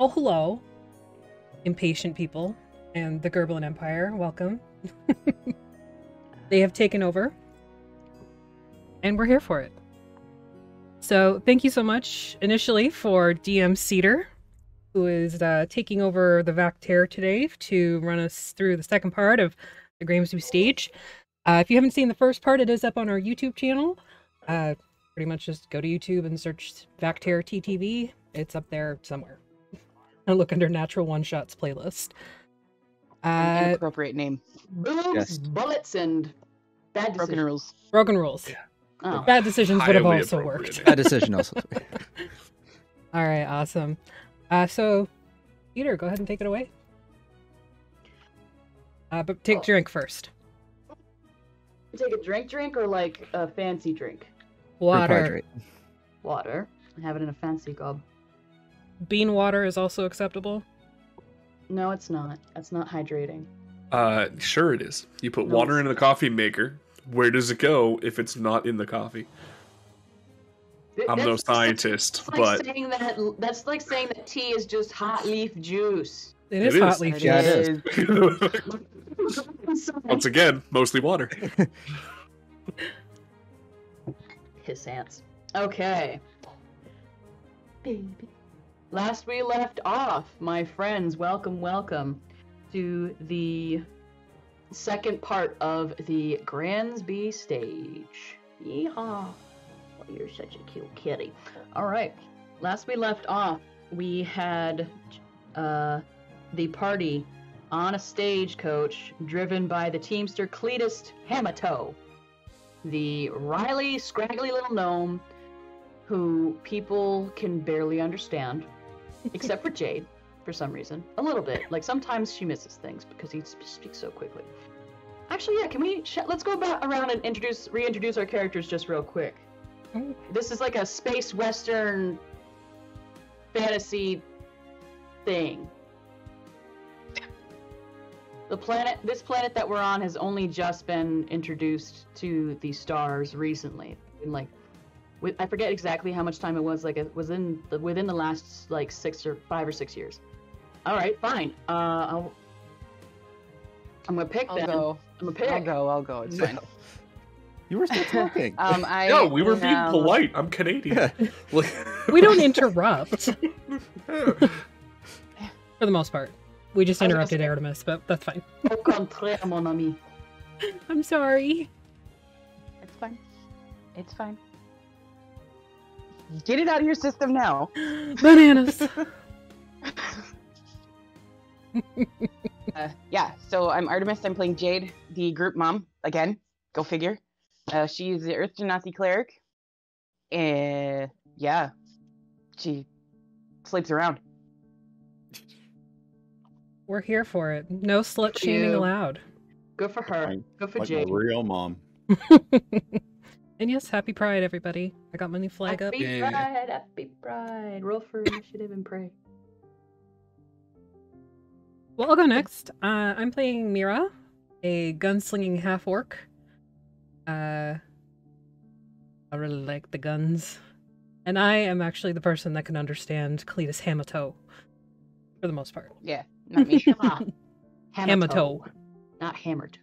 Oh, hello, impatient people and the Gerblin Empire. Welcome. They have taken over, and we're here for it. So thank you so much initially for DM Cedar, who is taking over the Vactair today to run us through the second part of the Gramsby stage. If you haven't seen the first part, it is up on our YouTube channel. Pretty much just go to YouTube and search Vactair TTV. It's up there somewhere. I'll look under Natural One Shots playlist. An inappropriate name. Boobs, Yes. bullets, and bad Broken decisions. rules. Broken rules. Yeah. Oh. Bad decisions would have Highly also appropriate. worked. Bad decision also. All right, awesome. So, Peter, go ahead and take it away. But take drink first. Take a drink or like a fancy drink? Water. Rehydrate. Water. I have it in a fancy gob. Bean water is also acceptable. No, it's not. That's not hydrating. Sure it is. You put No, water it's in the coffee maker. Where does it go if it's not in the coffee? I'm no scientist, That's like saying that tea is just hot leaf juice. It is It hot is. leaf Yeah, juice. it is. Once again, mostly water. Piss ants. Okay. Baby. Last we left off, my friends, welcome to the second part of the Gramsby stage. Yeehaw. Oh, you're such a cute kitty. Alright. Last we left off, we had the party on a stagecoach driven by the teamster Cletus Hamato, the wily, scraggly little gnome who people can barely understand, except for Jade, for some reason. A little bit. Like, sometimes she misses things because he speaks so quickly. Actually, yeah, can we... let's go back around and reintroduce our characters just real quick. Okay. This is like a space western fantasy thing. This planet that we're on has only just been introduced to the stars recently. And I forget exactly how much time it was. Like, it was within the last like 5 or 6 years. All right, fine. I'm gonna pick. I'll then. go. I'm gonna pick. I'll go. It's fine. You were still talking. No, we were being polite. I'm Canadian. We don't interrupt. For the most part. We just I was gonna interrupted say- Artemis, but that's fine. Au contraire, mon ami. I'm sorry. It's fine. It's fine. Get it out of your system now. Bananas. Yeah, so I'm Artemis. I'm playing Jade, the group mom. Again, go figure. She's the Earth Genasi cleric. Yeah, she sleeps around. We're here for it. No slut shaming You. allowed. Good for her. Fine. Good for Like Jade. my real mom. And yes, happy Pride, everybody. I got my new flag up. Happy Yeah. Pride, happy Pride. Roll for initiative and pray. Well, I'll go next. I'm playing Mira, a gunslinging half-orc. I really like the guns. And I am actually the person that can understand Cletus Hamato. For the most part. Yeah, not me. Hamato. Not hammered.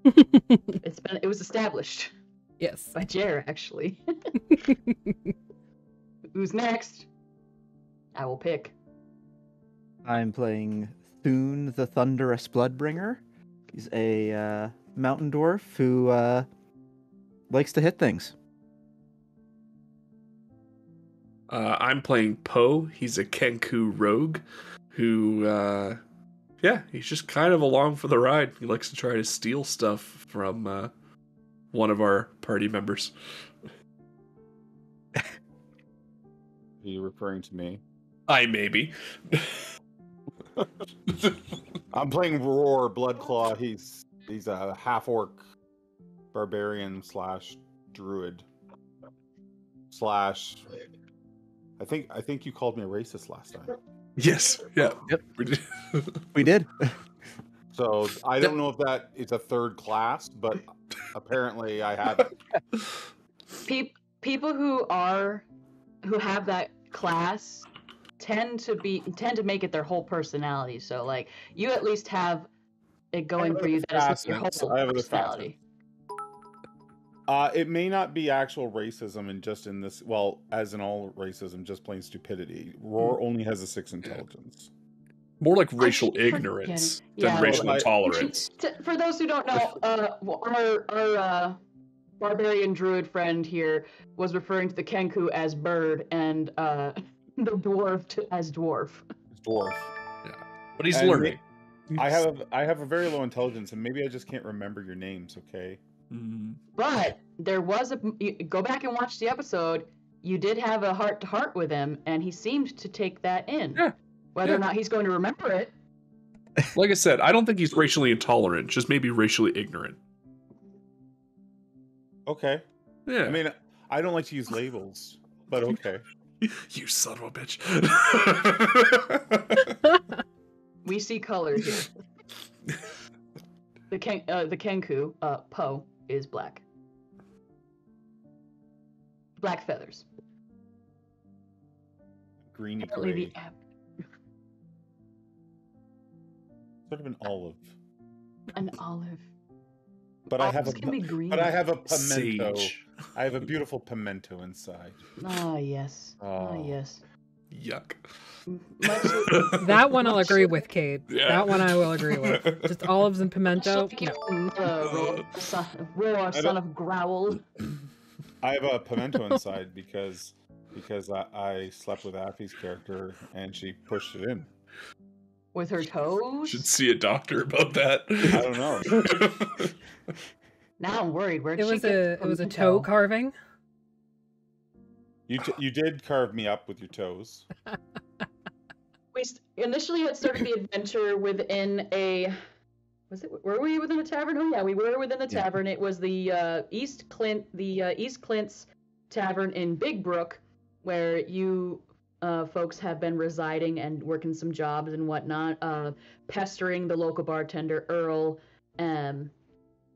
It was established Yes. by Jer, actually. Who's next? I will pick. I'm playing Thuun the Thunderous Bloodbringer. He's a mountain dwarf who likes to hit things. I'm playing Poe. He's a Kenku rogue who, he's just kind of along for the ride. He likes to try to steal stuff from one of our party members. Are you referring to me? Maybe. I'm playing Rhorr Bloodclaw. He's a half-orc barbarian / druid / I think you called me a racist last time. Yes. Yeah. Yep. We did. We did. So I don't know if that is a third class, but apparently I have it. People who have that class tend to make it their whole personality. So like you at least have it going for you that it's your whole I have other personality. It may not be actual racism and just in this, well, as in all racism, just plain stupidity. Rhorr only has a 6 intelligence. More like racial ignorance than racial intolerance. For those who don't know, our barbarian druid friend here was referring to the Kenku as bird and the dwarf as dwarf. Dwarf. Yeah, but he's learning. I have a very low intelligence, and maybe I just can't remember your names. Okay. Mm-hmm. But there was go back and watch the episode. You did have a heart-to-heart with him, and he seemed to take that in. Yeah. Whether or not he's going to remember it. Like I said, I don't think he's racially intolerant, just maybe racially ignorant. Okay. Yeah. I mean, I don't like to use labels, but okay. You son of a bitch. We see colors here. The Kenku, Po, is black. Black feathers. Greeny Apparently gray. the Sort of an olive. An olive. But I have Olives can be green. But I have a pimento. Sage. I have a beautiful pimento inside. Ah, yes. Ah, Oh. yes. Yuck. That one I'll agree with, Cade. Yeah. That one I will agree with. Just olives and pimento. No. Rhorr, son of Growl. I have a pimento inside because I slept with Affy's character and she pushed it in. With her toes? Should see a doctor about that. I don't know. Now I'm worried. Where'd It she was get a pimento? toe carving. You did carve me up with your toes. Initially had started the adventure within a... Were we within a tavern? Oh yeah, we were within the tavern. It was the East Clint's Tavern in Big Brook, where you folks have been residing and working some jobs and whatnot, pestering the local bartender Earl,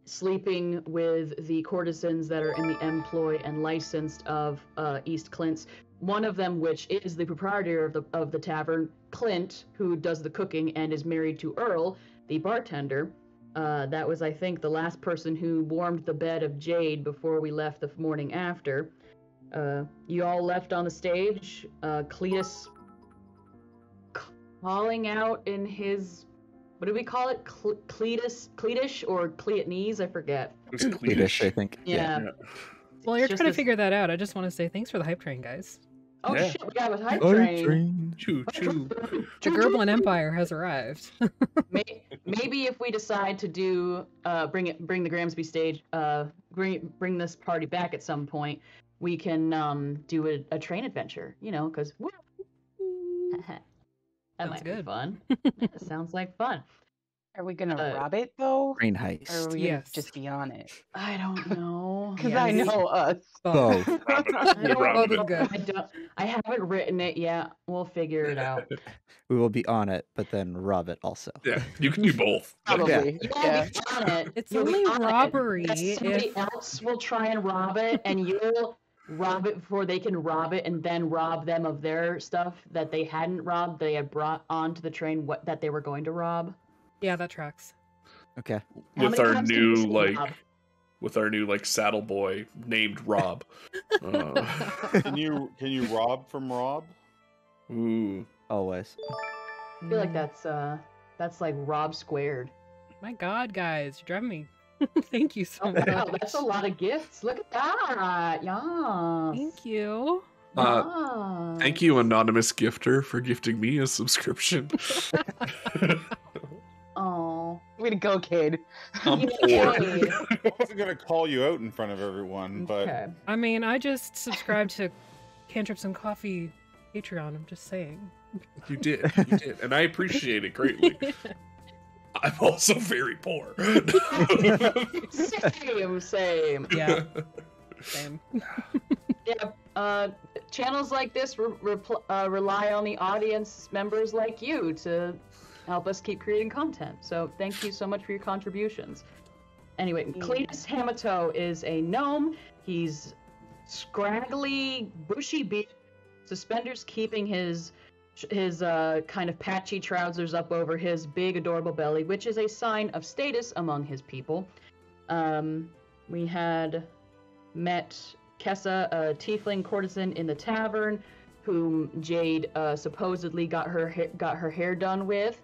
sleeping with the courtesans that are in the employ and licensed of East Clint's. One of them, which is the proprietor of the tavern, Clint, who does the cooking and is married to Earl, the bartender. That was, I think, the last person who warmed the bed of Jade before we left the morning after. You all left on the stage. Cletus calling out in his... What do we call it? Cletish or Cleatnese? I forget. It was Cleatish, I think. Yeah. Well, you're Just trying to this- figure that out. I just want to say thanks for the hype train, guys. Oh Yeah. shit, we got a hype train. Choo choo. The Gerblin Empire has arrived. Maybe if we decide to do bring the Gramsby stage, bring this party back at some point, we can do a train adventure. You know, because that Sounds might be good. fun. That sounds like fun. Are we gonna rob it though? Train Or are heist. we Yes. gonna just be on it? I don't know. Because I Yes. know us. Both. I don't Rob it. know. Good. I haven't written it yet. We'll figure it out. We will be on it, but then rob it also. Yeah, you can do both. Probably. You'll Yeah. be on it. It's You'll be only on it. robbery Somebody if- else will try and rob it, and you'll rob it before they can rob it, and then rob them of their stuff that they hadn't robbed. They had brought onto the train that they were going to rob. Yeah, that tracks. Okay. How With many our times can you new say rob? saddle boy named Rob. Can you rob from Rob? Ooh. Always. I feel like that's like Rob squared. My God, guys, you're driving me. Thank you so Oh much. wow, that's a lot of gifts. Look at that. Yeah. Thank you. Thank you, anonymous gifter, for gifting me a subscription. Oh. Way to go, kid. I'm poor. I wasn't gonna call you out in front of everyone, but Okay. I mean, I just subscribed to Cantrips and Coffee Patreon. I'm just saying. You did, and I appreciate it greatly. I'm also very poor. Same. Yeah, same. Yeah, channels like this rely on the audience members like you to help us keep creating content. So thank you so much for your contributions. Anyway, Cletus Hamato is a gnome. He's scraggly, bushy beard, suspenders keeping his his kind of patchy trousers up over his big, adorable belly, which is a sign of status among his people. We had met Kessa, a tiefling courtesan in the tavern, whom Jade supposedly got her hair done with.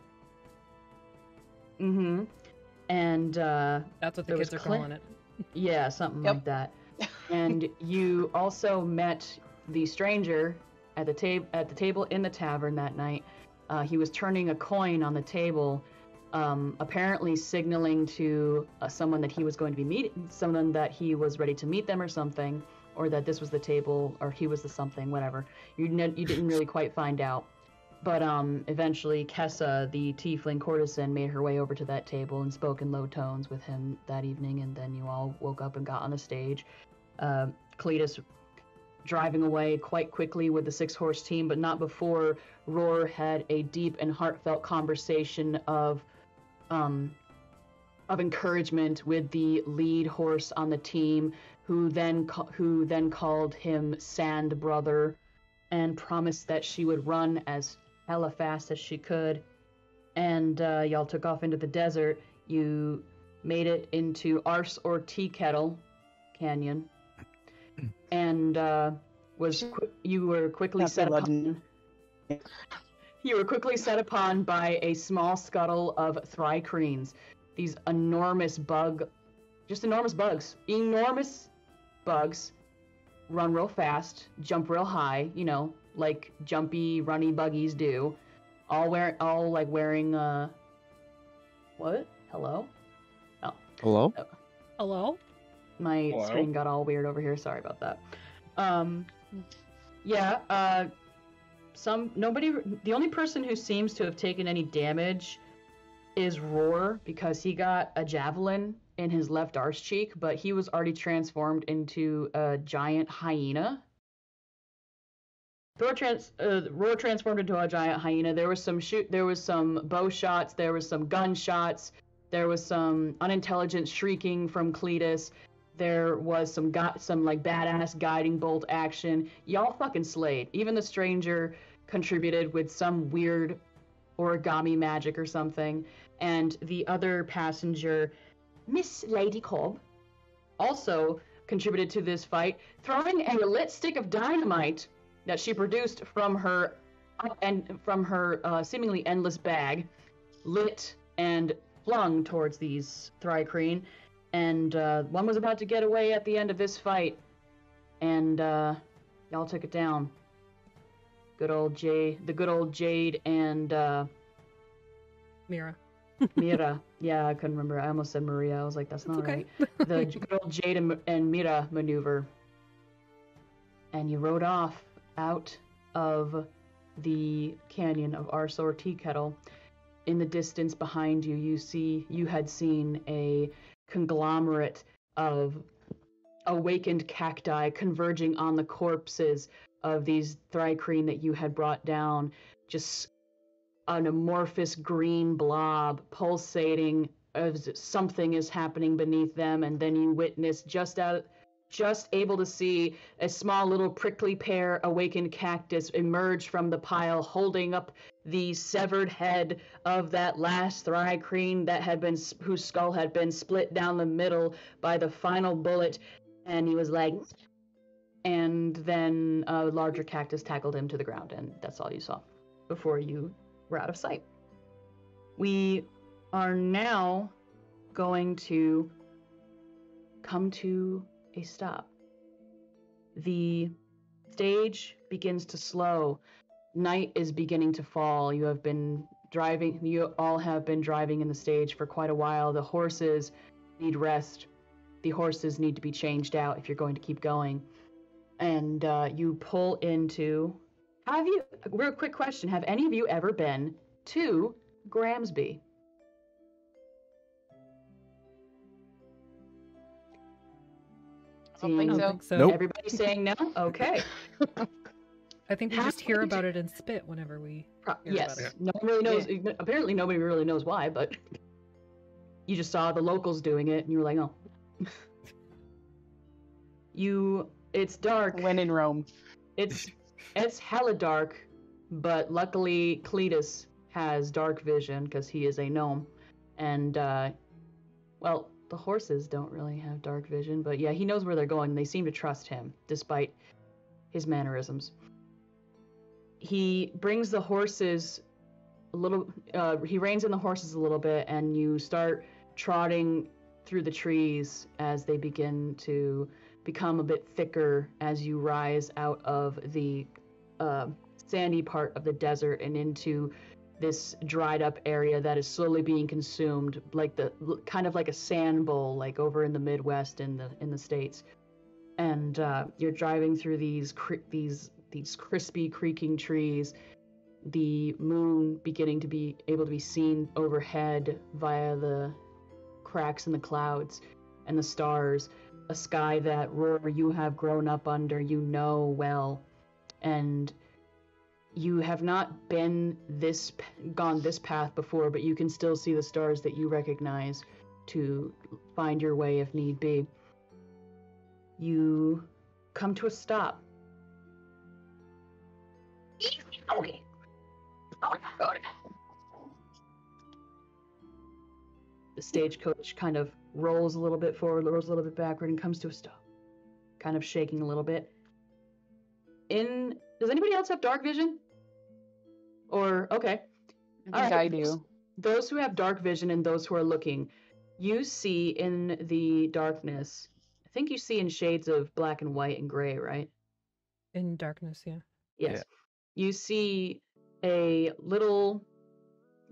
Mm-hmm. And That's what the kids are calling it. Yeah, something Yep. like that. And you also met the stranger at the table in the tavern that night. He was turning a coin on the table, apparently signaling to someone that he was going to be meeting, someone that he was ready to meet them or something, or that this was the table, or he was the something, whatever. You didn't really quite find out. But eventually, Kessa, the tiefling courtesan, made her way over to that table and spoke in low tones with him that evening, and then you all woke up and got on the stage. Cletus driving away quite quickly with the 6-horse team, but not before Rhorr had a deep and heartfelt conversation of encouragement with the lead horse on the team, who then called him Sand Brother, and promised that she would run as hella fast as she could. And y'all took off into the desert. You made it into Ars or Tea Kettle Canyon, and you were quickly set upon. You were quickly set upon by a small scuttle of Thri-Kreens. These enormous bugs, run real fast, jump real high, like jumpy, runny buggies do. All wearing what? Hello? Oh. Hello? Hello? My Hello? screen got all weird over here. Sorry about that. The only person who seems to have taken any damage is Rhorr, because he got a javelin in his left arse cheek, but he was already transformed into a giant hyena. Rhorr transformed into a giant hyena. There was some bow shots, there was some gunshots, there was some unintelligent shrieking from Cletus. There was some like badass guiding bolt action. Y'all fucking slayed. Even the stranger contributed with some weird origami magic or something. And the other passenger, Miss Lady Cobb, also contributed to this fight, throwing a lit stick of dynamite that she produced from her seemingly endless bag, lit and flung towards these Thri-Kreen. And one was about to get away at the end of this fight, and y'all took it down. The good old Jade and Mira. Mira. Yeah, I couldn't remember. I almost said Maria. I was like, that's not okay. right. The good old Jade and Mira maneuver. And you rode off out of the canyon of Arsor Tea Kettle. In the distance behind you, you had seen a conglomerate of awakened cacti converging on the corpses of these Thri-Kreen that you had brought down. Just an amorphous green blob pulsating as something is happening beneath them, and then you witness just able to see a small little prickly pear awakened cactus emerge from the pile, holding up the severed head of that last Thri-Kreen whose skull had been split down the middle by the final bullet. And he was like, and then a larger cactus tackled him to the ground, and that's all you saw before you were out of sight. We are now going to come to a stop. The stage begins to slow. Night is beginning to fall. You all have been driving in the stage for quite a while. The horses need rest. The horses need to be changed out if you're going to keep going. And you pull into... real quick question, have any of you ever been to Gramsby? I don't think so. Nope. Everybody saying no? Okay. I think we just hear about it and spit whenever we hear Yes. about it. No one really knows. Apparently nobody really knows why, but you just saw the locals doing it and you were like, oh. It's dark. When in Rome. It's hella dark. but luckily Cletus has dark vision because he is a gnome, and well, the horses don't really have dark vision, but yeah, he knows where they're going. They seem to trust him despite his mannerisms. He brings the horses a little, he reins in the horses a little bit, and you start trotting through the trees as they begin to become a bit thicker as you rise out of the sandy part of the desert and into this dried up area that is slowly being consumed, like the kind of like a sand bowl, like over in the Midwest in the States. And you're driving through these crispy creaking trees, the moon beginning to be able to be seen overhead via the cracks in the clouds, and the stars, a sky that Rhorr, you have grown up under, you know well, and you have not gone this path before, but you can still see the stars that you recognize to find your way if need be. You come to a stop. Okay. The stagecoach kind of rolls a little bit forward, rolls a little bit backward, and comes to a stop, kind of shaking a little bit. Does anybody else have dark vision? Or, okay. I think I do. Those who have dark vision and those who are looking, you see in the darkness, I think you see in shades of black and white and gray, right? In darkness, yeah. Yes. Yeah. You see a little,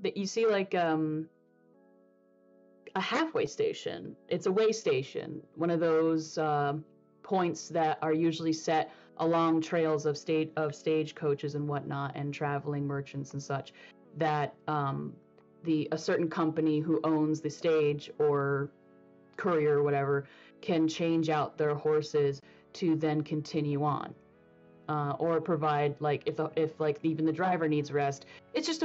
you see like a halfway station. It's a way station, one of those points that are usually set along trails of stagecoaches and whatnot, and traveling merchants and such, that a certain company who owns the stage or courier or whatever can change out their horses to then continue on, or provide, like, if like even the driver needs rest. It's just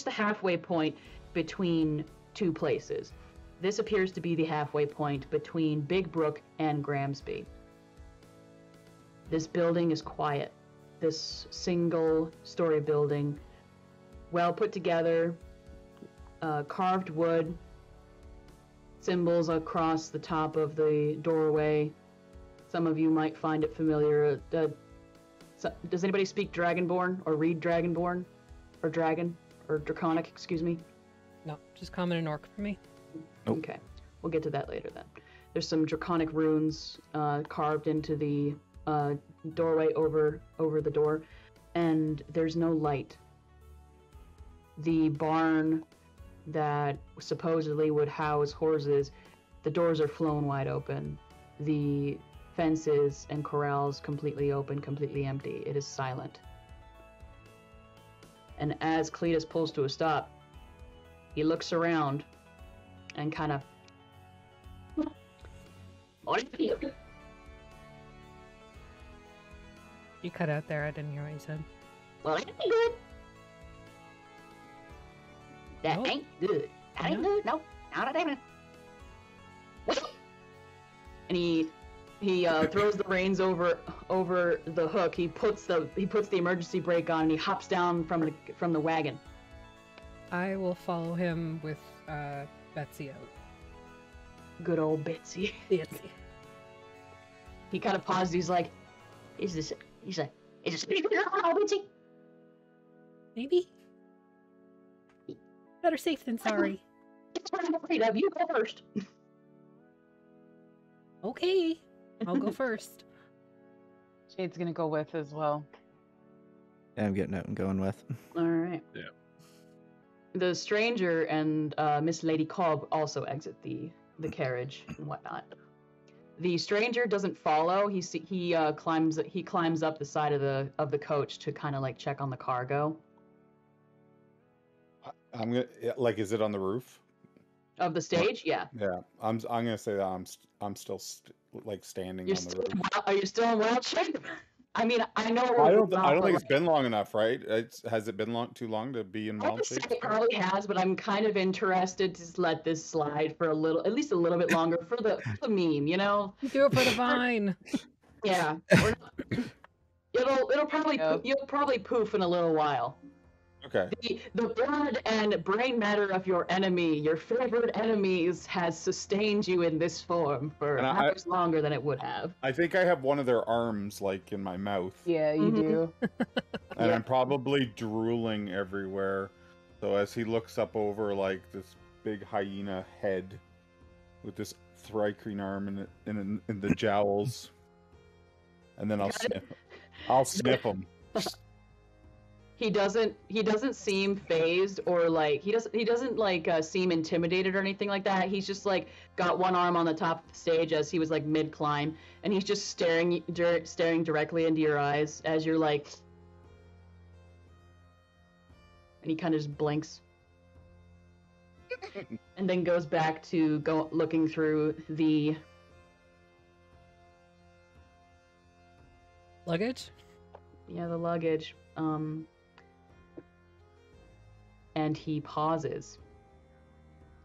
a halfway point between two places. This appears to be the halfway point between Big Brook and Gramsby. This building is quiet. This single-story building, well put together, carved wood, symbols across the top of the doorway. Some of you might find it familiar. Does anybody speak Dragonborn or read Dragonborn? Or Dragon? Or Draconic, excuse me? No, just common and orc for me. Nope. Okay, we'll get to that later then. There's some Draconic runes carved into the doorway over the door, and there's no light. The barn that supposedly would house horses, the doors are flown wide open. The fences and corrals completely open, completely empty. It is silent. And as Cletus pulls to a stop, he looks around and kind of, You cut out there. I didn't hear what you said. well, that ain't good. That Nope. ain't good. That ain't No. good. No, not a damn. And he throws the reins over the hook. He puts the emergency brake on, and he hops down from the wagon. I will follow him with Betsy out. Good old Betsy. Betsy. He kind of pauses. He's like, is this Betsy? Maybe. Better safe than sorry. That's what I'm afraid of. You go first. Okay, I'll go first. Jade's gonna go with as well. Yeah, I'm getting out and going with. All right. Yeah. The stranger and Miss Lady Cobb also exit the carriage and whatnot. The stranger doesn't follow. He climbs up the side of the coach to kind of like check on the cargo I'm gonna like. Is it on the roof? of the stage. Yeah. Yeah. I'm gonna say that I'm still standing You're on the still, roof. are you still in wild shape? I mean, I know. I don't think it's been long enough, right? Has it been too long to be in I wild would say shape? it probably has, but I'm kind of interested to just let this slide for at least a little bit longer for the meme, you know? Do it for the vine. Yeah. It'll probably Yeah. you'll probably poof in a little while. Okay. The blood and brain matter of your enemy, your favorite enemies, has sustained you in this form for And much longer than it would have. I think I have one of their arms like in my mouth. Yeah, you Mhm. do. And Yeah. I'm probably drooling everywhere. So as he looks up over like this big hyena head with this Thri-Kreen arm in the jowls, and then I'll sniff him. He doesn't seem phased or like he doesn't like seem intimidated or anything like that. He's just like got one arm on the top of the stage as he was like mid climb, and he's just staring directly into your eyes as you're like, and he kind of just blinks, and then goes back to looking through the Luggage? the luggage. And he pauses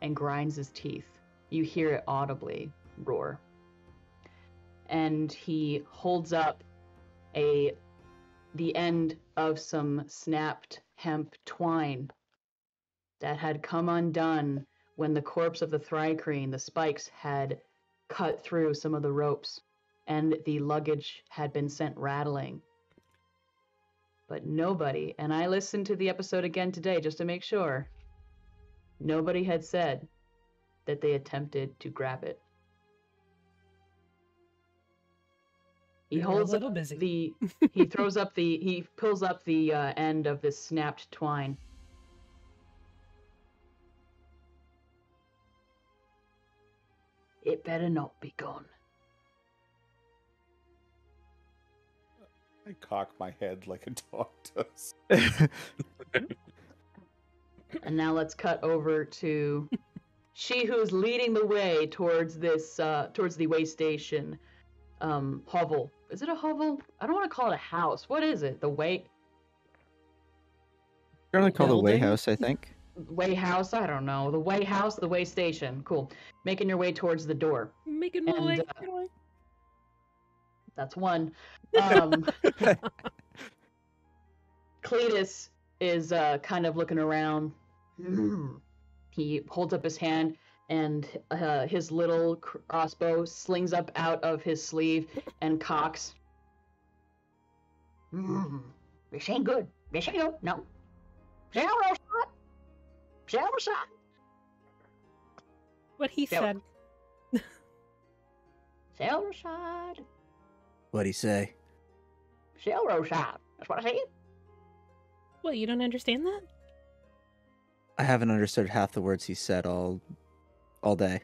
and grinds his teeth. You hear it audibly roar. And he holds up the end of some snapped hemp twine that had come undone when the corpse of the Thri-Kreen, the spikes, had cut through some of the ropes, and the luggage had been sent rattling. But nobody, and I listened to the episode again today just to make sure, nobody had said that they attempted to grab it. He You're a holds little up busy. he pulls up the end of this snapped twine. It better not be gone. I cock my head like a dog does. And now let's cut over to she who's leading the way towards this, towards the way station, hovel. Is it a hovel? I don't want to call it a house. What is it? The way? Generally called a way Building? house, I think. Way house? I don't know. The way house, the way station. Cool. Making your way towards the door. Making my And, way. That's one. Cletus is kind of looking around. He holds up his hand, and his little crossbow slings up out of his sleeve and cocks. This ain't good. This ain't good. No. Silver shot. Silver shot. What he Silver. said. Silver shot. What'd he say? Silver shot. That's what I said. What, you don't understand that? I haven't understood half the words he said all day.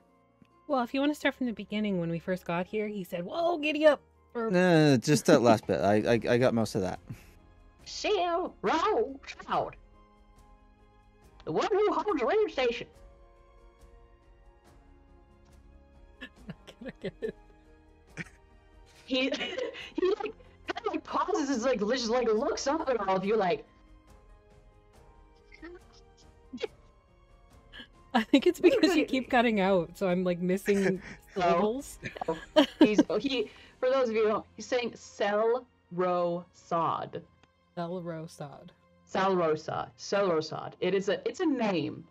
Well, if you want to start from the beginning, when we first got here, he said, "Whoa, giddy up!" Or No, just that last bit. I got most of that. Silver shot. The one who holds the radio station. I get it. He like kind of like pauses, is like just like looks up at all of you like. I think it's because you keep cutting out, so I'm like missing syllables. He for those of you who don't, he's saying Selrosod. Elrosod. Selrosod. It's a name.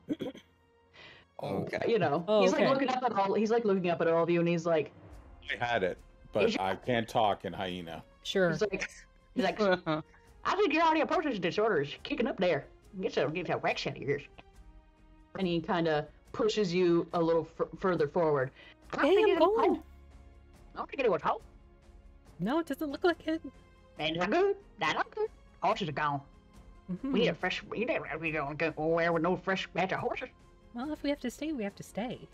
Okay. You know, Oh, he's okay. like looking up at all of you, and he's like, I had it, but I can't talk in hyena. Sure. he's like, I think your audio processing disorder is kicking up there. Get that wax out of yours. And he kind of pushes you a little further forward. Hey, I'm going. I don't think it was home. No, it doesn't look like it. That's not good. That's not good. Horses are gone. Mhm. We need a fresh. We don't go nowhere with no fresh batch of horses. Well, if we have to stay, we have to stay.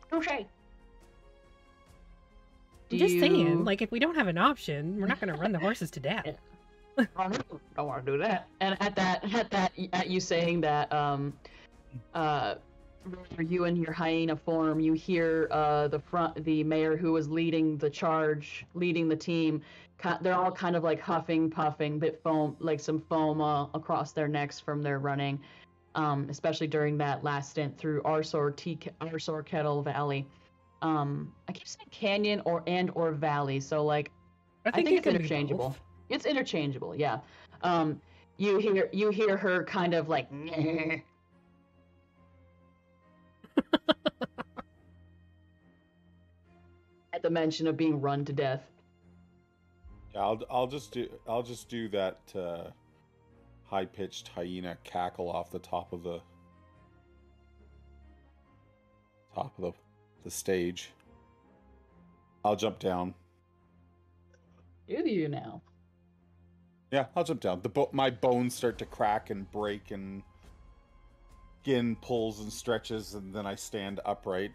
Touche. I'm just saying, like, if we don't have an option, we're not going to run the horses to death. Don't want to do that. And at you saying that, you in your hyena form, you hear the mayor who was leading the charge, leading the team. They're all kind of like huffing, puffing, bit foam, like some foam across their necks from their running, especially during that last stint through Arsor Kettle Valley. I keep saying canyon or valley, so like I think it it's can be interchangeable. both. It's interchangeable, yeah. You hear her kind of like at the mention of being run to death. Yeah, I'll just do that high pitched hyena cackle off the top of the stage. I'll jump down. Do you now? Yeah, I'll jump down. My bones start to crack and break, and skin pulls and stretches, and then I stand upright.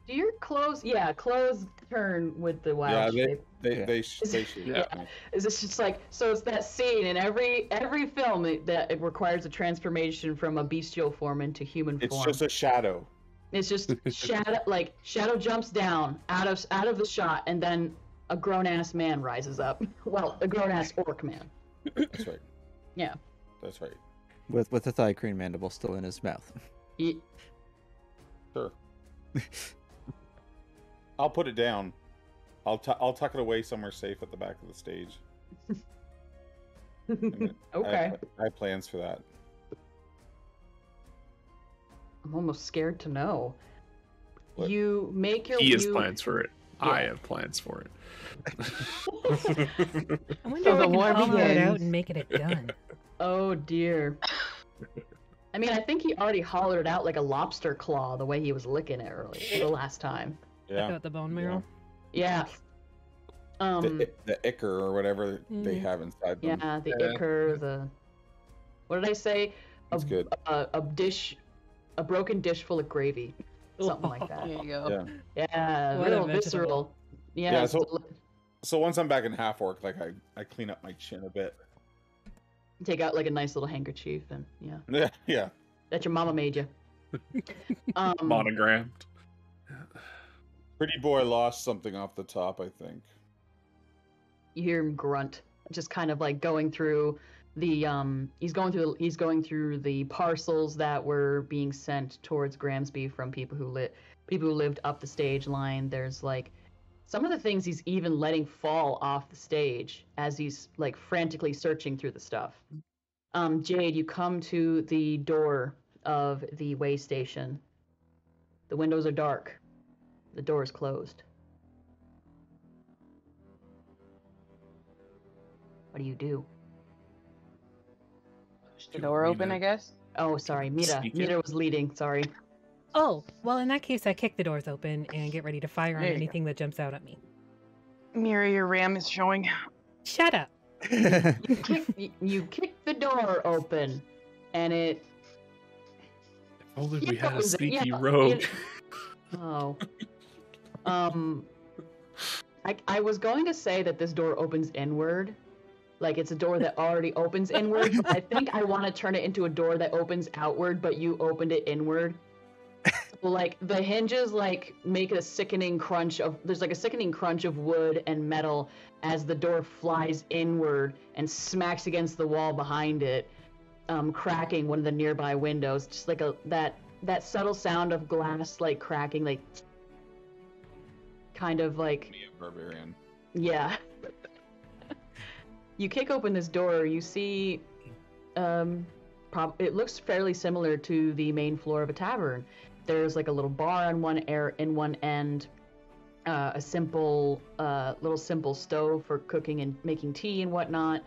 Do your clothes? Yeah, clothes turn with the wild shape. They shoot. Yeah. Is this just like so? It's that scene in every film that it requires a transformation from a bestial form into human It's form. just a shadow. It's just shadow jumps down out of the shot, and then a grown ass man rises up. Well, a grown ass orc man. That's right. Yeah. That's right. With the Thri-Kreen mandible still in his mouth. Sure. I'll put it down. I'll tuck it away somewhere safe at the back of the stage. Okay. I have plans for that. I'm almost scared to know. What? You make your. He has plans for it. Yeah. I have plans for it. I wonder So if the I can war hollow it out begins. and make it a gun. Oh dear. I mean, I think he already hollowed it out like a lobster claw the way he was licking it earlier the last time. Yeah. About the bone marrow. Yeah. The ichor or whatever they have inside them. Yeah, the ichor, the. What did I say? That's good. A broken dish full of gravy, something like that. There you go. Yeah. Yeah, What a real vegetable. visceral. Yeah. Yeah, it's So once I'm back in half orc, like I clean up my chin a bit. take out like a nice little handkerchief and yeah, Yeah. Yeah. that your mama made you. Monogrammed. Pretty boy lost something off the top, I think. You hear him grunt, just kind of like going through the he's going through the parcels that were being sent towards Gramsby from people who lived up the stage line. There's like some of the things he's even letting fall off the stage as he's like frantically searching through the stuff. Jade, you come to the door of the way station. The windows are dark. The door is closed. What do? The door open, I guess. Oh, sorry, Mira. Sneak in. Mira was leading. Sorry. Oh, well, in that case, I kick the doors open and get ready to fire on There you go. anything that jumps out at me. Mira, your ram is showing. Shut up. You kick the door open, and it. If only we Yeah, had a sneaky yeah, rogue. Oh. I was going to say that this door opens inward. Like it's a door that already opens inward, but I think I want to turn it into a door that opens outward, but you opened it inward. So, like the hinges like make a sickening crunch of wood and metal as the door flies inward and smacks against the wall behind it, cracking one of the nearby windows. Just like that subtle sound of glass like cracking, like kind of like Me a barbarian. yeah. You kick open this door, you see it looks fairly similar to the main floor of a tavern. There's like a little bar on one end, a simple stove for cooking and making tea and whatnot,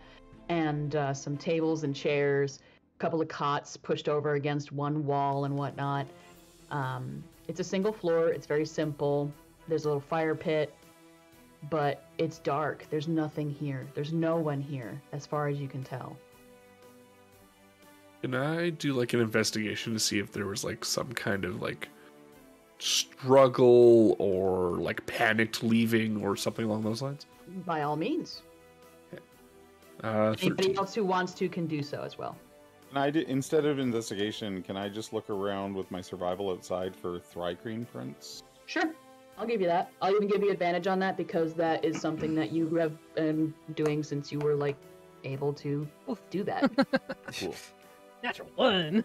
and some tables and chairs, a couple of cots pushed over against one wall and whatnot. It's a single floor, it's very simple. There's a little fire pit, but it's dark. There's nothing here. There's no one here, as far as you can tell. Can I do like an investigation to see if there was like some kind of like struggle or like panicked leaving or something along those lines? By all means. Anybody 13. else who wants to can do so as well. Instead of investigation, can I just look around with my survival outside for Thri-Kreen prints? Sure. I'll give you that. I'll even give you advantage on that because that is something that you have been doing since you were like able to do that. Cool. Natural one.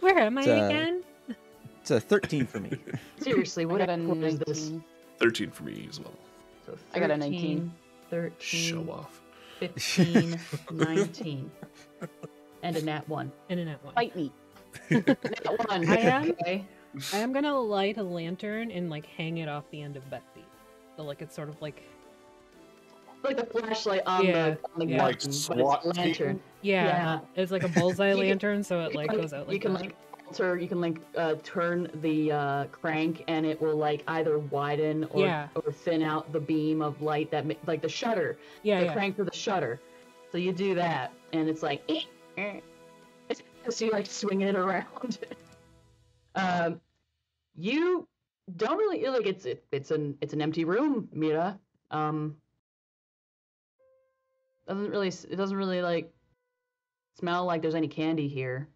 Where am I again? It's That's a 13 for me. Seriously, I what got a is this? 19. 13 for me as well. So I got a 19. 13, Show off. 15, 19. And a nat 1. In a net one. Fight me. Nat 1. I am- Okay. I am gonna light a lantern and like hang it off the end of Betsy. So like it's sort of like Like a flashlight on Yeah, the yeah. gun, Like but SWAT it's a lantern. team? yeah, it's like a bullseye You can- lantern, so it You like can, goes out like you can that. like alter, you can like turn the crank and it will like either widen or, Yeah. or thin out the beam of light that like the shutter, Yeah, the yeah. crank for the shutter. So you do that and it's like so you like swing it around. You don't really like it's an empty room, Mira. It doesn't really like smell like there's any candy here.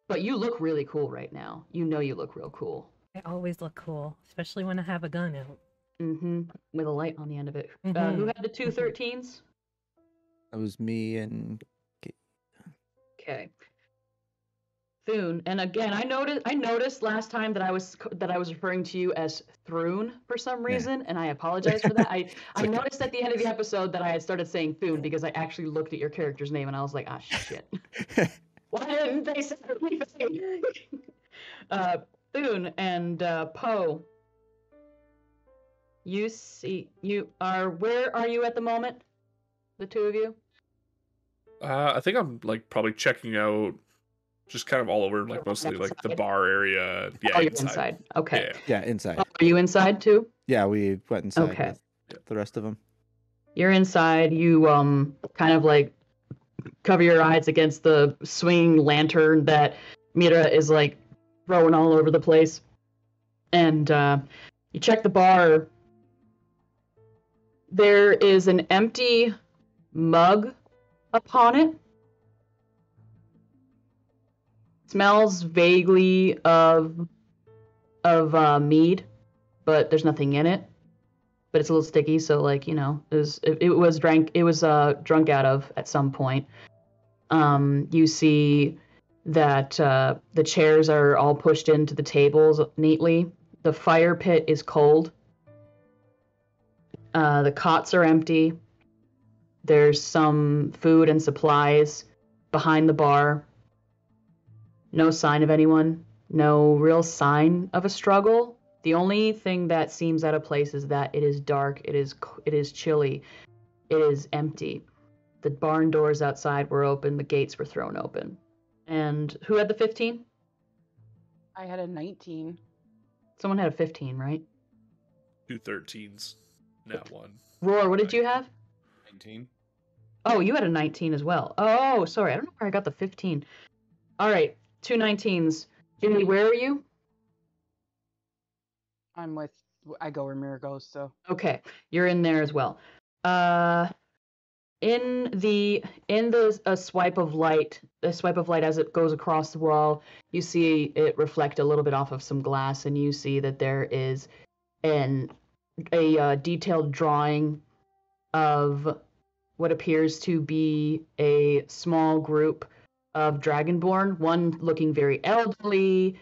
But you look really cool right now. You know you look real cool. I always look cool, especially when I have a gun out. Mm-hmm. With a light on the end of it. Who Mhm. had the two 13s? That was me and Okay. Thun, and again, I noticed last time that I was referring to you as Throon for some reason, and I apologize for that. I okay. noticed at the end of the episode that I had started saying Thun because I actually looked at your character's name and I was like, ah, shit. Why didn't they say anything? Thun and Poe, where are you at the moment? The two of you? I think I'm like probably checking out, just kind of all over, like mostly like the Inside? bar area. Yeah, Oh, you're inside. Okay. Yeah. yeah, inside. Oh, are you inside too? Yeah, we went inside Okay. with the rest of them. You're inside. You kind of like cover your eyes against the swinging lantern that Mira is like throwing all over the place, and you check the bar. There is an empty mug upon it. Smells vaguely of mead, but there's nothing in it. But it's a little sticky, so like it was drunk out of at some point. You see that the chairs are all pushed into the tables neatly. The fire pit is cold. The cots are empty. There's some food and supplies behind the bar. No sign of anyone. No real sign of a struggle. The only thing that seems out of place is that it is dark, it is chilly, it is empty. The barn doors outside were open, the gates were thrown open. And who had the 15? I had a 19. Someone had a 15, right? 2 13s, nat 1. Rhorr, what did you have? 19. Oh, you had a 19 as well. Oh, sorry, I don't know where I got the 15. All right, 2 19s. Jimmy, where are you? I go where Mira goes, so. Okay, you're in there as well. In the swipe of light as it goes across the wall, you see it reflect a little bit off of some glass, and you see that there is a detailed drawing of what appears to be a small group of Dragonborn. One looking very elderly,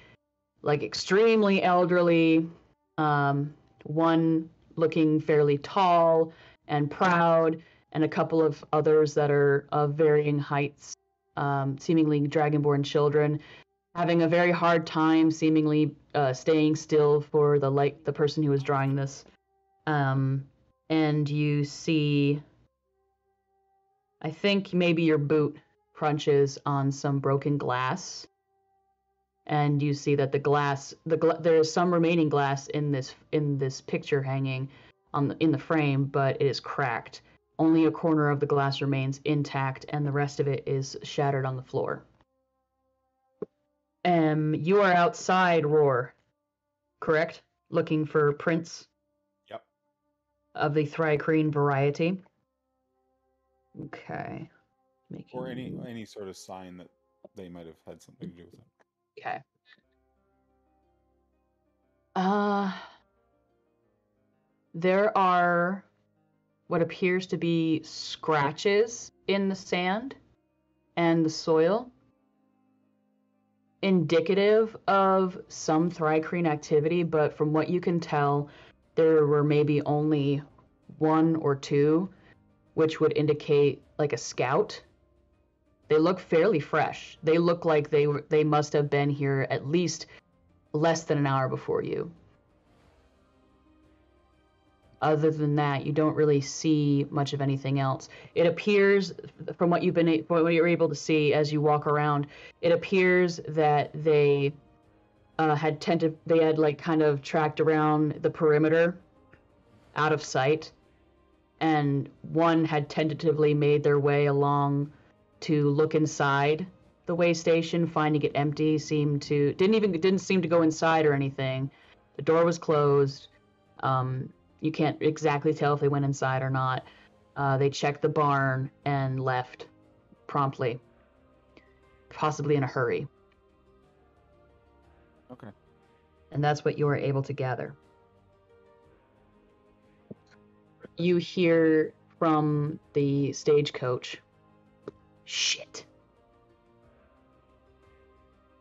like extremely elderly. One looking fairly tall and proud, and a couple of others that are of varying heights, seemingly Dragonborn children, having a very hard time seemingly staying still for the person who was drawing this. And you see, I think maybe your boot crunches on some broken glass. And you see that there is some remaining glass in this picture hanging in the frame, but it is cracked. Only a corner of the glass remains intact, and the rest of it is shattered on the floor. You are outside, Rhorr, correct? Looking for prints. Yep. Of the Thri-Kreen variety. Okay. Or any sort of sign that they might have had something to do with it. Okay. There are what appears to be scratches in the sand and the soil. indicative of some Thri-Kreen activity, but from what you can tell, there were maybe only one or two, which would indicate like a scout. They look fairly fresh. They look like they must have been here at least less than an hour before you. Other than that, you don't really see much of anything else. It appears, from what you're able to see as you walk around, it appears that they had like kind of tracked around the perimeter, out of sight, and one had tentatively made their way along to look inside the way station, finding it empty. Didn't seem to go inside or anything. The door was closed. You can't exactly tell if they went inside or not. They checked the barn and left promptly, possibly in a hurry. Okay. And that's what you were able to gather. You hear from the stagecoach, shit,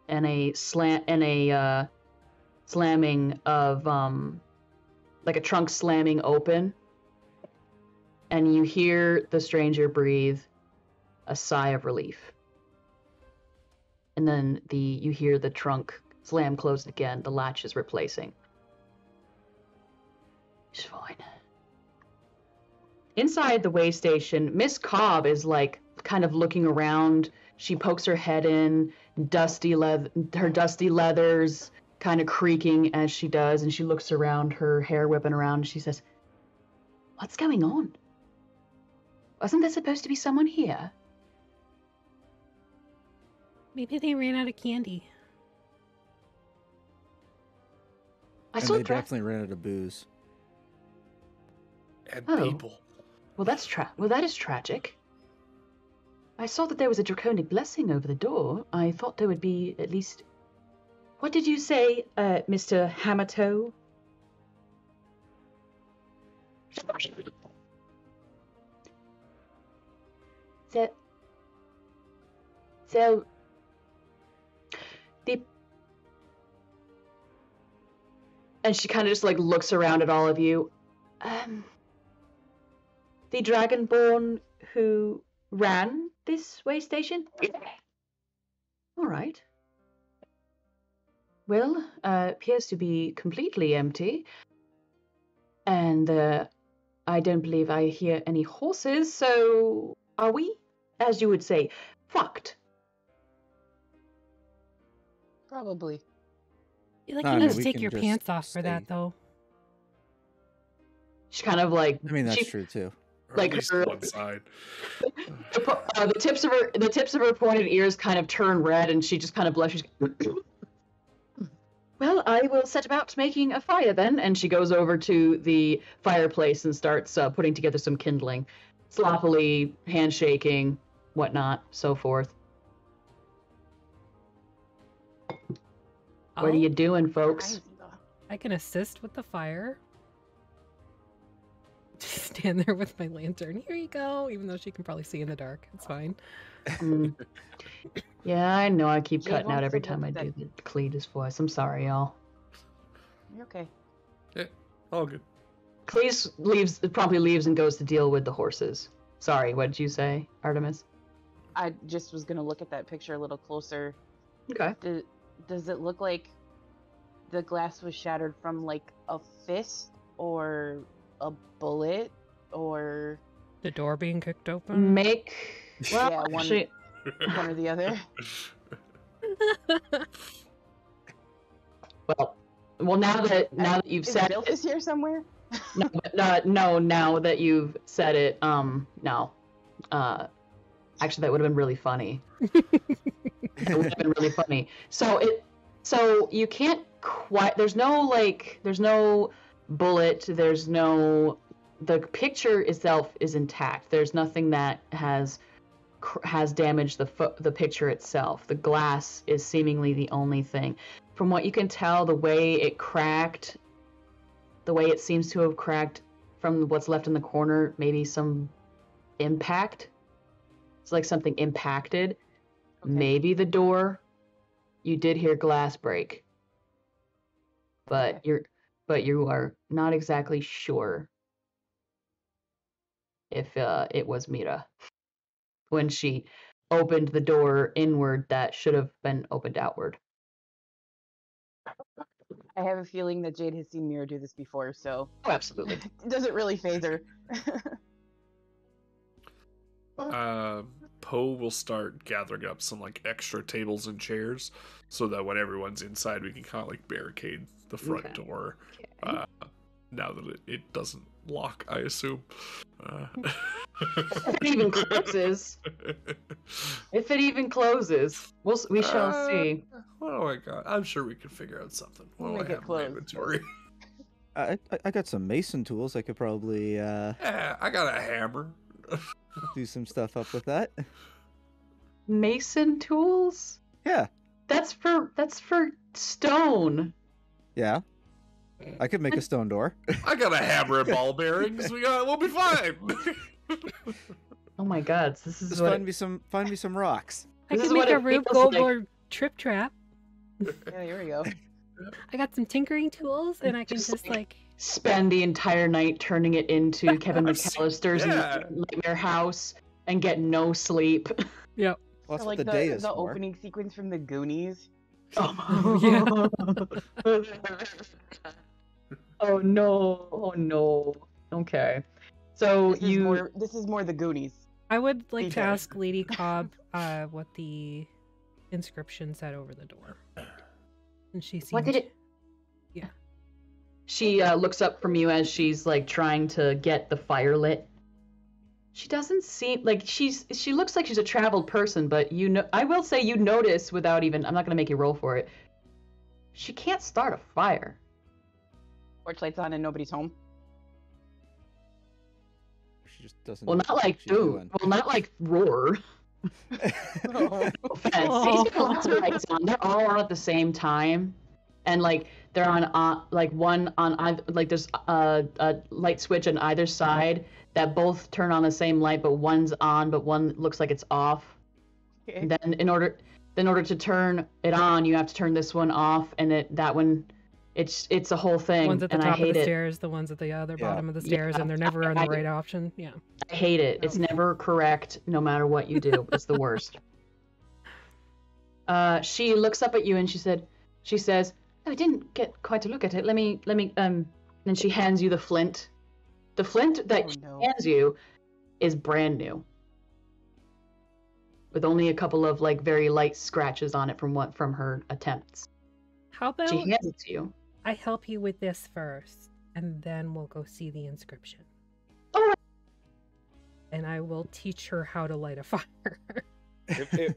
and a slamming of like a trunk slamming open, and you hear the stranger breathe a sigh of relief. And then you hear the trunk slam closed again, the latch is replacing. It's fine. Inside the way station, Miss Cobb is like kind of looking around. She pokes her head in, her dusty leathers kind of creaking as she does, and she looks around, her hair whipping around, and she says, "What's going on? Wasn't there supposed to be someone here?" Maybe they ran out of candy. I And saw they definitely ran out of booze. And Oh. people. Well, that is tragic. I saw that there was a draconic blessing over the door. I thought there would be at least... What did you say, Mr. Hammertoe? So, and she kind of just like looks around at all of you. The Dragonborn who ran this way station? All right. Well, appears to be completely empty. And I don't believe I hear any horses, so are we, as you would say, fucked? Probably. Like No, you I need mean, to we take can your just pants off for that, stay. though. She kind of like... I mean, that's she- true too. Or Like at least her- one side. the tips of her pointed ears kind of turn red, and she just kind of blushes. Well, I will set about making a fire then. And she goes over to the fireplace and starts putting together some kindling, sloppily, handshaking, whatnot, so forth. What are you doing, folks? I can assist with the fire. Just stand there with my lantern. Here you go. Even though she can probably see in the dark. It's fine. Mm. Yeah, I know. I keep Jade cutting out wants every to time I look do at the Cletus voice. I'm sorry, y'all. You're okay. All good. Cletus promptly leaves and goes to deal with the horses. Sorry, what did you say, Artemis? I just was gonna look at that picture a little closer. Okay. Does it look like the glass was shattered from like a fist or a bullet or The door being kicked open. Make... Well, Yeah, one- actually... one or the other? Well, now that you've Is said Biltis here somewhere? no, now that you've said it, no. Actually, that would have been really funny. It would have been really funny. So you can't quite. There's no bullet. The picture itself is intact. There's nothing that has damaged the picture itself. The glass is seemingly the only thing. From what you can tell, the way it seems to have cracked from what's left in the corner, maybe some impact. It's like something impacted. Okay. Maybe the door. you did hear glass break, but you are not exactly sure if it was Mira when she opened the door inward that should have been opened outward. I have a feeling that Jade has seen Mira do this before, so Oh, absolutely. it doesn't really phase her. Poe will start gathering up some like extra tables and chairs so that when everyone's inside we can kind of like barricade the front Okay. door. Now that it doesn't lock, I assume. If it even closes. If it even closes. We shall see. Oh my god. I'm sure we can figure out something. What We'll do I make it have in my close. inventory? I got some mason tools. I could probably Yeah, I got a hammer. do some stuff up with that. Mason tools? Yeah, That's for stone. yeah. I could make a stone door. I got a hammer and ball bearings. We'll be fine. Oh my god, this is Just what find me some rocks. I This can is what make a it Rube feels like. Goldberg trip trap. Yeah, there we go. I got some tinkering tools, and I can Just just like- like spend the entire night turning it into Kevin I've seen- McAllister's yeah. nightmare house and get no sleep. yep. Well, that's Or what like the day is the for. opening sequence from the Goonies. Oh no! Oh no! Okay, so This is more the Goonies. I would like to Okay. ask Lady Cobb what the inscription said over the door. And she seemed... what did it? Yeah. She looks up from you as she's like trying to get the fire lit. She doesn't seem like she looks like she's a traveled person, but I will say you notice without even, I'm not gonna make you roll for it. She can't start a fire. Torch lights on and nobody's home. She just doesn't. Well, know not what like she's Thuun. doing. Well, not like Rhorr. Oh. Offense. Oh. She's got lots of lights on. They're all on at the same time, and like they're on like one on either, like there's a light switch on either side that both turn on the same light, but one's on, but one looks like it's off. Okay. And then in order to turn it on, you have to turn this one off, and that one, it's a whole thing. ones at the and top I of the hate it. stairs, the ones at the other Yeah. bottom of the stairs, and they're never on the right option. Yeah. I hate it. It's never correct, no matter what you do. It's the worst. She looks up at you and she says, "Oh, I didn't get quite to look at it. Let me. And she hands you the flint. The flint that Oh, she no. hands you is brand new, with only a couple of like very light scratches on it from her attempts. How about She hands it to you. I help you with this first, and then we'll go see the inscription. All right. And I will teach her how to light a fire. If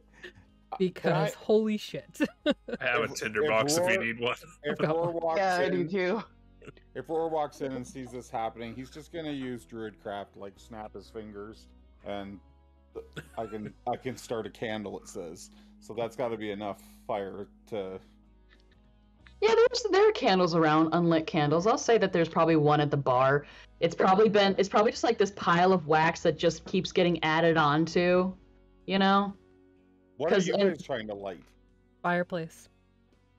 Because holy shit. I have a tinderbox if you Rhorr- need one. Roar walks Yeah, I do in, too. if Roar walks in and sees this happening, he's just gonna use Druidcraft, like snap his fingers, and I can start a candle. It says, so that's got to be enough fire to. Yeah, there are candles around, unlit candles. I'll say that there's probably one at the bar. It's probably just like this pile of wax that just keeps getting added onto, you know? What are 'Cause you in- guys trying to light? Fireplace.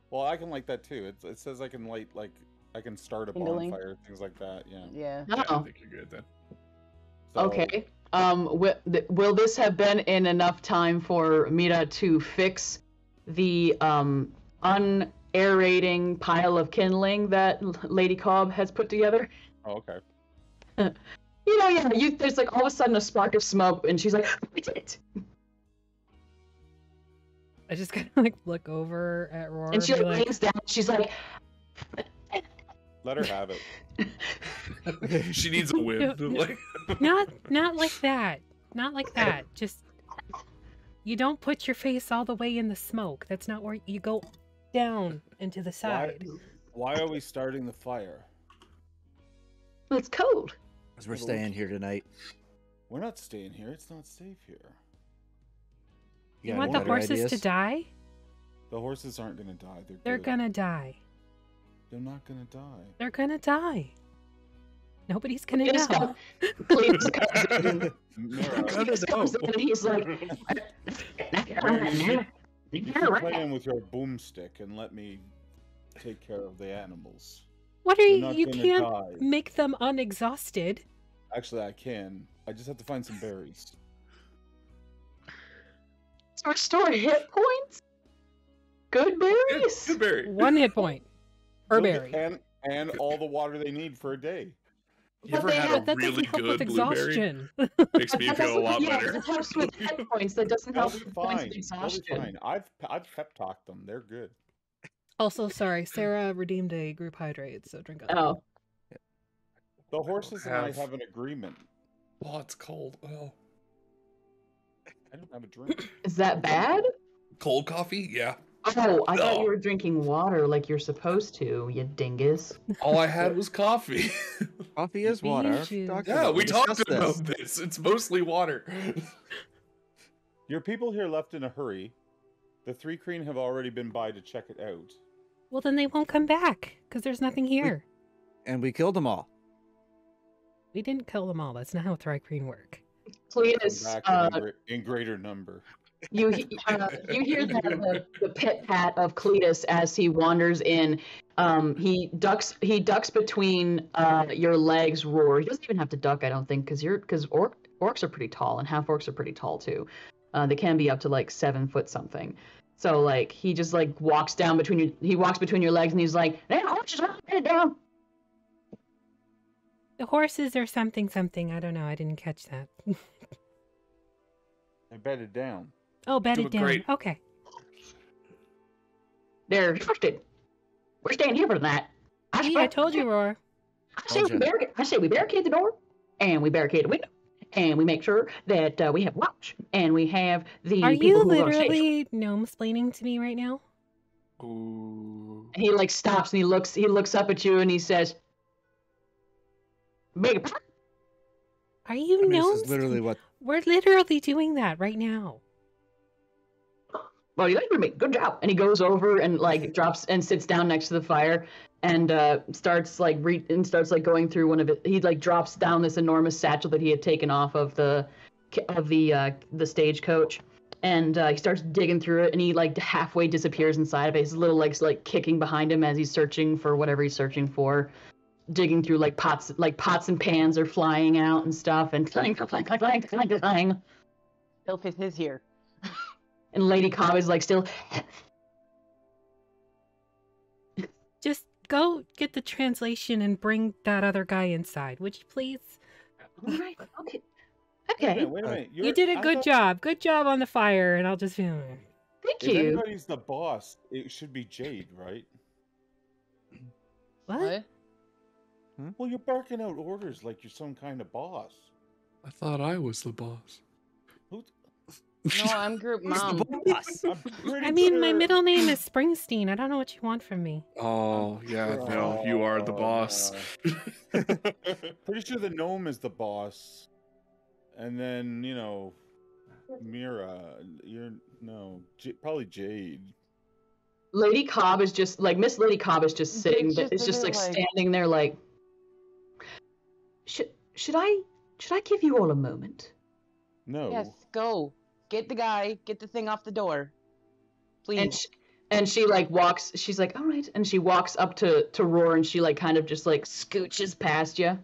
Well, I can light that too. It says I can light, like I can start a Kindling. bonfire, things like that. Yeah. Yeah. Yeah, I Oh, think you're good then. So, okay. Will this have been in enough time for Mira to fix the unaerating pile of kindling that Lady Cobb has put together? Oh, okay. There's like all of a sudden a spark of smoke, and she's like, "We did it!" I just kind of like look over at Roar And she be like leans down. She's like, Let her have it. She needs a whip. Like, not like that. Not like that. Just you don't put your face all the way in the smoke. That's not where you go down and to the side. Why are we starting the fire? "Well, it's cold." Because we're staying here tonight. We're not staying here. It's not safe here. You got want any the better horses to ideas? die? The horses aren't gonna die. They're good. gonna die. They're not gonna die. They're gonna die. Nobody's gonna Yes, know. Cletus comes in. Mira, Cletus comes in and he's like, You keep playing with your boomstick and let me take care of the animals. What are They're you? not You gonna can't die. make them unexhausted. Actually, I can. I just have to find some berries. Restore hit points? Good berries? Good berry. 1 hit point per They'll berry. get- and all the water they need for a day. You But ever had a that really doesn't help good with blueberry? exhaustion. Makes me That feel a doesn't- lot yeah, better. it helps with hit points. That doesn't They'll help be with points of fine. They'll be exhaustion. fine. I've pep talked them. They're good. Also, sorry, Sarah redeemed a group hydrate, so drink up. Oh. The horses and I have an agreement. Oh, it's cold. Oh. I don't have a drink. Is that bad? Cold coffee? Yeah. Oh, I thought No. you were drinking water like you're supposed to, you dingus. All I had was coffee. Coffee is water. Bean juice. Yeah, we talked discussed about this. It's mostly water. Your people here left in a hurry. The Thri-Kreen have already been by to check it out. Well, then they won't come back because there's nothing here. And we killed them all. We didn't kill them all. That's not how Thri-Kreen work. Come Cletus, back in greater number. you hear the pit pat of Cletus as he wanders in. He ducks between your legs, Rhorr. He doesn't even have to duck, I don't think, because orcs are pretty tall and half orcs are pretty tall too. They can be up to like 7 foot something. So like he just like walks between your legs and he's like, "Hey, horses, get it down." The horses are something. I don't know. I didn't catch that. I bedded down. Oh, bed Doing it down. great. Okay. They're trusted. We're staying here for the night. See, I told you, Rhorr. I say we barricade the door, and we barricade the window, and we make sure that we have watch, and we have the Are people you who are on stage. literally gnome-splaining to me right now? Ooh. And he like stops and he looks up at you and he says, "Beg your pardon?" Are you I mean, this gnomes? is literally what. We're literally doing that right now. Well, you like me. Good job. And he goes over and like drops and sits down next to the fire and starts going through one of it. He like drops down this enormous satchel that he had taken off of the stagecoach, and he starts digging through it. And he like halfway disappears inside of it. His little legs like kicking behind him as he's searching for whatever he's searching for. Digging through pots and pans are flying out and stuff, and clang, clang, clang, clang, clang, clang. Ilfith is here. And Lady Cobb is like still. Just go get the translation and bring that other guy inside, would you please? All right, okay, Wait a okay. minute, wait a minute. You did a I good thought job. Good job on the fire, and I'll just Thank If you. anybody's the boss, it should be Jade, right? what? Well, you're barking out orders like you're some kind of boss. I thought I was the boss. Who's... No, I'm group Who's the mom. boss? I'm pretty I mean, my sure- middle name is Springsteen. I don't know what you want from me. Oh, yeah, no, you are the boss. Pretty sure the gnome is the boss. And then, Mira. Probably Jade. Lady Cobb is just like Miss Lady Cobb is just sitting, Jake's but it's just sitting like there, standing there, like. Should I give you all a moment? No. Yes, go. Get the guy. Get the thing off the door. Please. And she like walks. She's like, all right, and she walks up to Rhorr, and she like kind of just like scooches past you.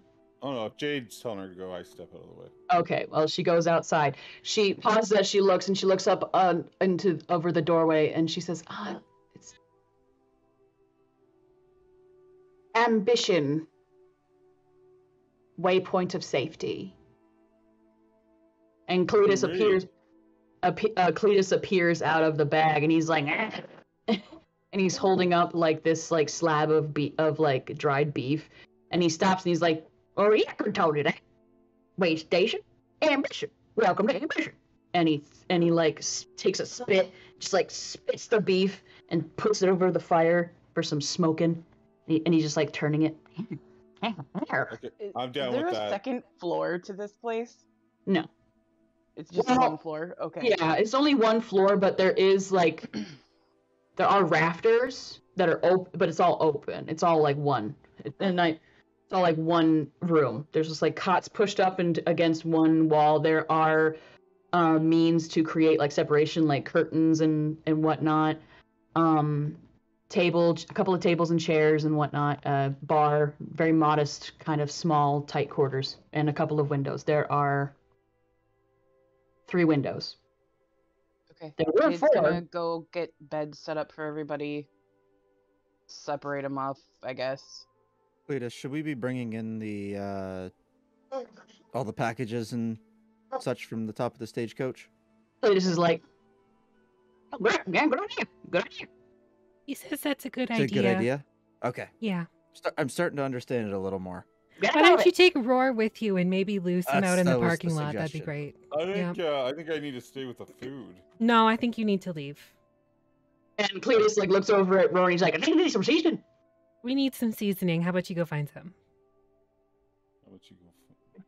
Oh no, if Jade's telling her to go, I step out of the way. Okay, well, she goes outside. She pauses as she looks, and she looks up over the doorway, and she says, it's ambition, waypoint of safety. And Cletus Really? Cletus appears out of the bag, and he's like, and he's holding up like this like slab of dried beef, and he stops and he's like, "Oh, yeah, I told you that. Way station, ambition. Welcome to ambition." And he like takes a spit, just like spits the beef and puts it over the fire for some smoking, and he's just like turning it. Okay, I'm down Is there with a that. second floor to this place? No. It's just Well, one floor? Okay. Yeah, it's only one floor, but there are rafters that are open, but it's all open. It's all like one. It's all like one room. There's just like cots pushed up and against one wall. There are means to create like separation, like curtains and whatnot. A couple of tables and chairs and whatnot. Bar, very modest, kind of small, tight quarters, and a couple of windows. There are 3 windows. Okay. There were Cade's 4. gonna go get beds set up for everybody. Separate them off, I guess. Cletus, should we be bringing in the all the packages and such from the top of the stagecoach? So this is like, oh, good idea, good idea. He says that's a good It's a idea. good idea. Okay, Yeah. I'm starting to understand it a little more. Get Why out don't of you it. take Rhorr with you and maybe lose him out in the That was the parking lot? That'd be suggestion. great. I think I need to stay with the food. No, I think you need to leave. And Cletus like looks over at Rory and he's like, I think I need some seasoning. We need some seasoning. How about you go find some? How about you go?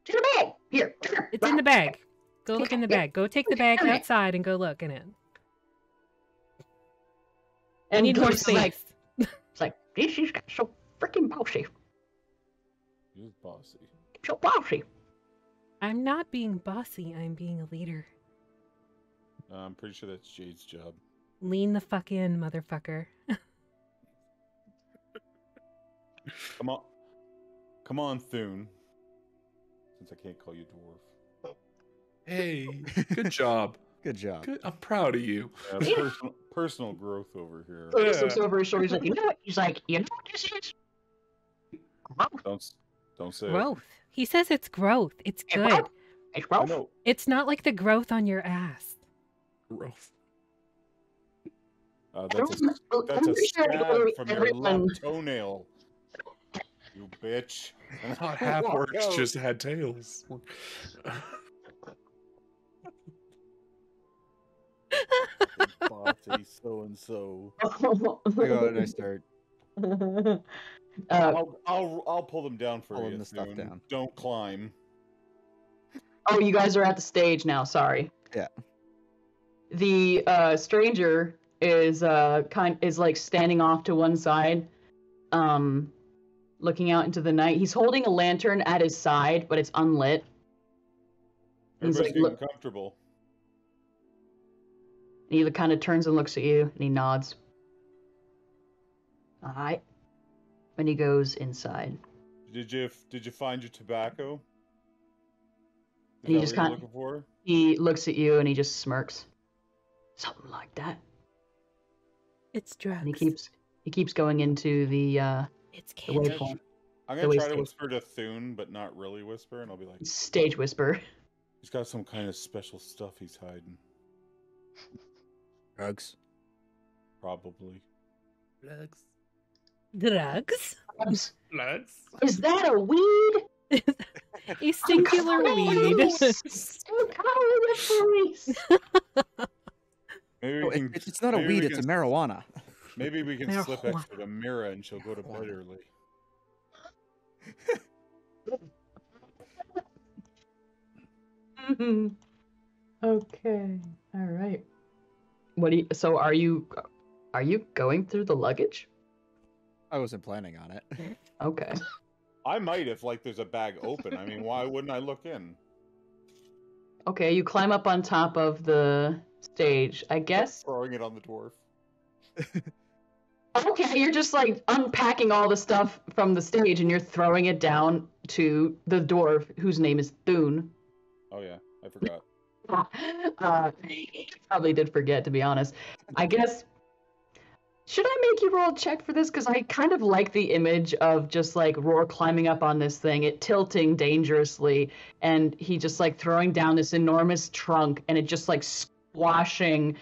It's in the bag. Here. It's in the bag. Go look in the bag. Go take the bag outside and go look in it. I And need more Cletus is like, space. it's like, this is so freaking bossy. He's bossy. So bossy. I'm not being bossy. I'm being a leader. I'm pretty sure that's Jade's job. Lean the fuck in, motherfucker. Come on, Thuun. Since I can't call you dwarf. Hey, good job. Good job. Good. I'm proud of you. Personal growth over here. Cletus looks over his shoulder. He's like, you know what? He's like, you know what this is? Growth. Don't say it. Growth. He says it's growth. It's It's good. growth. It's I growth. know. It's not like the growth on your ass. Growth. That's a stab from your left toenail. You bitch. I thought half orcs just had tails. Bossy so and so. I go and I start I'll pull them down for pulling you. the stuff Thuun. down. Don't climb. Oh, you guys are at the stage now. Sorry. Yeah. The stranger is like standing off to one side, looking out into the night. He's holding a lantern at his side, but it's unlit. He's Everybody's like, getting look, comfortable. he kind of turns and looks at you, and he nods. All right. And he goes inside. Did you find your tobacco? And he Is just that what kinda- you're looking for? He looks at you, and he just smirks. Something like that. It's drugs. And he keeps going into the It's the candy. waypoint. I'm The gonna way try to stage. whisper to Thuun, but not really whisper, and I'll be like, Stage whisper. he's got some kind of special stuff he's hiding. drugs. Probably. Drugs. Drugs? Drugs. Is that a weed? A singular weed. I'm calling the police. Maybe No, we can, it's not a maybe weed, we it's a can- marijuana. Maybe we can slip Marijuana. extra to Mira and she'll go to bed early. Okay. All right. So are you going through the luggage? I wasn't planning on it. Okay. I might if like there's a bag open. I mean, why wouldn't I look in? Okay, you climb up on top of the stage. I guess. Throwing it on the dwarf. Okay, you're just like unpacking all the stuff from the stage and you're throwing it down to the dwarf whose name is Thuun. Oh yeah, I forgot. Probably did forget, to be honest. I guess. Should I make you roll a check for this? Because I kind of like the image of just like Rhorr climbing up on this thing, it tilting dangerously, and he just like throwing down this enormous trunk, and it just like squashing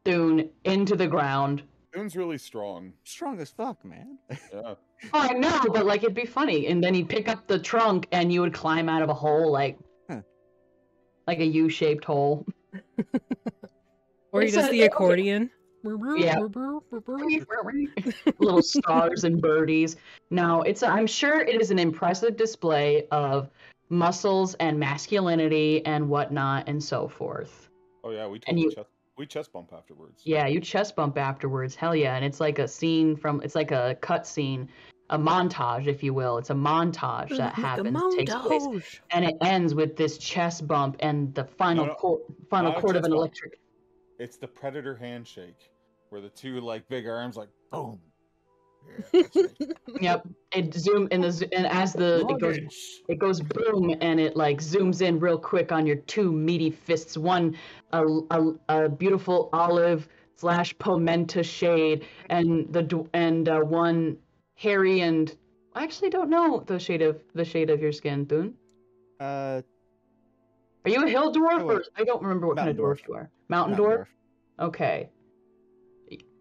Thuun into the ground. Thuun's really strong. Strong as fuck, man. Yeah. Oh, I know, but like it'd be funny, and then he'd pick up the trunk, and you would climb out of a hole like a U-shaped hole. Or he It's does a- the accordion. Yeah. Little stars and birdies. No, I'm sure it is an impressive display of muscles and masculinity and whatnot and so forth. Oh yeah, we And totally we chest bump afterwards. Yeah, you chest bump afterwards. Hell yeah. And it's like a scene it's like a cut scene montage, if you will. It's a montage that happens, takes place, and it ends with this chest bump and the final chord of an electric. It's the predator handshake, where the two like big arms like boom. Yeah, that's right. Yep. It as it goes boom, and it like zooms in real quick on your two meaty fists. One a beautiful olive / pimenta shade, and one hairy and I actually don't know the shade of your skin, Thuun. Are you a hill dwarf or I don't remember what kind of dwarf you are. Mountain dwarf? Okay.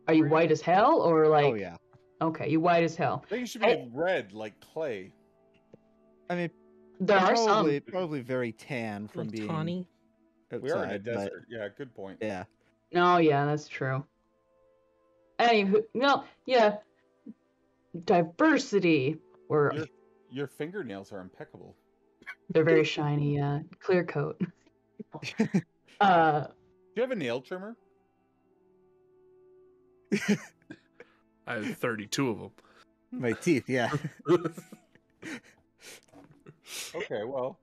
Are you white as hell or like? Oh yeah. Okay, you white as hell. I think you should be red like clay. I mean, there are probably very tan from being tawny. outside. We are in a desert. Yeah, good point. Yeah. Oh yeah, that's true. Anywho, no, yeah. Diversity. Or your fingernails are impeccable. They're very shiny, clear coat. Do you have a nail trimmer? I have 32 of them. My teeth, yeah. Okay, well.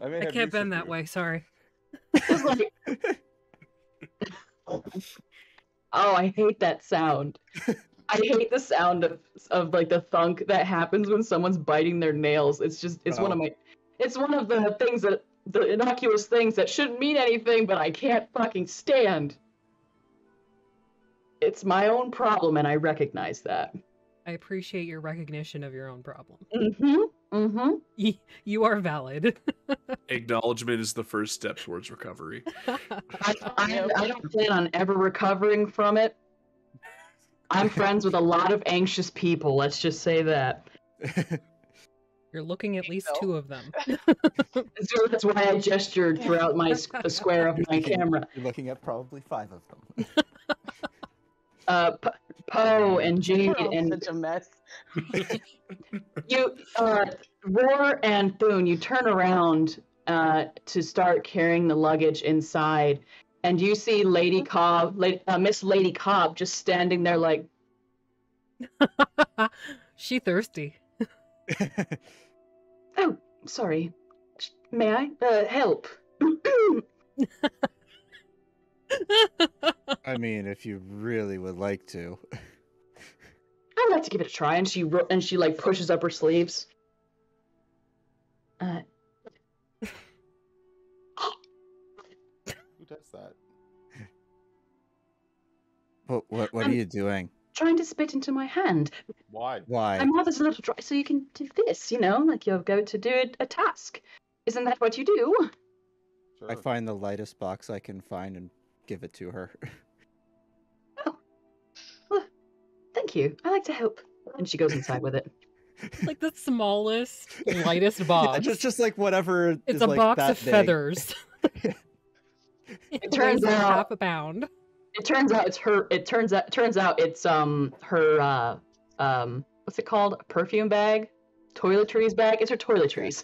I can't bend that way, sorry. Oh, I hate that sound. I hate the sound of like the thunk that happens when someone's biting their nails. It's one of the things that the innocuous things that shouldn't mean anything, but I can't fucking stand. It's my own problem, and I recognize that. I appreciate your recognition of your own problem. Mm-hmm. Mm-hmm. You are valid. Acknowledgement is the first step towards recovery. I don't plan on ever recovering from it. I'm friends with a lot of anxious people, let's just say that. You're looking at least 2 of them. So that's why I gestured throughout the square of my camera. You're looking at probably 5 of them. Poe and Jade and such a mess. You, Rhorr and Thuun, you turn around to start carrying the luggage inside, and you see Miss Lady Cobb, just standing there like. She thirsty. Oh, sorry. May I help? I mean, if you really would like to. I'd like to give it a try, and she like pushes up her sleeves. Who does that? What are you doing? Trying to spit into my hand. Why? My mother's a little dry, so you can do this, like you're going to do a task. Isn't that what you do? Sure. I find the lightest box I can find and give it to her. Oh. Well, thank you. I like to help. And she goes inside with it. Like the smallest, lightest box. Yeah, just like whatever. It's is a like box that of big. feathers. It turns out half a pound. It turns out it's her. It turns out it's her what's it called? A perfume bag, toiletries bag. It's her toiletries.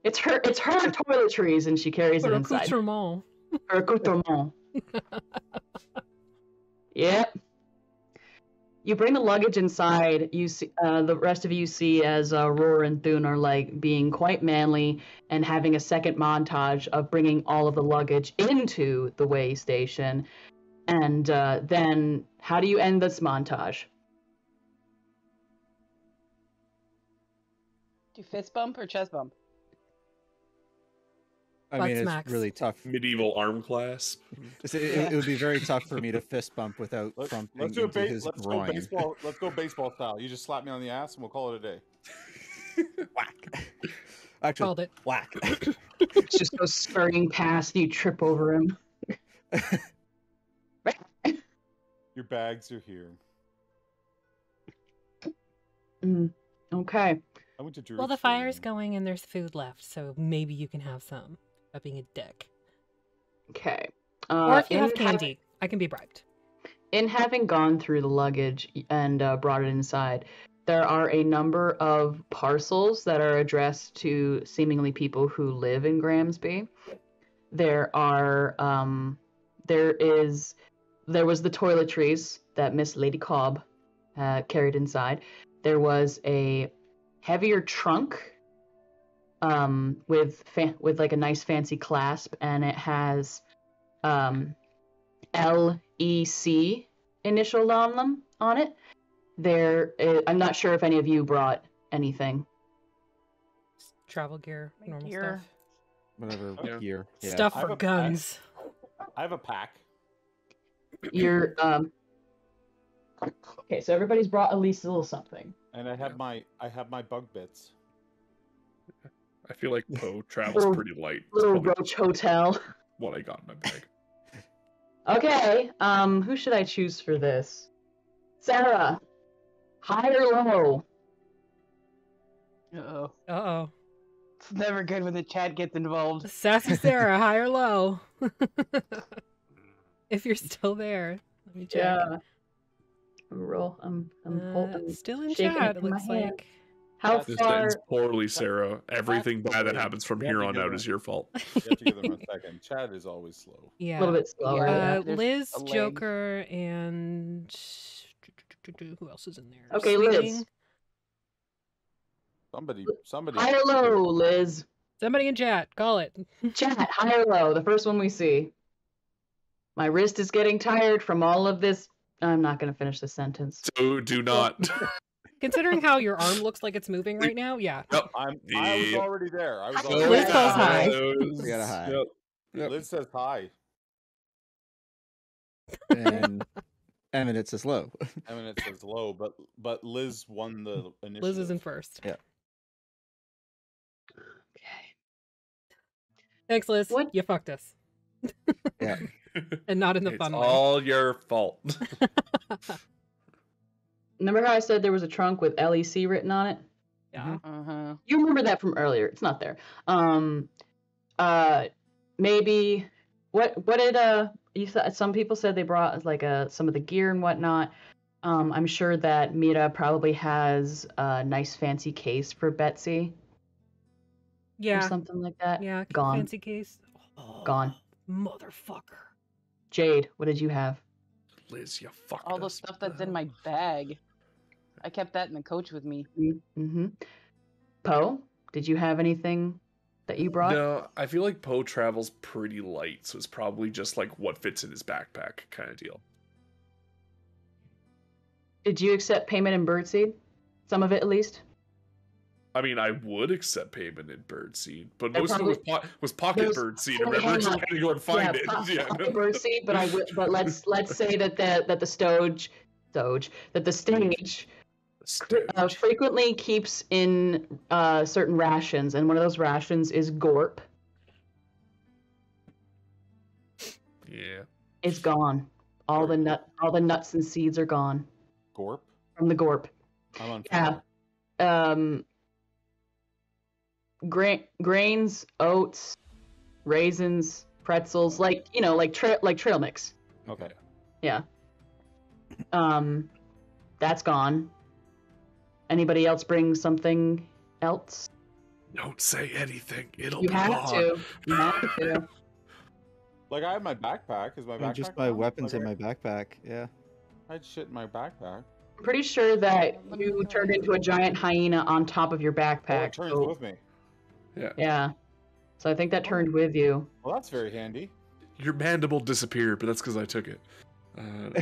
It's her toiletries, and she carries it inside. Accoutrement. Her accoutrement. Yep. You bring the luggage inside. You see, the rest of you see as Rhorr and Thuun are like being quite manly and having a second montage of bringing all of the luggage into the way station. And then, how do you end this montage? Do fist bump or chest bump? I Butt mean, smacks. it's really tough. Medieval arm clasp. It would be very tough for me to fist bump without Let's thumping do into his groin. Let's go baseball style. You just slap me on the ass, and we'll call it a day. Whack. Actually, Called it. whack. Just goes scurrying past, you trip over him. Your bags are here. Okay. I went to Druid Well, the school fire's and- going and there's food left, so maybe you can have some. Without being a dick. Okay. Or if you have in candy, I can be bribed. In having gone through the luggage and brought it inside, there are a number of parcels that are addressed to seemingly people who live in Gramsby. There was the toiletries that Miss Lady Cobb carried inside. there was a heavier trunk with like a nice fancy clasp, and it has LEC initialed on it. I'm not sure if any of you brought anything. Travel gear, normal Gear. stuff. Whatever Yeah. gear. Yeah. Stuff I have for a guns. I have a pack. You're okay, so everybody's brought at least a little something. And I have my bug bits. I feel like Poe travels Little- pretty light. It's Little probably roach hotel. what I got in my bag. Okay, who should I choose for this? Sarah, high or low? Uh-oh. Uh-oh. It's never good when the chat gets involved. Sassy Sarah, high or low? If you're still there. Let me check. Yeah. Roll. I'm Still in shaking chat, it it in my looks hand. like. How This This far? ends poorly, Sarah. Everything bad that happens from You have here to on give out them- is your fault. You have to give them a second. Chat is always slow. Yeah. A little bit slower. Yeah. Yeah. There's Liz, a lag. Joker, and who else is in there? Okay, Liz. Sweeting. Somebody. High or low, Liz? Somebody in chat, call it. Chat, high or low? The first one we see. My wrist is getting tired from all of this. I'm not going to finish this sentence. So do not. Considering how your arm looks like it's moving right now, yeah. Yep. I was already there. I was Liz already calls high. We got a high. Yep. Yep. Liz says hi. And Eminence says low. Eminence says low, but Liz won the initiative. Liz is in first. Yeah. Okay. Thanks, Liz. What? You fucked us. Yeah. And not in the It's fun way. all your fault. Remember how I said there was a trunk with LEC written on it? Yeah. Uh-huh. You remember that from earlier. It's not there. Maybe what did you said? Some people said they brought like some of the gear and whatnot. I'm sure that Mira probably has a nice fancy case for Betsy or Yeah. something like that. Yeah. Gone. Fancy case. Oh, Gone. Motherfucker. Jade, what did you have? Liz, you fucked All the us. stuff that's in my bag. I kept that in the coach with me. Mm-hmm. Poe, did you have anything that you brought? No, I feel like Poe travels pretty light, so it's probably just like what fits in his backpack kind of deal. Did you accept payment in birdseed? Some of it, at least. I mean, I would accept payment in birdseed, but I most of it was pocket There's- birdseed. oh, Remember, hang so I on. had to go and find it. Yeah, Yeah. birdseed, but let's say that the stage Stooge. frequently keeps in certain rations, and one of those rations is gorp. Yeah. It's gone. All the nuts and seeds are gone Gorp. from the gorp. I'm on Yeah. fire. Grains, oats, raisins, pretzels, like trail mix. Okay. Yeah. That's gone. Anybody else bring something else? Don't say anything. It'll You be have on. to. You have to. Like I have my backpack. Is my backpack? Just my gone? weapons Like, in my backpack. Yeah. I had shit in my backpack. I'm pretty sure that you turned into a giant hyena on top of your Oh, backpack. it turns so- with me. Yeah. So I think that turned with you. Well, that's very handy. Your mandible disappeared, but that's because I took it. And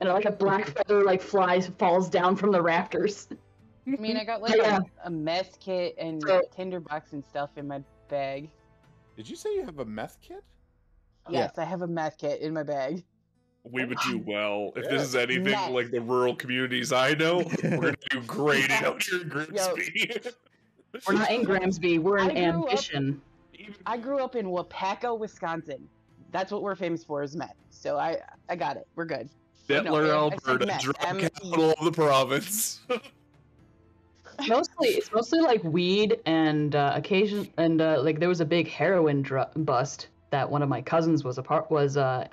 like a black feather falls down from the rafters. I mean, I got like Yeah. a meth kit and So- tinderbox and stuff in my bag. Did you say you have a meth kit? Yes, I have a meth kit in my bag. We would do well if Yeah. this is anything Next. like the rural communities I know. We're gonna do great out here in Grimsby. We're not in Gramsby, we're in I grew up- Ambition. I grew up in Wapaka, Wisconsin. That's what we're famous for is meth. So I got it. We're good. Settler, I said Alberta, meth, drug M-E. capital of the province. It's mostly like weed and like there was a big heroin bust that one of my cousins was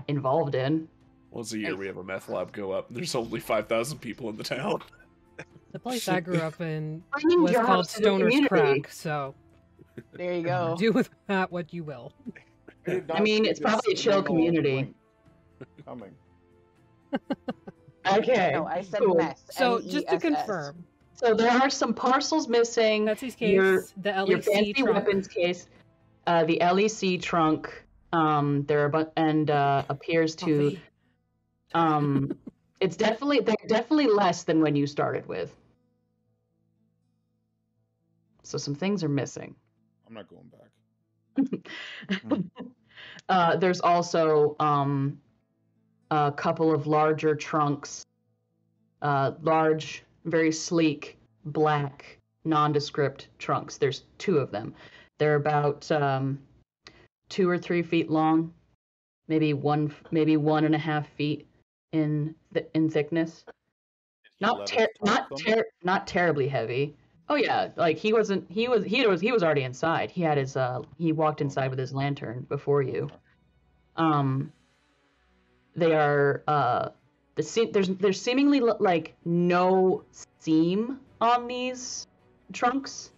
involved in. Once a year, we have a meth lab go up. There's only 5,000 people in the town. The place I grew up in Bringing was jobs called to the Stoner's community. Crack, so There you go. do with that what you will. I mean, it's probably a chill community. Coming. Okay. No, I said cool. mess. So just to MESS. confirm, So there are some parcels missing. Betsy's case, Your- the Your LEC fancy trunk. weapons case, the LEC trunk. There are appears to Coffee. they're definitely less than when you started with. So some things are missing. I'm not going back. There's also a couple of larger trunks, large, very sleek, black, nondescript trunks. There's 2 of them. They're about 2 or 3 feet long, maybe 1.5 feet in thickness. Not terribly heavy. Oh yeah, like he was already inside. He had his he walked inside with his lantern before you. They are there's seemingly like no seam on these trunks.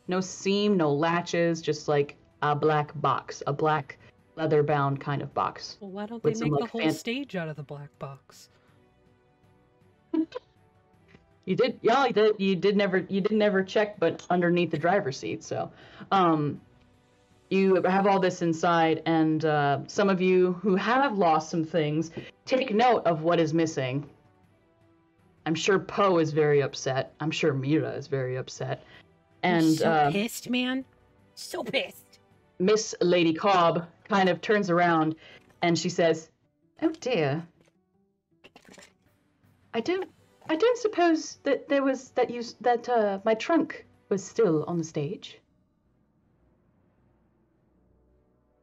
No seam, no latches, just like a black box, a black leather-bound kind of box. Well, why don't they with some, make the like, whole stage out of the black box? You did, yeah. You did never check, but underneath the driver's seat. So, you have all this inside, and some of you who have lost some things take note of what is missing. I'm sure Poe is very upset. I'm sure Mira is very upset, I'm and so pissed, man. So pissed. Miss Lady Cobb kind of turns around, and she says, "Oh dear, I don't suppose that there was that my trunk was still on the stage."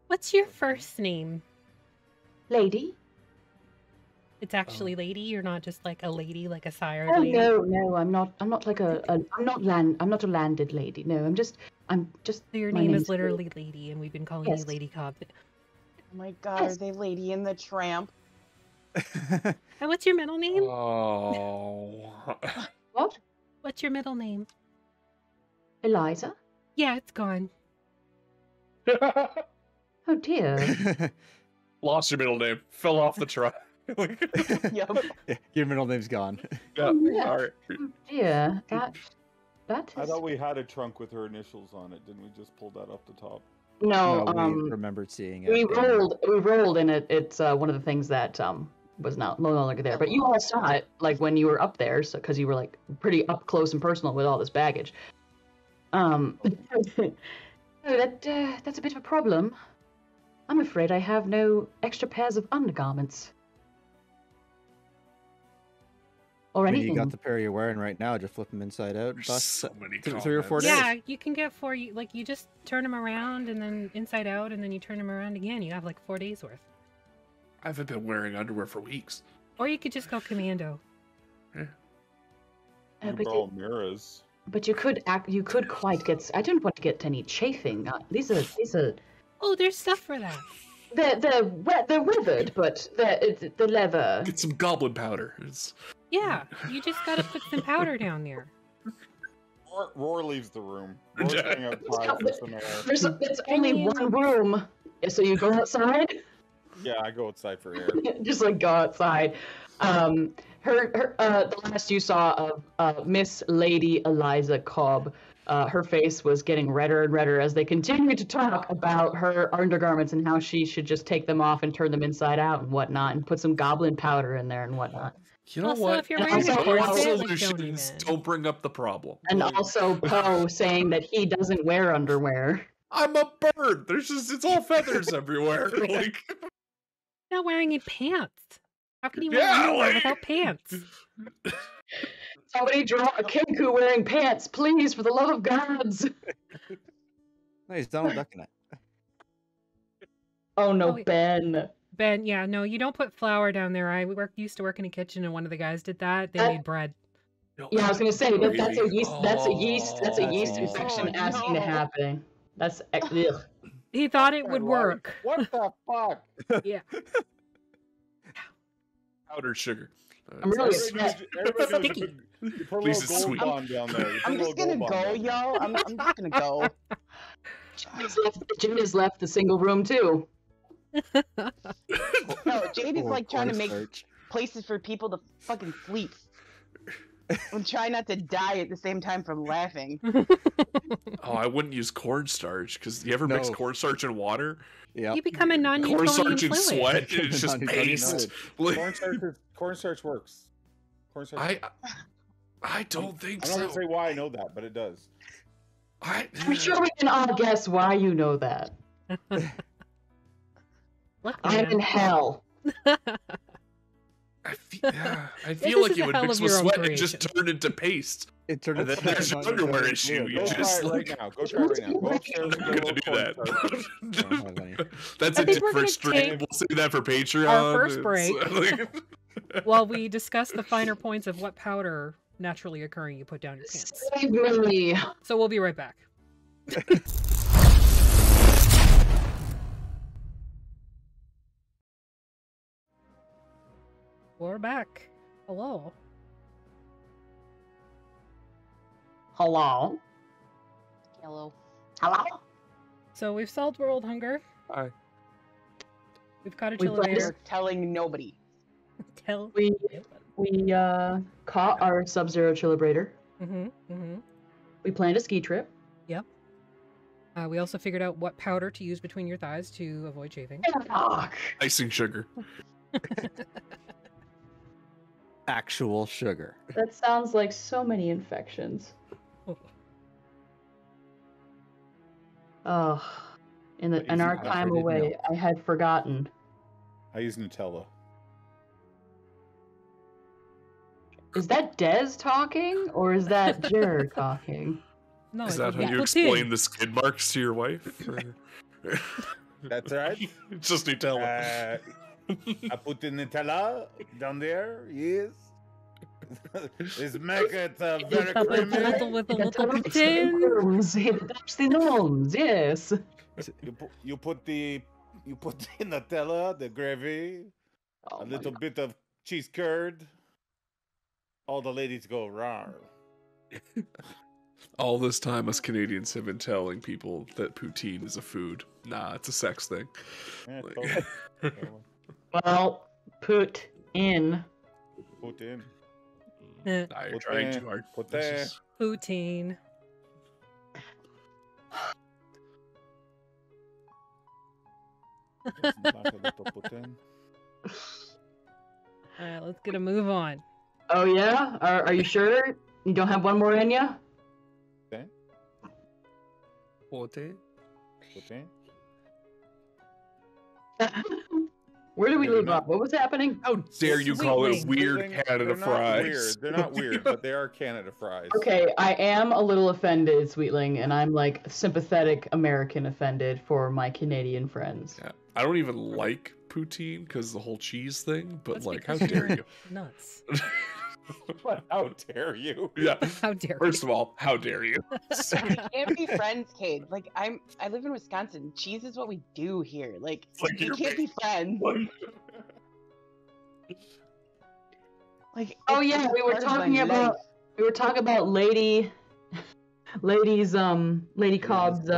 What's your first name? Lady? It's actually Lady. You're not just like a lady, like a sired Oh lady. no, I'm not like I'm not a landed lady. No, I'm just. So your my name name's is literally Lady, and we've been calling Yes. you Lady Cobb. Oh my god, Yes. are they Lady and the Tramp? And what's your middle name? Oh. What? What's your middle name? Eliza? Yeah, it's gone. Oh dear. Lost your middle name. Fell off the truck. Yup. Yeah, your middle name's gone. Yeah, Yeah. all right. Oh dear. That I is. thought we had a trunk with her initials on it. Didn't we just pull that off the top? No, we remembered seeing it. we and- rolled, and it's one of the things that was no longer there. But you all saw it like when you were up there, so because you were like pretty up close and personal with all this baggage. Oh, that's a bit of a problem. I'm afraid I have no extra pairs of undergarments. Or I mean, anything. you got the pair you're wearing right now. Just flip them inside out. There's Bust so many 3 or 4 days. Yeah, you can get 4. Like you just turn them around and then inside out, and then you turn them around again. You have like 4 days worth. I haven't been wearing underwear for weeks. Or you could just go commando. You but, can borrow Mira's. but you could quite get. I don't want to get any chafing. These are. Oh, there's stuff for that. They're withered, but the leather. Get some goblin powder. It's... Yeah, you just gotta put some powder down there. Roar leaves the room. Roar's going outside for some air. It's only one room, so you go outside. Yeah, I go outside for air. Just like go outside. The last you saw of Miss Lady Eliza Cobb, her face was getting redder and redder as they continued to talk about her undergarments and how she should just take them off and turn them inside out and whatnot, and put some goblin powder in there and whatnot. You know Also, what? if you're wearing a One corset, like, solution don't is even. don't bring up the problem. And also Poe saying that he doesn't wear underwear. I'm a bird. It's all feathers everywhere. Like, Not wearing any pants. How can you Yeah, wear underwear like- without pants? Somebody draw a Kenku wearing pants, please, for the love of gods. No, he's Donald Duck in it. Oh no, Oh, wait. Ben. Ben, yeah, no, you don't put flour down there. I used to work in a kitchen, and one of the guys did that. They made bread. Yeah, I was gonna say that's a yeast. That's a yeast Oh, infection asking no. to happen. That's ugh. He thought it would work. What the fuck? Yeah. powdered sugar. I'm really Everybody upset. needs- Sticky. you put a Please, little it's gold sweet. bond down there. You put I'm a just little gonna gold go, bond down yo. I'm just gonna go. Jim has left the single room too. No, Jade is like trying to make. Search. places for people to fucking sleep. And try not to die at the same time from laughing. Oh, I wouldn't use cornstarch because you ever mix No. cornstarch and water? Yeah. You become a non-Newtonian Cornstarch and fluid. sweat, it's just Non-Newtonian paste. Cornstarch works. Cornstarch. I don't think I'm not so. gonna say why I know that, but it does. I'm sure we can all guess why you know that. Look, I'm man. in hell. I feel This like is it a would hell mix of with your own sweat and just creation. turn into paste. It turned And then there's your underwear issue. You Go try just it right like, now. Go try it right now. Go upstairs I'm and not get a gonna do little cornstarch. that. That's I a think we're gonna different stream. take We'll save that for Patreon. our first It's- break. While we discuss the finer points of what powder naturally occurring you put down your pants. Save me. So we'll be right back. We're back. Hello. Hello. Hello. Hello. So we've solved world hunger. Hi. We've caught a We chillator. We're telling nobody. Tell. We caught our Sub-Zero Chilibrator. We planned a ski trip. Yep. We also figured out what powder to use between your thighs to avoid shaving. Fuck. Icing sugar. Actual sugar. That sounds like so many infections. Oh, in our Easy. time I didn't away, know. I had forgotten. I use Nutella. Is that Dez talking or is that Jer talking? No, Is it that was how you poutine. explain the skid marks to your wife? Or- That's right. It's just Nutella. I put the Nutella down there. Yes. Let's make it very Top it creamy. with a little poutine. That's the norms, yes. You put the Nutella, the gravy, Oh a my little God. bit of cheese curd. All the ladies go rawr. All this time, us Canadians have been telling people that poutine is a food. Nah, it's a sex thing. Yeah, Like- totally. Well, put in. Put in. Eh, Nah, you're Put trying there, too hard. put This there. is- Poutine. Like a little put in. Alright, let's get a move on. Oh yeah? Are you sure? You don't have one more in ya? Okay. Put in. Where did we They're leave not- off? What was happening? How dare you call it Sweetling. weird They're Canada not fries? Weird. They're not weird, but they are Canada fries. Okay, I am a little offended, Sweetling, and I'm like sympathetic American offended for my Canadian friends. Yeah, I don't even like poutine because the whole cheese thing. But That's like, how because dare you're you? Nuts. What? How dare you? Yeah. How dare First of all, how dare you? We can't be friends, Cade. Like I live in Wisconsin. Cheese is what we do here. Like, like we you're can't be friends. Like Oh it's yeah, just we were part of my talking about life. Lady Cobb's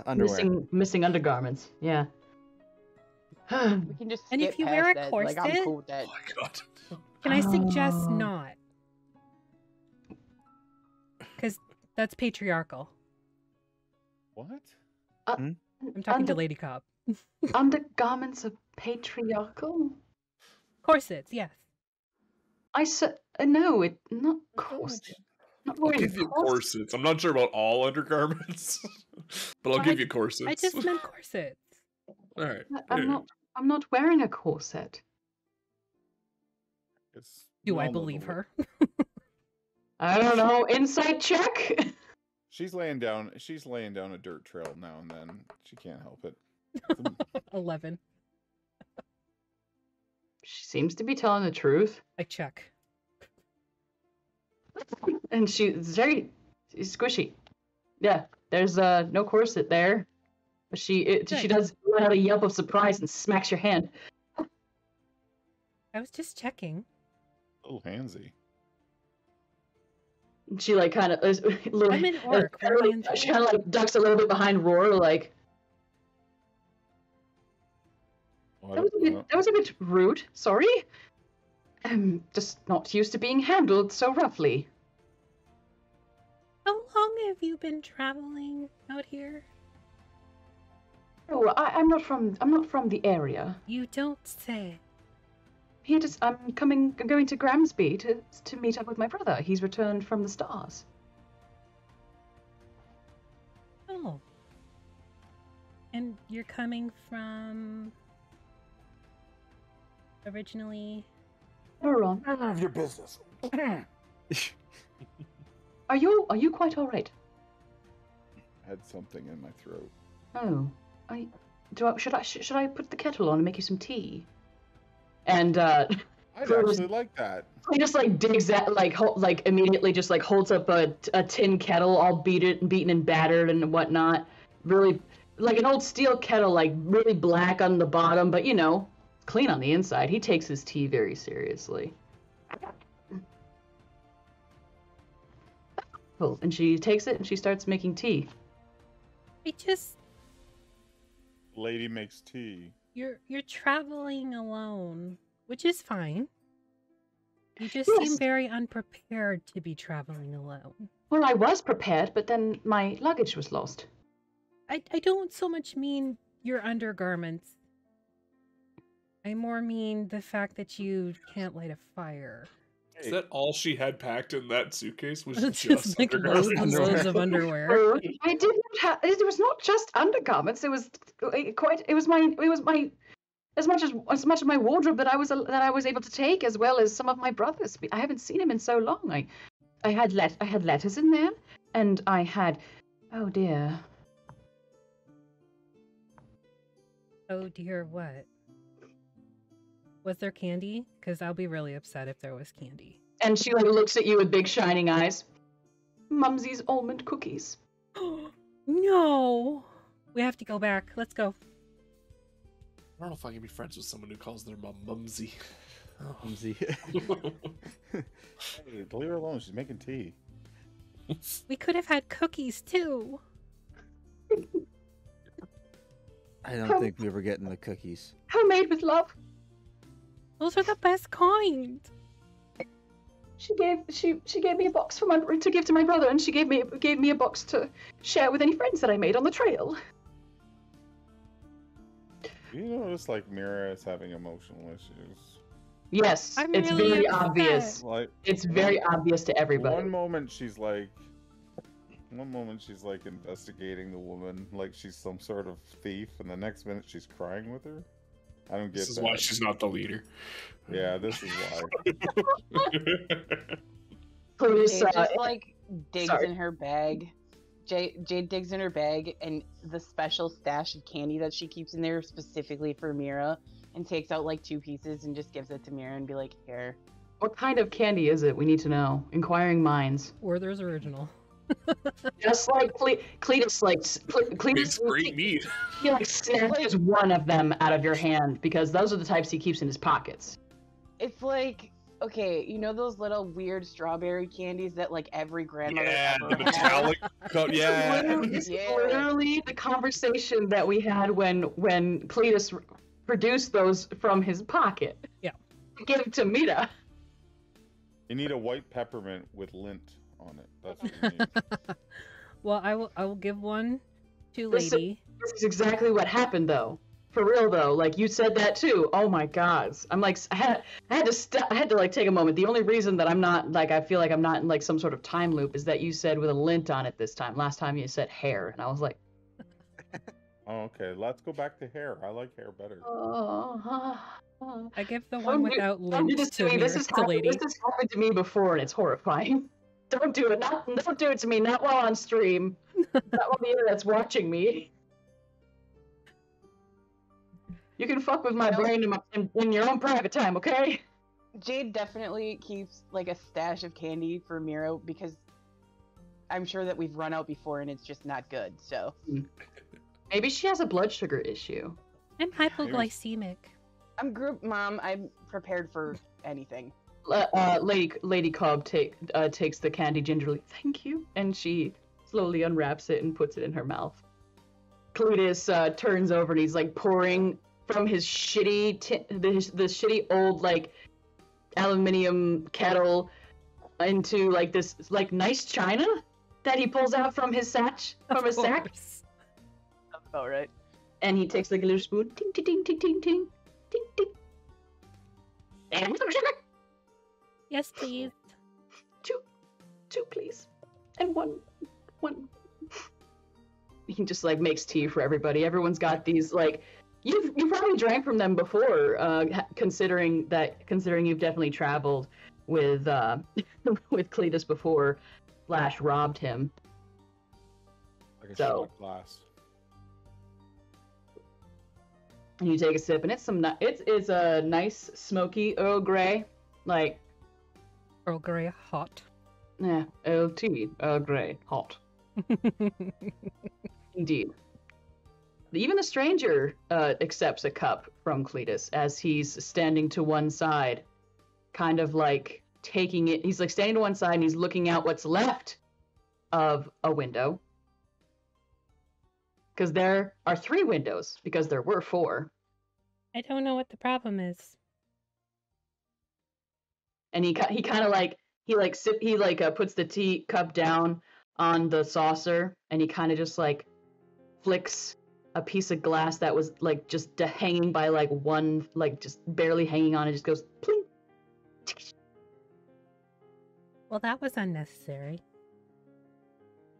Underwear. missing undergarments. Yeah. We can just And skip if you past wear a that. Like I'm corset- cool with that. Oh my god. Can I suggest Oh. not? Because that's patriarchal. What? I'm talking to Under- Lady Cobb. Undergarments are patriarchal? Corsets, yes. I said no, it not corset. Not I'll wearing give you corset. corsets. I'm not sure about all undergarments, but I'll Well, give you corsets. I just meant corsets. All right. I'm not wearing a corset. It's, Do we I all know the believe way. her? I don't know. Insight check. She's laying down a dirt trail now and then. She can't help it. 11. She seems to be telling the truth, I check. and she's very squishy. Yeah, there's no corset there, but she Good. does let out a yelp of surprise and smacks your hand. I was just checking. A little handsy. And she like kind of I'm an orc. What am I into? she kind of like ducks a little bit behind Rhorr, like Well, that was a bit rude. Sorry. I'm just not used to being handled so roughly. How long have you been traveling out here? Oh, I'm not from the area. You don't say. I'm going to Gramsby to meet up with my brother. He's returned from the stars. Oh. And you're coming from originally? Neuron. None of your business. Are you quite all right? Had something in my throat. Oh, should I put the kettle on and make you some tea? And I'd actually like that. he just like digs at like immediately just like holds up a tin kettle all beaten and battered and whatnot. Really like an old steel kettle, like really black on the bottom, but you know, clean on the inside. He takes his tea very seriously. Cool. And she takes it and she starts making tea. Lady makes tea. You're traveling alone, which is fine. You just Yes. seem very unprepared to be traveling alone. Well, I was prepared, but then my luggage was lost. I don't so much mean your undergarments. I more mean the fact that you can't light a fire. Is that all she had packed in that suitcase? Was It's just just like loads and undergarments? loads of underwear. I did not have. It was not just undergarments. It was quite. It was my. As much of my wardrobe that I was able to take, as well as some of my brothers. I haven't seen him in so long. I had letters in there, and I had. Oh dear. Oh dear, what? Was there candy? Because I'll be really upset if there was candy. And she like looks at you with big shining eyes. Mumsy's almond cookies. No! We have to go back. Let's go. I don't know if I can be friends with someone who calls their mom Mumsy. Oh. Clumsy. Hey, leave her alone. She's making tea. We could have had cookies too. I don't think we were getting the cookies. Homemade with love. Those are the best kind. She gave me a box to give to my brother, and she gave me a box to share with any friends that I made on the trail. You notice like Mira is having emotional issues. Yes, I'm it's really very upset. obvious. Like It's very obvious to everybody. one moment she's like investigating the woman like she's some sort of thief, and the next minute she's crying with her. I don't get This is that. why she's not the leader. Yeah, this is why. Clueless, Jade just like digs sorry. in her bag. Jade digs in her bag and the special stash of candy that she keeps in there specifically for Mira, and takes out like 2 pieces and just gives it to Mira and be like, here. What kind of candy is it? We need to know. Inquiring minds. Werther's original. Just like Cletus, Cletus, It's great meat. he like snatches one of them out of your hand because those are the types he keeps in his pockets. It's like, okay, you know those little weird strawberry candies that like every grandmother Yeah, ever the had? metallic coat. Yeah. This is Yeah. literally the conversation that we had when Cletus produced those from his pocket. Yeah. Give it to Mira. You need a white peppermint with lint on it. That's what you need. Well, I will give one to This is- Lady. This is exactly what happened, though. For real, though. Like, you said that, too. Oh, my God. I'm like, I had to, like, take a moment. The only reason that I'm not, like, I feel like I'm not in, like, some sort of time loop is that you said with a lint on it this time. Last time you said hair. And I was like, Oh, okay. Let's go back to hair. I like hair better. I give the Don't one do- without Don't do lint this to to me. Mira, This has to Lady. happened to me before, and it's horrifying. Don't do it. Don't do it to me. Not while on stream. Not while the internet's watching me. You can fuck with my brain in your own private time, okay? Jade definitely keeps like a stash of candy for Mira because I'm sure that we've run out before and it's just not good. So Maybe she has a blood sugar issue. I'm hypoglycemic. I'm group mom. I'm prepared for anything. Lady Cobb takes the candy gingerly. Thank you, and she slowly unwraps it and puts it in her mouth. Cletus turns over and he's like pouring from his shitty, the shitty old like aluminium kettle into like this like nice china that he pulls out from his sack. Of From his sack. course. All right. And he takes like a little spoon. Ting, ting, ting, ting, ting, ting, ting, ting. And Yes, please. two, please. And one. He just like makes tea for everybody. Everyone's got these like you probably drank from them before, considering you've definitely traveled with with Cletus before, / robbed him. Like a So- shot glass. And you take a sip, and it's a nice smoky Earl Grey, like Earl Grey hot. Earl tea, Earl Grey, hot. Indeed. Even the stranger accepts a cup from Cletus as he's standing to one side, kind of like taking it. He's like standing to one side and he's looking out what's left of a window. Because there are 3 windows, because there were 4. I don't know what the problem is. And he kind of like puts the tea cup down on the saucer, and he kind of just like flicks a piece of glass that was like just hanging by like one, like just barely hanging on, and just goes pling. Well, that was unnecessary.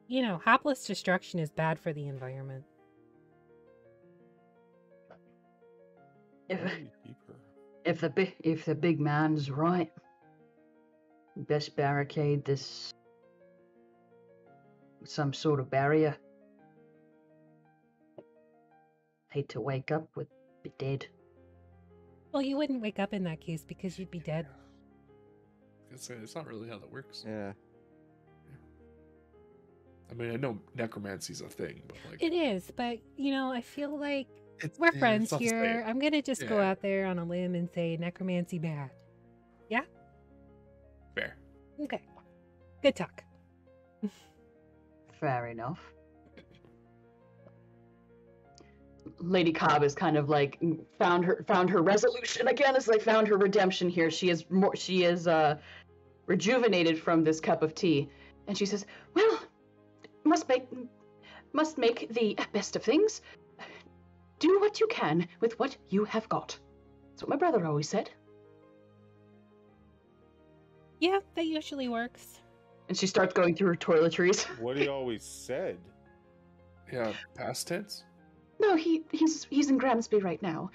You know, hapless destruction is bad for the environment. If Why do you keep her? if the big man's right, best barricade this with some sort of barrier. Hate to wake up with be dead. Well, you wouldn't wake up in that case because you'd be dead. It's not really how that works. Yeah. I mean, I know necromancy's a thing, but like It is, but you know, I feel like it's, we're yeah, friends it's not the here. same. I'm gonna just go Yeah. out there on a limb and say necromancy bad. Fair. Okay. Good talk. Fair enough. Lady Cobb is kind of like found her resolution again. It's like found her redemption here. She is rejuvenated from this cup of tea, and she says, "Well, must make the best of things. Do what you can with what you have got." That's what my brother always said. Yeah, that usually works. And she starts going through her toiletries. What he always said. Yeah, past tense. No, he's in Gramsby right now.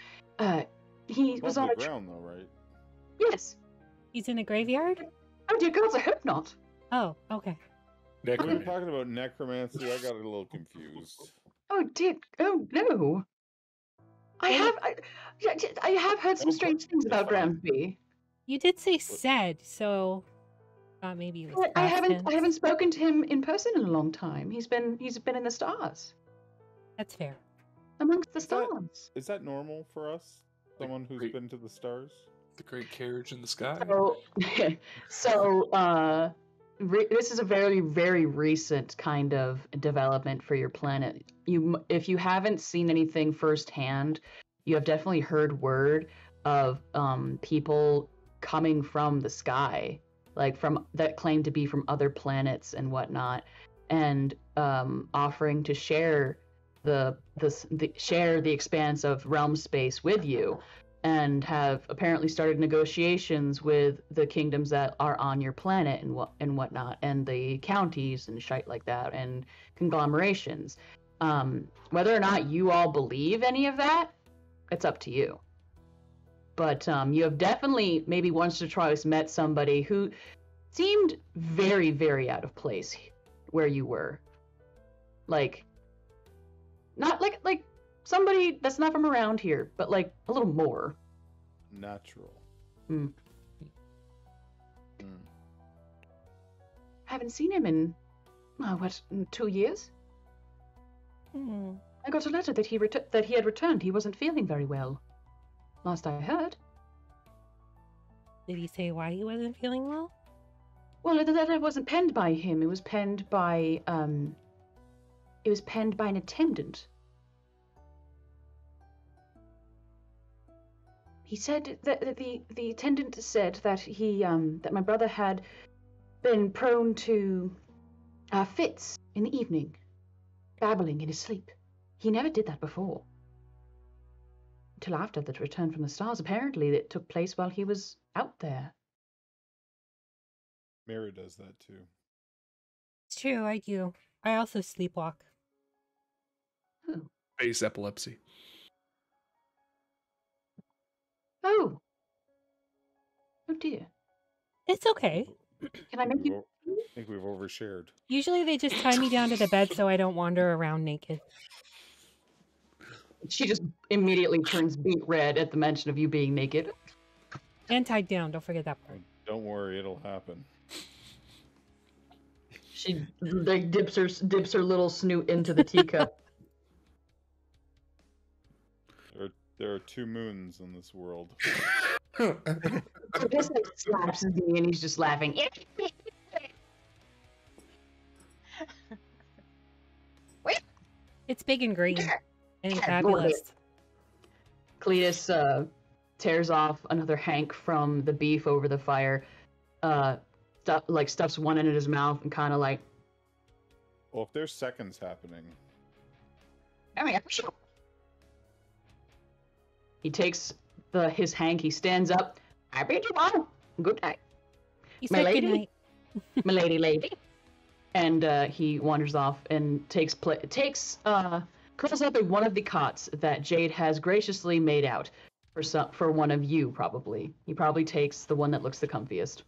He was on Above a the ground, though, right? yes. He's in a graveyard? Oh dear gods, I hope not. Oh, okay. We were Necromancy. talking about necromancy. I got a little confused. Oh dear. Oh no. I have heard some Oh, strange things about fine. Gramsby. You did say said, so maybe it was But I past haven't tense. spoken to him in person in a long time. He's been in the stars. That's fair. Amongst the Is that- stars. Is that normal for us? Someone who's Great. been to the stars? The great carriage in the sky. So, this is a very, very recent kind of development for your planet. If you haven't seen anything firsthand, you have definitely heard word of people coming from the sky, like from that claim to be from other planets and whatnot, and offering to share the expanse of realm space with you, and have apparently started negotiations with the kingdoms that are on your planet and whatnot, and the counties and shite like that, and conglomerations. Whether or not you all believe any of that, it's up to you. But you have definitely maybe once or twice met somebody who seemed very, very out of place where you were. Like, not like somebody that's not from around here, but like a little more. Natural. Hmm. Hmm. Haven't seen him in 2 years? Hmm. I got a letter that he had returned. He wasn't feeling very well. Last I heard. Did he say why he wasn't feeling well? Well, the letter wasn't penned by him. It was penned by an attendant. He said that the attendant said that that my brother had been prone to fits in the evening, babbling in his sleep. He never did that before. Until after the return from the stars, apparently it took place while he was out there. Mira does that too. It's true, I do. I also sleepwalk. Face epilepsy. Oh. Oh dear. It's okay. Can I make you? I think we've overshared. Usually they just tie me down to the bed so I don't wander around naked. She just immediately turns beet red at the mention of you being naked. And tied down, don't forget that part. Don't worry, it'll happen. She like dips her little snoot into the teacup. There are two moons in this world. So this like slaps his knee and he's just laughing. It's big and green and fabulous. Cletus tears off another hank from the beef over the fire, stuffs one end in his mouth and kind of like. Well, if there's seconds happening. I mean, he takes his hank. He stands up. I bid you all good night, You my said good lady, night. my lady, and he wanders off and curls up in one of the cots that Jade has graciously made out for one of you. Probably he probably takes the one that looks the comfiest.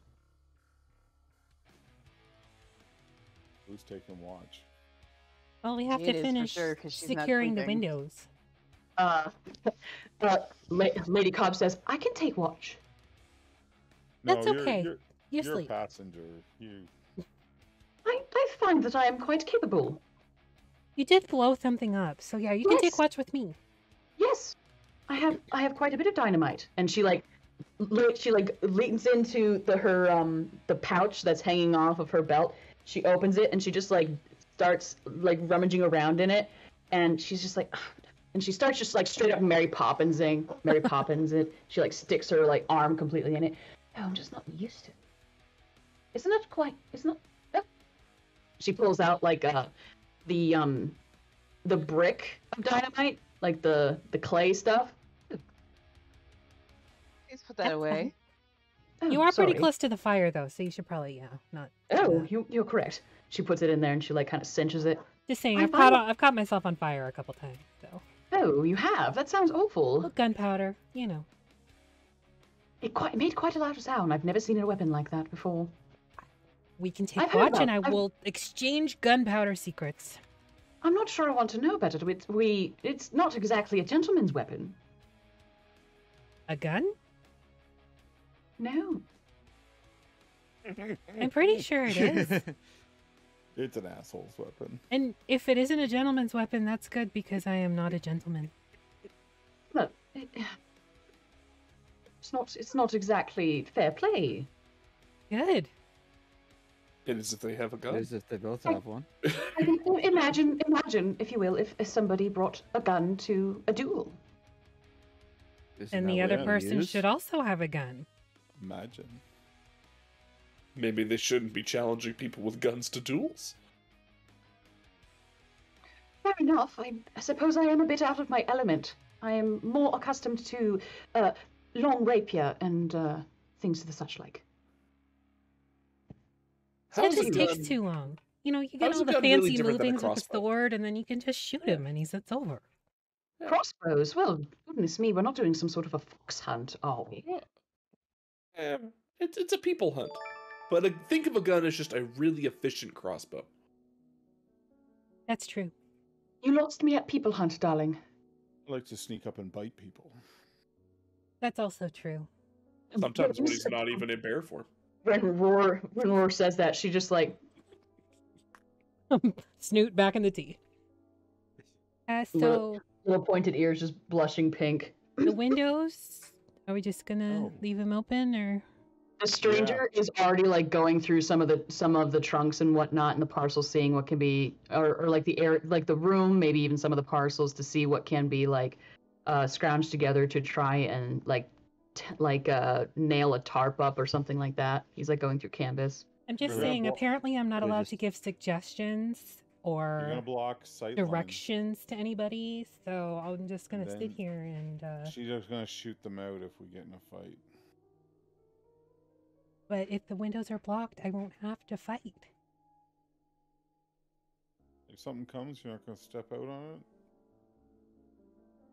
Who's taking watch? Well, we have Jade to is for finish sure, 'cause she's not securing the sleeping. windows. Lady Cobb says, "I can take watch." That's you're- okay. You're, You you're a sleep. passenger. You. I find that I am quite capable. You did blow something up, so yeah, you can Yes. take watch with me. Yes, I have quite a bit of dynamite, and she leans into the pouch that's hanging off of her belt. She opens it and she just starts rummaging around in it, and she's just like, and she starts just straight up Mary Poppins it. She sticks her arm completely in it. Oh, I'm just not used to it. It's not. Oh. She pulls out the brick of dynamite, the clay stuff. Please put that That's away. Oh, You are pretty sorry. close to the fire, though, so you should probably, not. Oh, you're correct. She puts it in there and she kind of cinches it. Just saying, I'm I've caught myself on fire a couple times, so. Oh, you have? That sounds awful. Well, gunpowder, you know. It made quite a loud sound. I've never seen a weapon like that before. We can I've take heard watch, and I about- will exchange gunpowder secrets. I'm not sure I want to know about it. It's not exactly a gentleman's weapon. A gun? No. I'm pretty sure it is. It's an asshole's weapon. And if it isn't a gentleman's weapon, that's good because I am not a gentleman. Look, it's not exactly fair play. Good. It is if they have a gun. As if they both have one. I think, imagine, if you will, if somebody brought a gun to a duel. Isn't And that the what other you person use? should also have a gun. Imagine. Maybe they shouldn't be challenging people with guns to duels. Fair enough. I suppose I am a bit out of my element. I am more accustomed to long rapier and things of the such like. That How's a just takes gun- too long. You know, you get How's all a the gun really fancy different than a movings with the crossbow? sword, and then you can just shoot him, and it's over. Crossbows? Well, goodness me, we're not doing some sort of a fox hunt, are we? It's a people hunt. But think of a gun as just a really efficient crossbow. That's true. You lost me at people hunt, darling. I like to sneak up and bite people. That's also true. Sometimes when he's not even in bear form. When Rhorr says that, she just Snoot back in the tea. So little pointed ears just blushing pink. the windows, are we just gonna Oh. leave them open, or? The stranger is already going through some of the trunks and whatnot and the parcels, seeing what can be or the air, the room, maybe even some of the parcels to see what can be scrounged together to try and nail a tarp up or something like that. He's like going through canvas. I'm just Really? saying, Well, apparently I'm not really allowed just- to give suggestions You're gonna or block sight lines. directions to anybody, so I'm just gonna sit Then here and She's just gonna shoot them out if we get in a fight. but if the windows are blocked, I won't have to fight. If something comes, you're not gonna step out on it.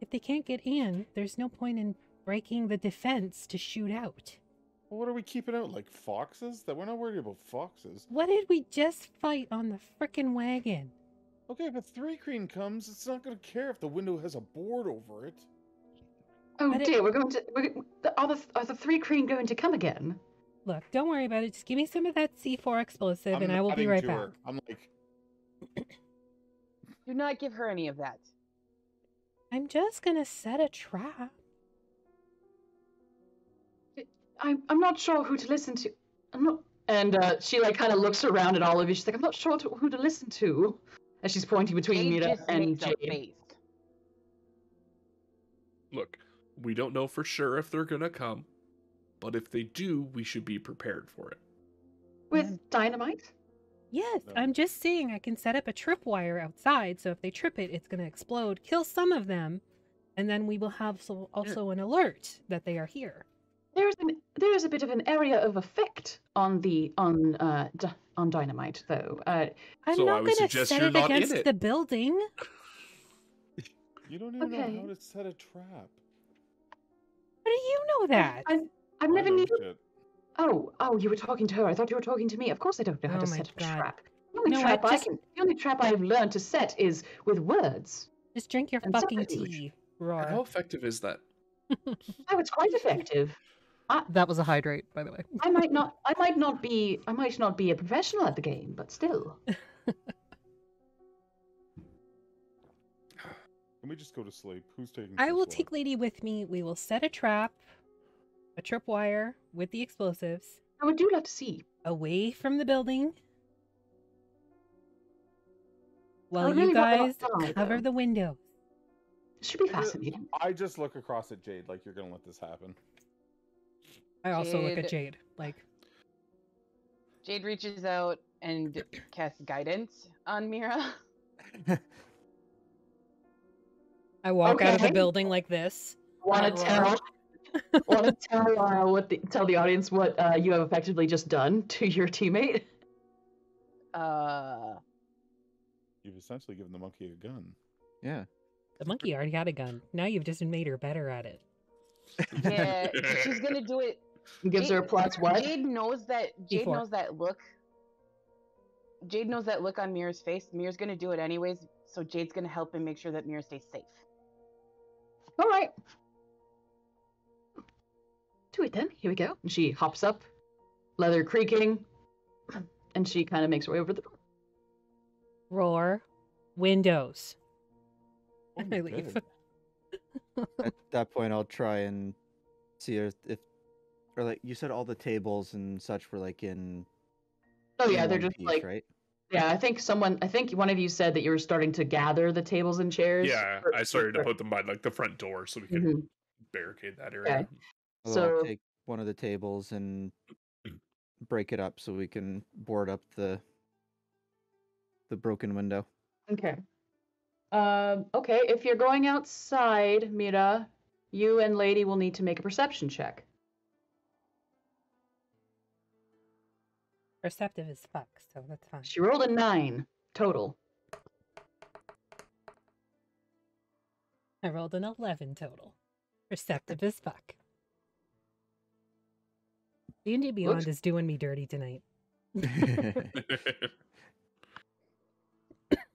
If they can't get in, there's no point in breaking the defense to shoot out. Well, what are we keeping out? Like foxes? That we're not worried about foxes. What did we just fight on the frickin' wagon? Okay, if a Thri-Kreen comes, it's not gonna care if the window has a board over it. Oh But it- dear, are the Thri-Kreen going to come again? Look, don't worry about it. Just give me some of that C4 explosive and I will be nodding right to back. her. I'm like, Do not give her any of that. I'm just gonna set a trap. I'm not sure who to listen to. I'm not. And she like kind of looks around at all of you. She's like, I'm not sure who to listen to. As she's pointing between Jade Mira just and makes a Jade. face. Look, we don't know for sure if they're gonna come, but if they do, we should be prepared for it. With dynamite? Yes, No. I'm just saying I can set up a tripwire outside, so if they trip it, it's gonna explode, kill some of them, and then we will have also an alert that they are here. There is a bit of an area of effect on dynamite, though. I'm So I not would gonna suggest set you're it not in against it. the building. you don't even Okay. know how to set a trap. How do you know that? I've I never know needed. shit. Oh, you were talking to her. I thought you were talking to me. Of course, I don't know how Oh to my set a God. trap. The only No, trap I just- the only trap I've learned to set is with words. Just drink your And fucking subterfuge. tea, How Roar. effective is that? Oh, it's quite effective. That was a hydrate, by the way. I might not be a professional at the game, but still. Can we just go to sleep? Who's taking? I will first take Lady with me. We will set a trap, a tripwire with the explosives, I would do love to see. away from the building. While would you really rather guys not die, cover though. the windows. It should be I just- fascinating. I just look across at Jade like you're gonna let this happen. I also look at Jade- Jade like, Jade reaches out and casts guidance on Mira. I walk out of the Okay. building like this. Want to tell the audience what you have effectively just done to your teammate? You've essentially given the monkey a gun. Yeah. The monkey already had a gun. Now you've just made her better at it. Yeah, she's gonna do it. Gives her a plus what? Jade knows that. Jade D4. knows that look. Jade knows that look on Mira's face. Mira's gonna do it anyways, so Jade's gonna help and make sure that Mira stays safe. All right. Do it then. Here we go. And she hops up, leather creaking, and she kind of makes her way over the door. Roar, windows. Oh, I leave. good. At that point, I'll try and see if, or like you said, all the tables and such were like in. Oh in yeah, they're one just piece, like right. yeah. I think one of you said that you were starting to gather the tables and chairs. Yeah, I started to put them by like the front door so we could Mhm. barricade that area. Okay. Although I'll So- take one of the tables and break it up so we can board up the broken window. Okay. Okay. If you're going outside, Mira, you and Lady will need to make a perception check. Perceptive as fuck, so that's fine. She rolled a 9 total. I rolled an 11 total. Perceptive as fuck. D&D Beyond Looks- is doing me dirty tonight.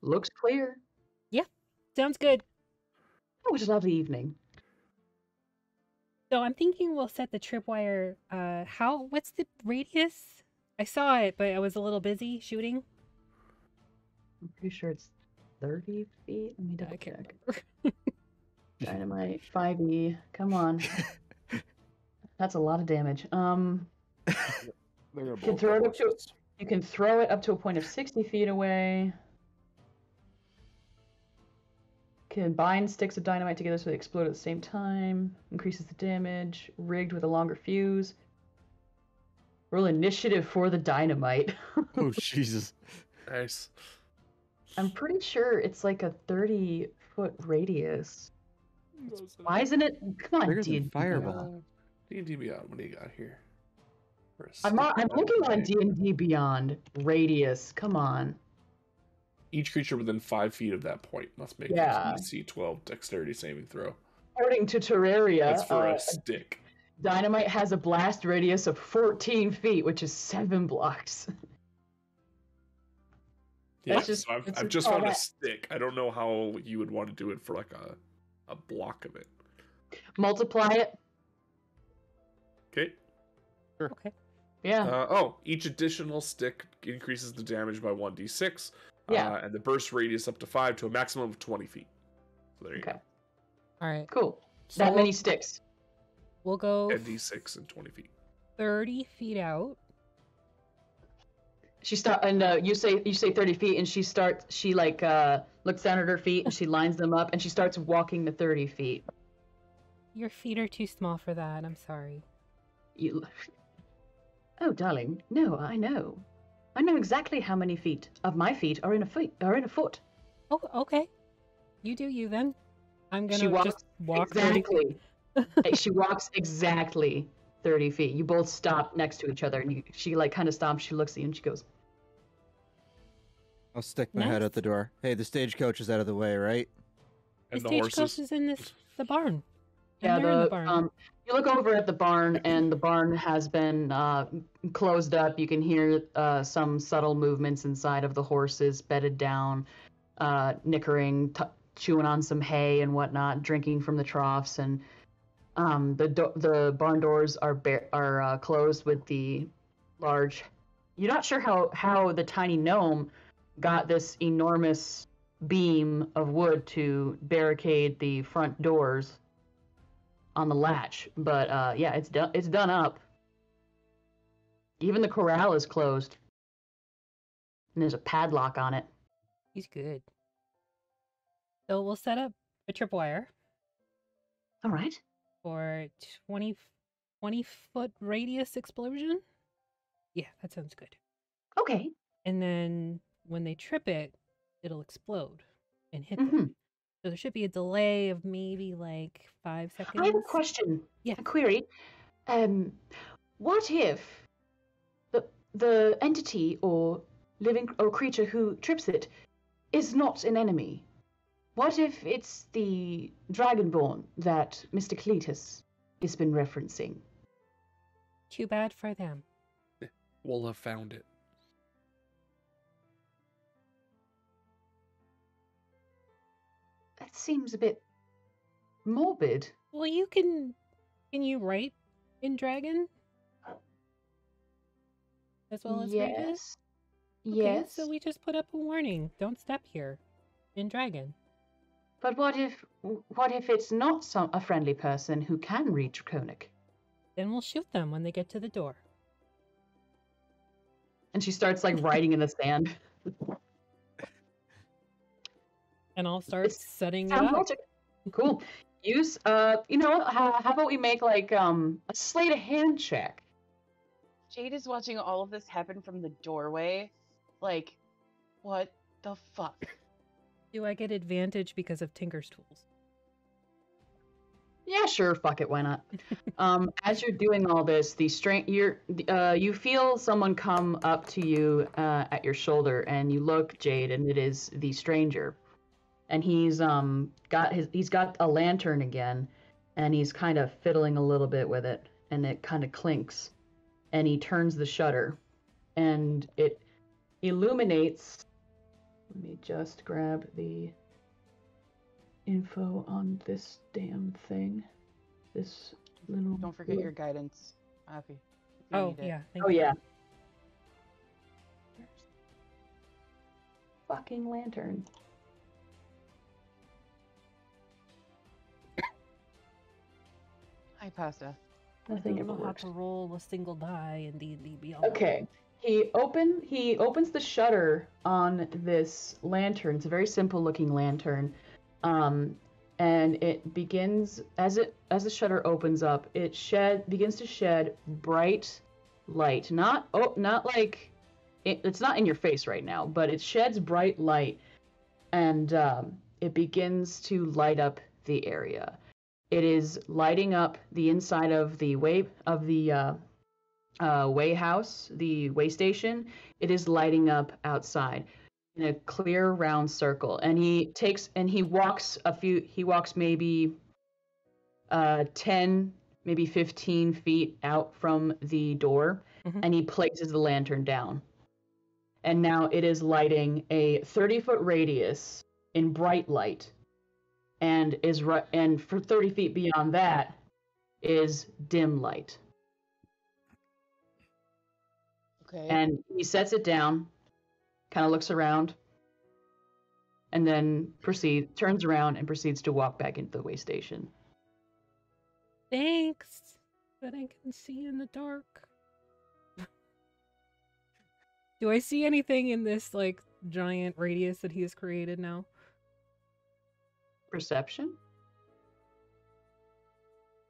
Looks clear. Sounds good. Oh, what a lovely evening. So I'm thinking we'll set the tripwire. What's the radius? I saw it, but I was a little busy shooting. I'm pretty sure it's 30 feet. Let me double I can't check. remember. Dynamite 5e. Come on. That's a lot of damage. They're gonna Can blow up throw the it up to- horses. You can throw it up to a point of 60 feet away. Can bind sticks of dynamite together so they explode at the same time. Increases the damage. Rigged with a longer fuse. Roll initiative for the dynamite. Oh, Jesus. Nice. I'm pretty sure it's like a 30-foot radius. Why isn't it? Come on, Bigger than D&D. Fireball. D&D Beyond, what do you got here? For a I'm stick looking on dynamite. D&D Beyond. Radius. Come on. Each creature within 5 feet of that point must make Yeah. a DC 12 dexterity saving throw. According to Terraria, That's for a stick. dynamite has a blast radius of 14 feet, which is 7 blocks. Yeah, That's just- so I've that's just just all found a that. stick. I don't know how you would want to do it for like a block of it. Multiply it. Okay. Okay. Yeah. Each additional stick increases the damage by 1d6. Yeah. And the burst radius up to 5 to a maximum of 20 feet. So there you Okay. go. All right. Cool. So That many sticks. We'll go 10d6 and 20 feet. 30 feet out. She you say 30 feet, and she looks down at her feet and she lines them up and she starts walking the 30 feet. Your feet are too small for that. I'm sorry. Oh, darling, no, I know. I know exactly how many feet of my feet are in a foot. Oh, okay. You do you then. I'm She gonna walks just walk 30 feet. exactly. She walks exactly 30 feet. You both stop next to each other, and she like kind of stops. She looks at you and she goes, I'll stick my head Nice. out the door. Hey, the stagecoach is out of the way, right? And The the stagecoach horses. is in the barn. "Yeah, And they're in the barn. You look over at the barn, and the barn has been closed up. You can hear some subtle movements inside of the horses, bedded down, nickering, chewing on some hay and whatnot, drinking from the troughs, and the barn doors are closed with the large. You're not sure how the tiny gnome got this enormous beam of wood to barricade the front doors on the latch, but yeah, it's done up. Even the corral is closed, and there's a padlock on it. He's good. So we'll set up a tripwire All right. for 20 foot radius explosion. Yeah, that sounds good. Okay. And then when they trip it, it'll explode and hit Mm-hmm. them. So there should be a delay of maybe like 5 seconds. I have a question. Yeah. A query. What if the entity or living or creature who trips it is not an enemy? What if it's the dragonborn that Mr. Cletus has been referencing? Too bad for them. We'll have found it. That seems a bit morbid. Well, you can you write in dragon? As well as read it? Yes. Okay, Yes. so we just put up a warning. Don't step here. In dragon. But what if it's not a friendly person who can read Draconic? Then we'll shoot them when they get to the door. And she starts like writing in the sand. And I'll start It's- setting it Sounds up. logic. Cool. Use you know what? How about we make like a sleight of hand check? Jade is watching all of this happen from the doorway. Like, what the fuck? Do I get advantage because of Tinker's tools? Yeah, sure. Fuck it. Why not? As you're doing all this, you feel someone come up to you at your shoulder, and you look, Jade, and it is the stranger. And he's got a lantern again, and he's kind of fiddling a little bit with it, and it kind of clinks, and he turns the shutter, and it illuminates. Let me just grab the info on this damn thing. This little. Don't forget your guidance, Afi. if you Oh, need it. yeah. Thank Oh you. yeah. Fucking lantern. Hi, Pasta. Nothing I ever don't know how works. to roll a single die in D&D Beyond. Okay. He opens the shutter on this lantern. It's a very simple looking lantern. And it begins as the shutter opens up. It begins to shed bright light. Not like it's not in your face right now, but it sheds bright light, and it begins to light up the area. It is lighting up the inside of the way house, the way station. It is lighting up outside in a clear round circle, and he walks maybe 10, maybe 15 feet out from the door, and he places the lantern down. And now it is lighting a 30-foot radius in bright light, and for 30 feet beyond that is dim light. Okay. And he sets it down, kind of looks around, and then turns around and proceeds to walk back into the way station. Thanks, but I can see in the dark. Do I see anything in this, like, giant radius that he has created now? Perception?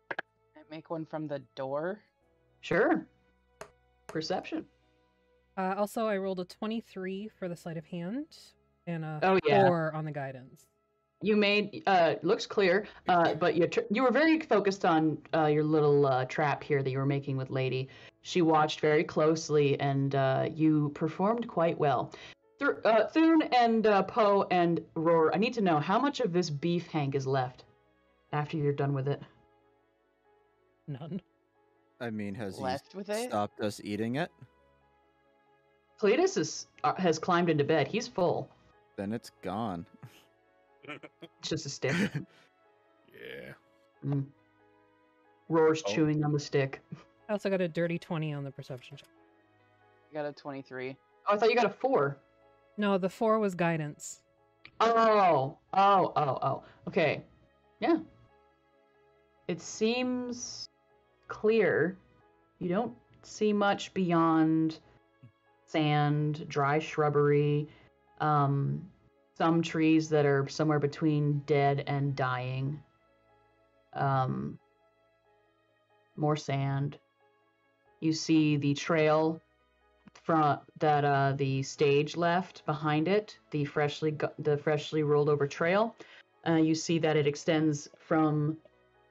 Can I make one from the door? Sure. Perception. Also, I rolled a 23 for the sleight of hand and a 4 on the guidance. You made looks clear, but you were very focused on your little trap here that you were making with Lady. She watched very closely, and you performed quite well. Thuun and Poe and Rhorr, I need to know how much of this beef hank is left after you're done with it. None. I mean, has Left he with it? stopped us eating it? Cletus has climbed into bed. He's full. Then it's gone. It's just a stick. Yeah. Rhoar's chewing on the stick. I also got a dirty 20 on the perception check. I got a 23. Oh, I thought you got a 4. No, the 4 was guidance. Oh. Okay. Yeah. It seems clear. You don't see much beyond sand, dry shrubbery, some trees that are somewhere between dead and dying. More sand. You see the trail that the stage left behind it, the freshly rolled over trail. You see that it extends from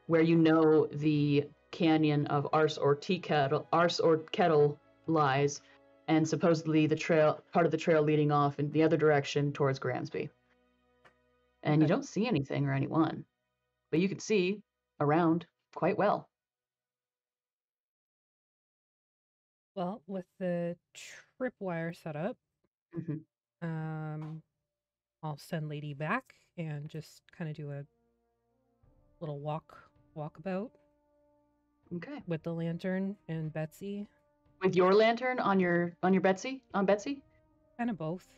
where you know the canyon of Ars or Kettle lies, and supposedly part of the trail leading off in the other direction towards Gramsby. And you don't see anything or anyone, but you can see around quite well. Well, with the tripwire set up, I'll send Lady back and just kind of do a little walkabout. Okay. With the lantern and Betsy. With your lantern on your Betsy? On Betsy? Kind of both.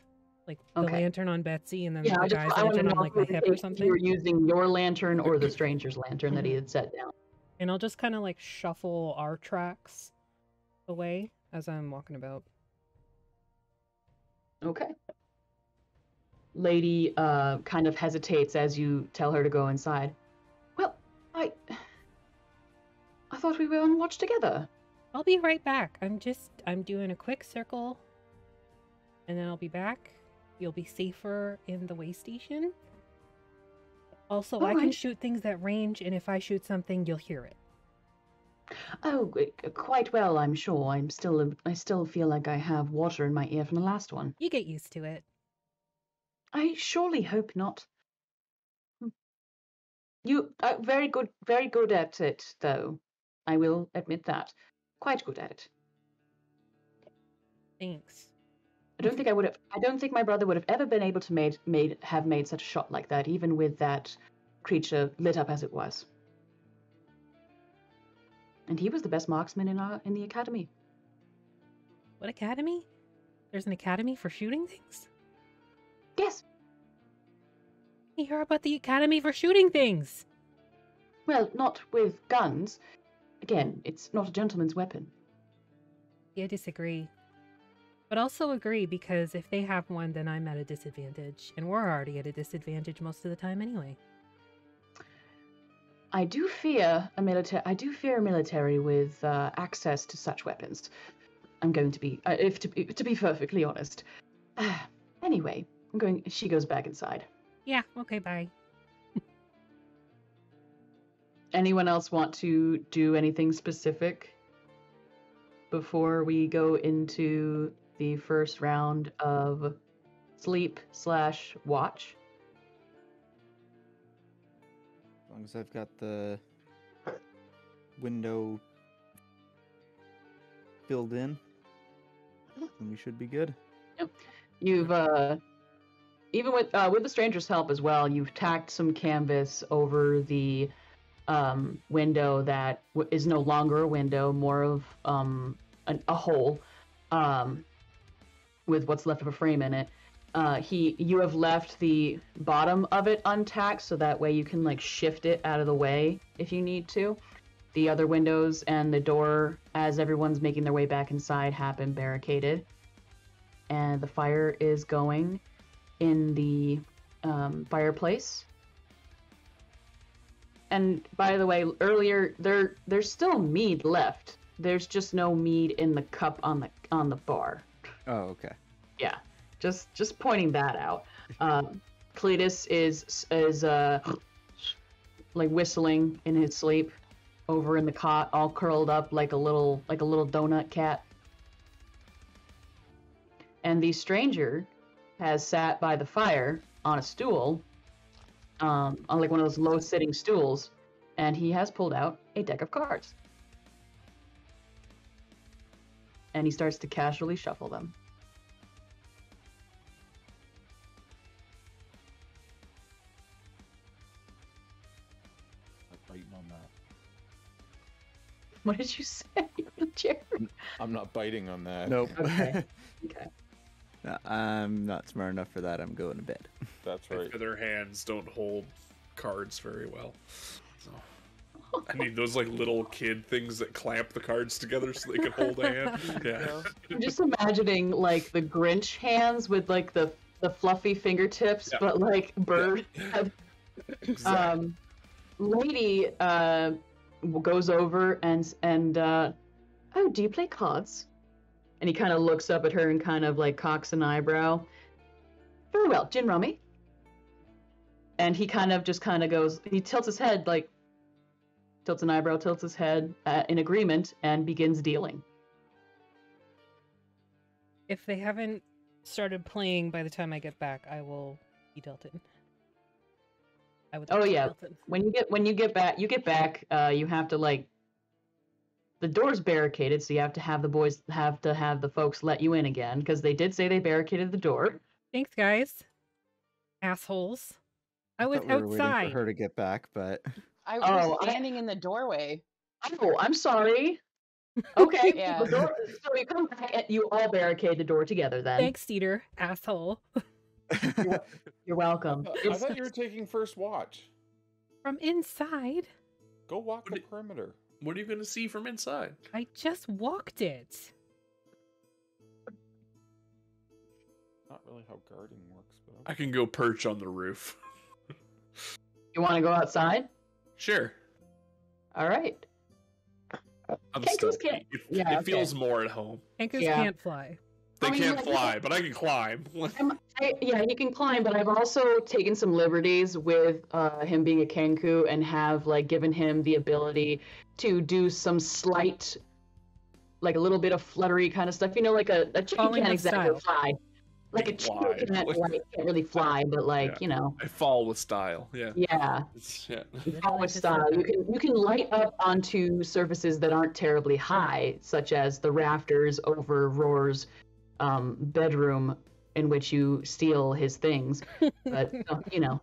Like the lantern on Betsy and then the guy's I lantern on like my hip or something. You were using your lantern or the stranger's lantern that he had set down. And I'll just kind of like shuffle our tracks away as I'm walking about. Okay. Lady kind of hesitates as you tell her to go inside. Well, I thought we were on watch together. I'll be right back. I'm doing a quick circle and then I'll be back. You'll be safer in the way station. Also, I can shoot things at range, and if I shoot something, you'll hear it. Oh, quite well, I'm sure. I still feel like I have water in my ear from the last one. You get used to it. I surely hope not. You are very good at it, though. I will admit that. Quite good at it. Thanks. I don't think my brother would have ever been able to have made such a shot like that, even with that creature lit up as it was. And he was the best marksman in the academy. What academy? There's an academy for shooting things? Yes. You hear about the academy for shooting things? Well, not with guns. Again, it's not a gentleman's weapon. I disagree. But also agree, because if they have one, then I'm at a disadvantage. And we're already at a disadvantage most of the time anyway. I do fear a military with access to such weapons. I'm going to be, if to be perfectly honest. Anyway, she goes back inside. Yeah, okay, bye. Anyone else want to do anything specific before we go into the first round of sleep/watch? As long as I've got the window filled in, then we should be good. Yep. You've even with the stranger's help as well, you've tacked some canvas over the window that is no longer a window, more of a hole with what's left of a frame in it. You have left the bottom of it untacked, so that way you can like shift it out of the way if you need to. The other windows and the door, as everyone's making their way back inside, have been barricaded. And the fire is going in the fireplace. And by the way, earlier there's still mead left. There's just no mead in the cup on the bar. Oh, okay. Yeah, just pointing that out. Cletus is like whistling in his sleep over in the cot, all curled up like a little donut cat. And the stranger has sat by the fire on a stool, on like one of those low-sitting stools, and he has pulled out a deck of cards. And he starts to casually shuffle them. I'm biting on that. What did you say, Jerry? I'm not biting on that. Nope. Okay. Okay. No, I'm not smart enough for that. I'm going to bed. That's My right. feather hands don't hold cards very well. So I need those like little kid things that clamp the cards together so they can hold a hand. Yeah. I'm just imagining like the Grinch hands with like the fluffy fingertips, Yeah. but like bird. Yeah. Exactly. Lady goes over and oh, do you play cards? And he kind of looks up at her and kind of like cocks an eyebrow. Very well, gin rummy. And he kind of goes, he tilts his head, like tilts an eyebrow, tilts his head in agreement, and begins dealing. If they haven't started playing by the time I get back, I will be dealt in. I would. Oh, like to be yeah. dealt in. When you get back, you have to like, the door's barricaded, so you have to have the folks let you in again, because they did say they barricaded the door. Thanks, guys. Assholes. I was thought we were waiting outside. for her to get back, but I Oh, was standing in the doorway. Oh, I'm sorry. Okay. Yeah. So you come back and you all barricade the door together then. Thanks, Cedar. Asshole. You're welcome. I thought you were taking first watch. From inside. Go walk the What perimeter. What are you going to see from inside? I just walked it. Not really how guarding works, but I can go perch on the roof. You want to go outside? Sure. All right. I'm Kangaroos still. can't- It, yeah, it okay. feels more at home. Anchors Yeah. can't fly. They I mean, can't like- fly, but I can climb. Yeah, he can climb, but I've also taken some liberties with him being a Kenku and have like given him the ability to do some slight, like a little bit of fluttery kind of stuff. You know, like a chicken Falling can't with exactly style. fly. Like a Fly. chicken can't really fly, but like Yeah. you know, I fall with style. Yeah. yeah. Yeah. Fall with style. You can light up onto surfaces that aren't terribly high, such as the rafters over Rhorr's bedroom, in which you steal his things. But you know,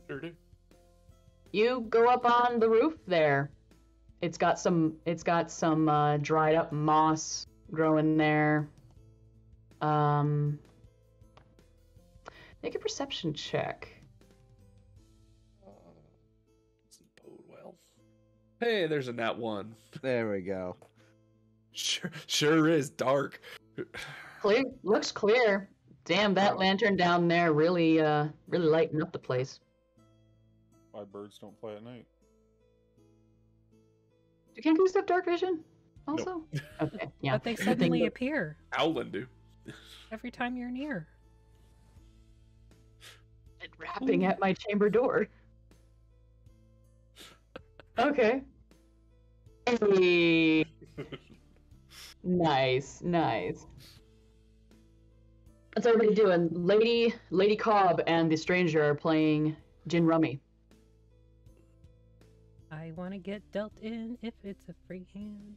Sure do. you go up on the roof there. It's got some dried up moss growing there. Make a perception check. Doesn't bode well. Hey, there's a nat 1. there we go. Sure is dark. Clear. Looks clear. Damn, that lantern down there really lighting up the place. Why birds don't fly at night? Do kangaroos have dark vision? Also? Okay, yeah. But they Good thing suddenly that- appear Owlin do. every time you're near. rapping at my chamber door. Okay. Hey. Nice, nice. What's everybody doing? Lady Cobb and the stranger are playing gin rummy. I want to get dealt in if it's a free hand.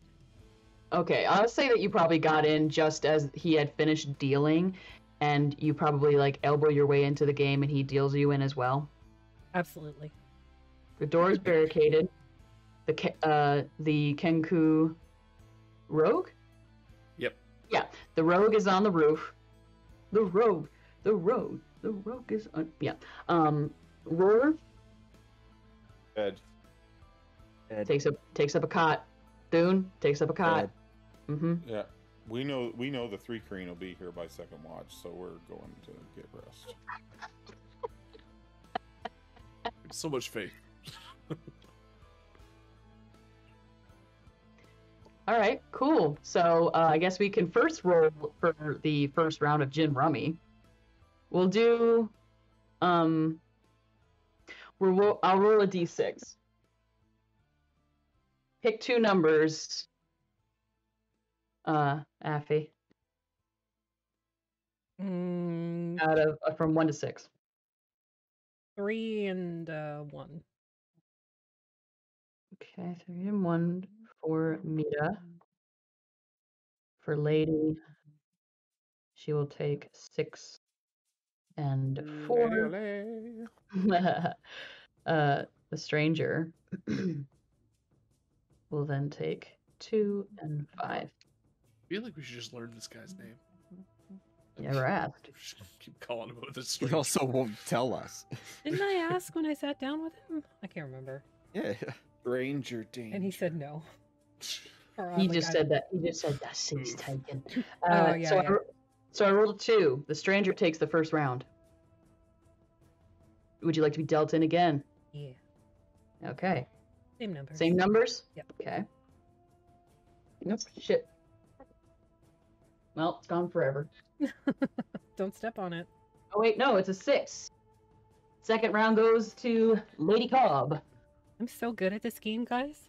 Okay, I'll say that you probably got in just as he had finished dealing, and you probably like elbow your way into the game, and he deals you in as well. Absolutely. The door is barricaded. The Kenku rogue? Yep. Yeah, the rogue is on the roof. The rogue is on. Yeah. Rhorr Dead. takes up a cot. Thuun takes up a cot. Mm-hmm. Yeah. We know the Thri-Kreen will be here by second watch, so we're going to get rest. So much faith. All right, cool. So I guess we can first roll for the first round of gin rummy. We'll do. I'll roll a d6. Pick two numbers. Affy. Out of from 1 to 6. 3 and 1. Okay, 3 and 1 for Mira. For Lady, she will take 6 and 4. The stranger will then take 2 and 5. I feel like we should just learn this guy's name. You never asked. Just keep calling him this. He also won't tell us. Didn't I ask when I sat down with him? I can't remember. Yeah. Stranger danger. And he said no. Or I'm He like, just I said that. He just said that seat's taken. Oh, yeah, so, yeah. So I rolled a 2. The stranger takes the first round. Would you like to be dealt in again? Yeah. Okay. Same number. Same numbers? Yep. Okay. Nope. Shit. Well, it's gone forever. Don't step on it. Oh wait, no, it's a 6. Second round goes to Lady Cobb. I'm so good at this game, guys.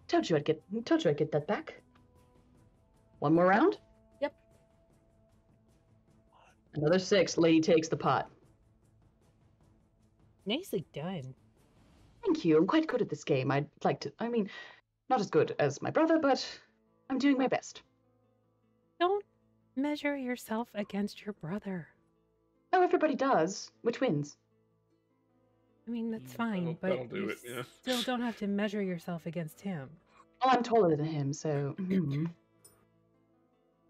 Told you I'd get that back. One more round? Yep. Another 6. Lady takes the pot. Nicely done. Thank you. I'm quite good at this game. I'd like to. I mean, not as good as my brother, but I'm doing my best. Don't measure yourself against your brother. Oh, everybody does. Which wins? I mean, that's fine, but that'll do you it, yeah. still don't have to measure yourself against him. Well, I'm taller than him, so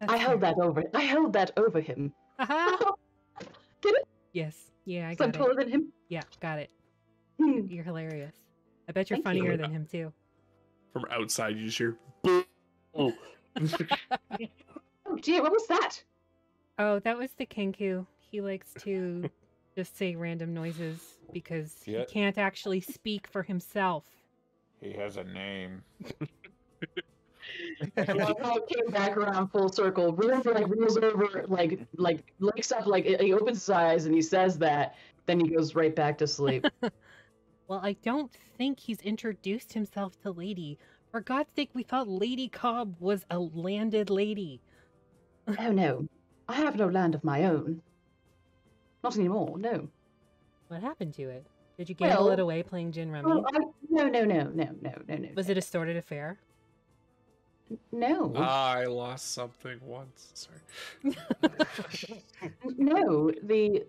That's I held fair. that over him. Aha! Get it? Yes. Yeah, I So I'm got taller it. than him. Yeah, got it. Hmm. You're hilarious. I bet you're Thank you. funnier than him, too. From outside, you just hear. Oh dear, what was that? Oh, that was the Kenku. He likes to just say random noises because Yeah. he can't actually speak for himself. He has a name. I love how it came back around full circle. Rolls over, looks up, he opens his eyes and he says that. Then he goes right back to sleep. Well, I don't think he's introduced himself to Lady. For God's sake, we thought Lady Cobb was a landed lady. Oh no, I have no land of my own. Not anymore. No. What happened to it? Did you gamble Well- it away playing gin rummy? No. Was it a sordid affair? No. I lost something once. Sorry. No, the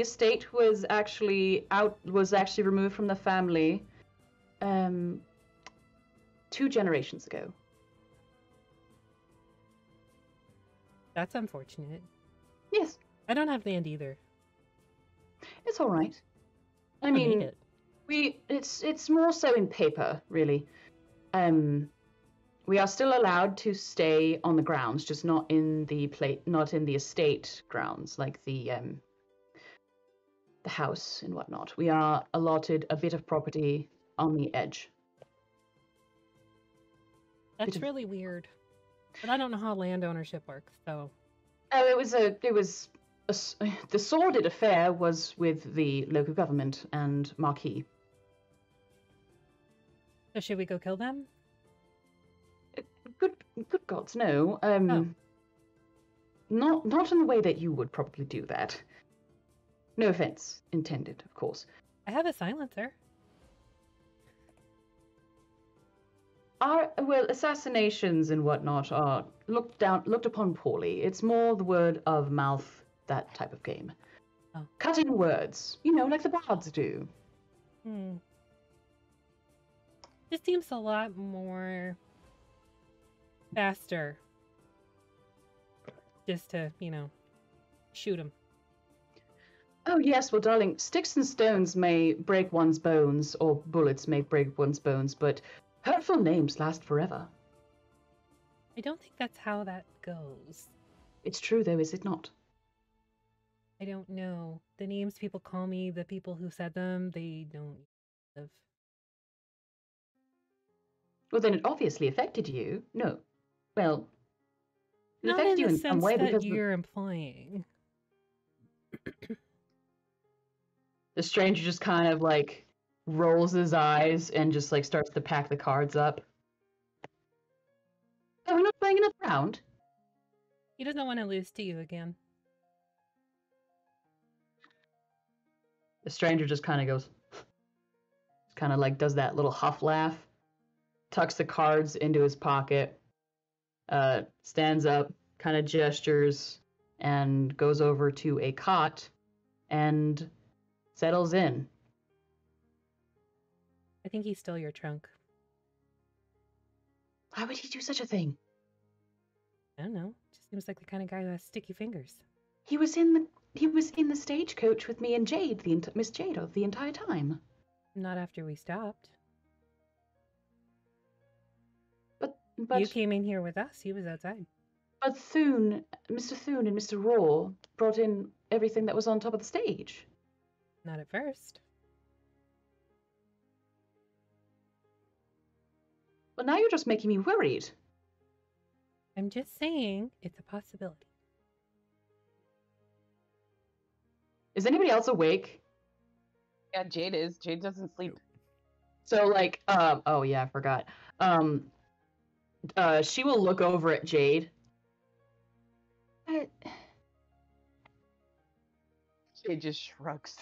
estate was actually removed from the family 2 generations ago. That's unfortunate. Yes, I don't have land either. it's all right. I don't need mean, it. it's more so in paper, really. We are still allowed to stay on the grounds, just not in the estate grounds, like the house and whatnot. We are allotted a bit of property on the edge. That's really weird. But I don't know how land ownership works, so. Oh, the sordid affair was with the local government and Marquis. So should we go kill them? Good gods, no. Not in the way that you would probably do that. No offense intended, of course. I have a silencer. Assassinations and whatnot are looked upon poorly. It's more the word of mouth, that type of game. Oh. Cutting words, like the bards do. This seems a lot more faster. Just to, shoot him. Oh yes, well darling, sticks and stones may break one's bones, or bullets may break one's bones, but hurtful names last forever. I don't think that's how that goes. It's true though, is it not? I don't know. The names people call me, the people who said them, they don't live. Well then it obviously affected you. No. Well, it Not affected in you the in some sense way that because you're implying. the stranger just kind of like rolls his eyes and just like starts to pack the cards up. Oh, we're not playing another round? He doesn't want to lose to you again. The stranger just kind of goes, kind of like does that little huff laugh, tucks the cards into his pocket, stands up, kind of gestures, and goes over to a cot and settles in. I think he stole your trunk. Why would he do such a thing? I don't know. Just seems like the kind of guy who has sticky fingers. He was in the stagecoach with me and Jade, Miss Jade, the entire time. Not after we stopped. But You came in here with us. He was outside. But Mr. Thuun and Mr. Rhorr brought in everything that was on top of the stage. Not at first. Well, now you're just making me worried. I'm just saying it's a possibility. Is anybody else awake? Yeah, Jade is. Jade doesn't sleep. So, like, oh yeah, I forgot. She will look over at Jade. Jade just shrugs.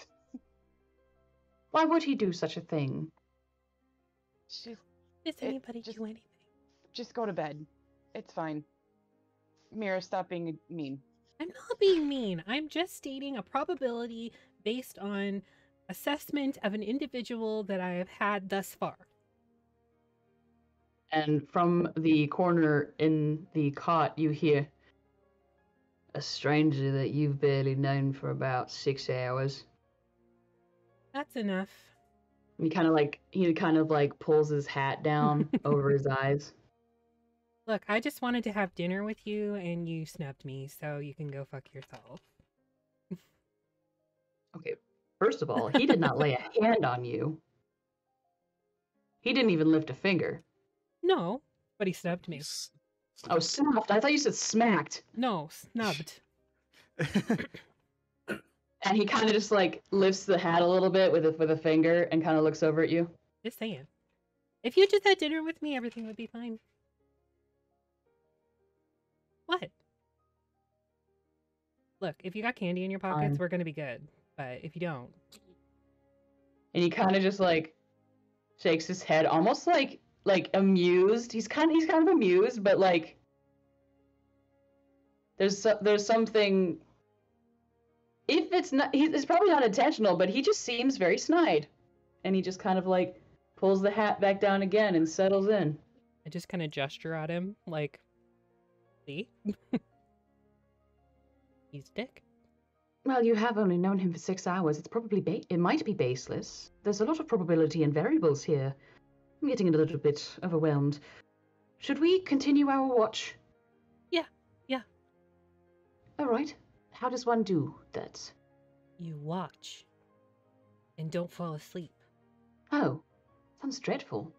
Why would he do such a thing? Does anybody do anything? Just go to bed. It's fine. Mira, stop being mean. I'm not being mean. I'm just stating a probability based on assessment of an individual that I have had thus far. And from the corner in the cot, you hear a stranger that you've barely known for about 6 hours. That's enough. He kind of like pulls his hat down over his eyes. Look, I just wanted to have dinner with you and you snubbed me, so you can go fuck yourself. Okay, first of all, he did not lay a hand on you. He didn't even lift a finger. No, but he snubbed me. Oh, snubbed? I thought you said smacked. No, snubbed. And he kind of just like lifts the hat a little bit with a finger and kind of looks over at you. Just saying. If you just had dinner with me, everything would be fine. What? Look, if you got candy in your pockets, we're gonna be good. But if you don't... And he kind of just like shakes his head, almost like amused. He's kind of amused, but like there's something. If it's not, it's probably not intentional, but he just seems very snide, and he just kind of like pulls the hat back down again and settles in. I just kind of gesture at him, like, see? He's a dick. Well, you have only known him for 6 hours. It's probably it might be baseless. There's a lot of probability and variables here. I'm getting a little bit overwhelmed. Should we continue our watch? Yeah. All right. How does one do that? You watch. And don't fall asleep. Oh, sounds dreadful,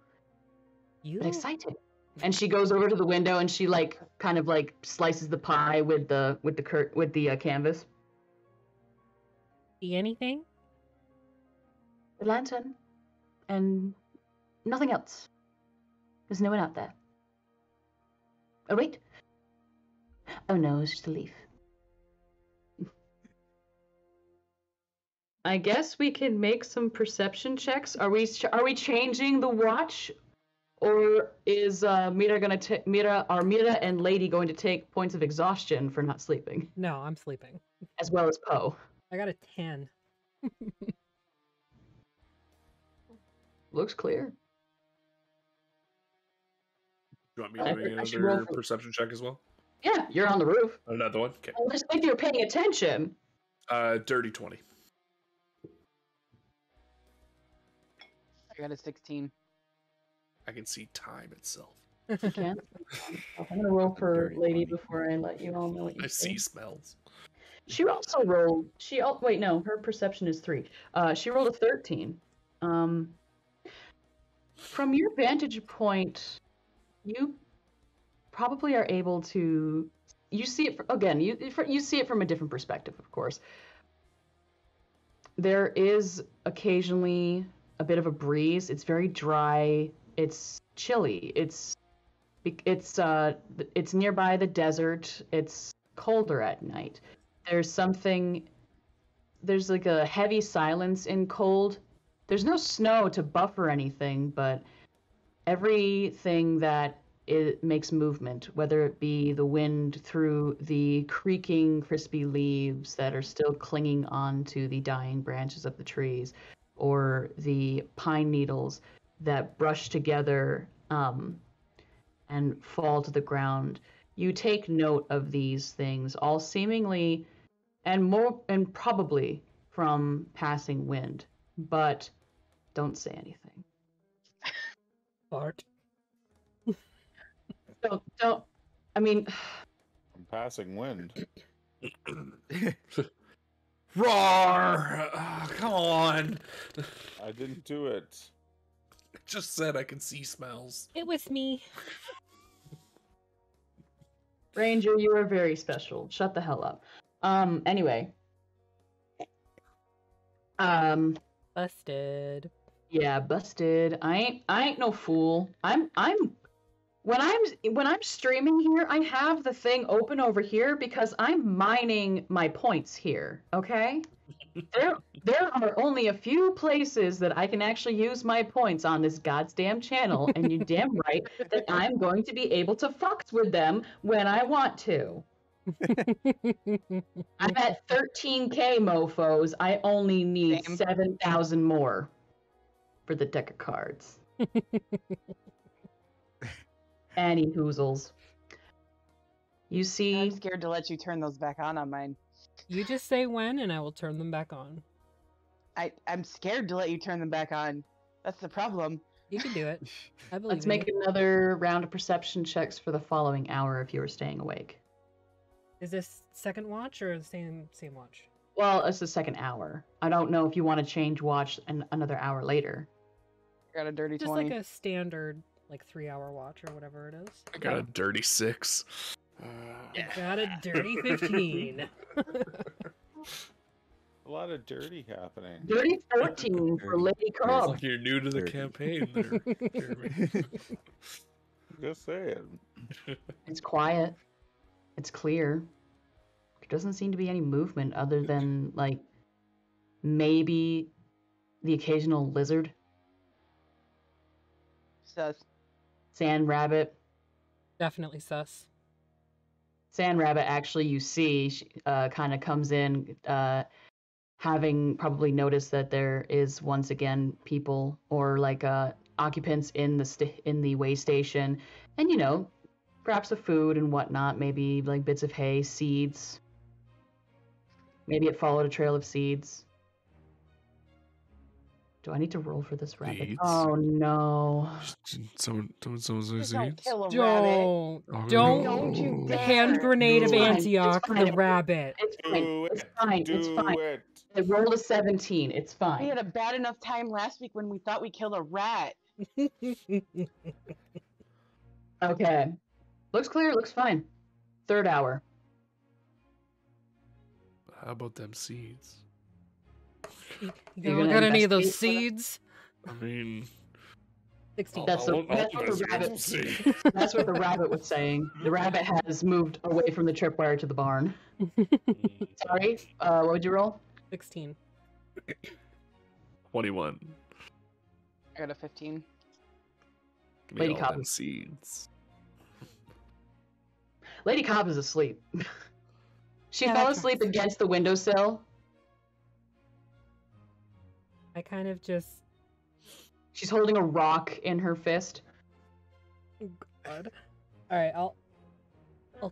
You but exciting. And she goes over to the window and she kind of slices the pie with the canvas. see anything? The lantern, and nothing else. There's no one out there. Oh wait. Oh no, it's just a leaf. I guess we can make some perception checks. Are we changing the watch, or is Mira and Lady going to take points of exhaustion for not sleeping, No, I'm sleeping. as well as Poe? I got a 10. Looks clear. You want me to I do should roll another for- perception check as well? Yeah, you're on the roof. Another one? Okay. I just think you're paying attention. Dirty 20. I got a 16. I can see time itself. You can. I'm gonna roll for Dirty Lady 20. before I let you all know what you I say. see smells. She also rolled. Wait, no, her perception is 3. She rolled a 13. From your vantage point, you probably are able to. You see it again. You see it from a different perspective, of course. There is occasionally a bit of a breeze. It's very dry. It's chilly. It's nearby the desert. It's colder at night. There's like a heavy silence in cold. There's no snow to buffer anything, but everything that it makes movement, whether it be the wind through the creaking, crispy leaves that are still clinging onto the dying branches of the trees, or the pine needles that brush together and fall to the ground. You take note of these things, all seemingly and probably from passing wind, but don't say anything. Fart. Don't. I mean, I'm passing wind. Roar! Come on! I didn't do it. I just said I can see smells. It was me. Ranger, you are very special. Shut the hell up. Anyway. Busted. Yeah, busted. I ain't no fool. When I'm streaming here, I have the thing open over here because I'm mining my points here, okay? There are only a few places that I can actually use my points on this goddamn channel, and you damn right that I'm going to be able to fuck with them when I want to. I'm at 13k mofos. I only need Same. 7,000 more for the deck of cards. Any hoozles. You see, I'm scared to let you turn those back on mine. You just say when, and I will turn them back on. I'm scared to let you turn them back on. That's the problem. You can do it. I believe let's in make you. another round of perception checks for the following hour if you were staying awake. Is this second watch or the same watch? Well, it's the second hour. I don't know if you want to change watch another hour later. I got a dirty Just 20. like a standard, 3-hour watch or whatever it is. I got a dirty 6. I got a dirty 15. A lot of dirty happening. Dirty 14 for Lady It's Cobb. like you're new to the Dirty. campaign there, Jeremy. Just saying. It's quiet. It's clear. There doesn't seem to be any movement other than, maybe the occasional lizard, Sus. sand rabbit. Definitely sus. Sand rabbit, actually, you see, kind of comes in, having probably noticed that there is once again people or occupants in the way station, and scraps of food and whatnot, maybe bits of hay, seeds. Maybe it followed a trail of seeds. Do I need to roll for this rabbit? Seeds. Oh no. Someone Please don't seeds? kill a rabbit. Don't. Oh, Don't. Don't you The dare. hand grenade of It's fine, Antioch, it's fine. the rabbit. It's fine. Do It's it. fine. It's Do fine. it. I rolled a 17. It's We fine. had a bad enough time last week when we thought we killed a rat. Okay. Looks clear. Looks fine. Third hour. How about them seeds? You You're don't gonna got any of those investigate for seeds? I mean, 16. That's the rabbit. That's what the rabbit was saying. The rabbit has moved away from the tripwire to the barn. Sorry. What would you roll? 16. 21. I got a 15. Give me Lady all Cobb. them seeds. Lady Cobb is asleep. She Yeah, fell that asleep tracks. against the windowsill. I kind of just. She's holding a rock in her fist. God. Alright, I'll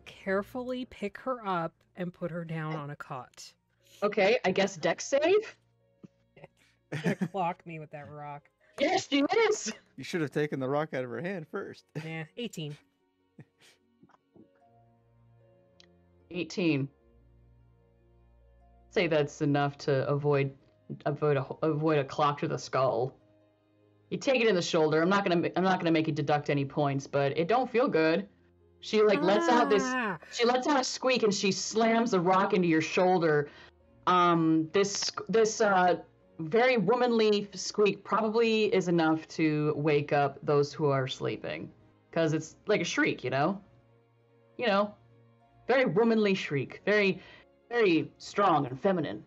carefully pick her up and put her down on a cot. Okay, I guess deck save? Gonna clock me with that rock. Yes, she is! You should have taken the rock out of her hand first. Nah, 18. 18. Say that's enough to avoid a clock to the skull. You take it in the shoulder. I'm not gonna make you deduct any points, but it don't feel good. She lets out this. Ah! She lets out a squeak and she slams the rock into your shoulder. This very womanly squeak probably is enough to wake up those who are sleeping, because it's like a shriek, you know, very womanly shriek, very, very strong and feminine.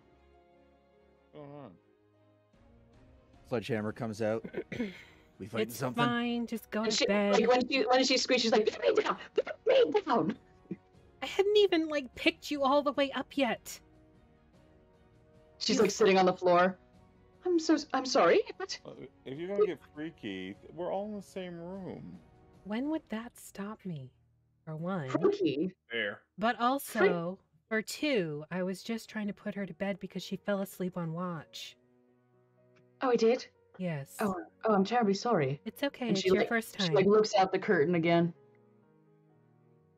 Sledgehammer comes out. We fighting It's something? fine, just go And to she, bed. like when she squeaks, she's like, "Put me down, put me down." I hadn't even picked you all the way up yet. She's like sitting on the floor. I'm sorry, but If you're gonna get freaky, we're all in the same room. When would that stop me? For one. freaky. There. But also, for two, I was just trying to put her to bed because she fell asleep on watch. Oh, I did. Yes. Oh, I'm terribly sorry. It's okay. And It's she, your like- first time. She looks out the curtain again.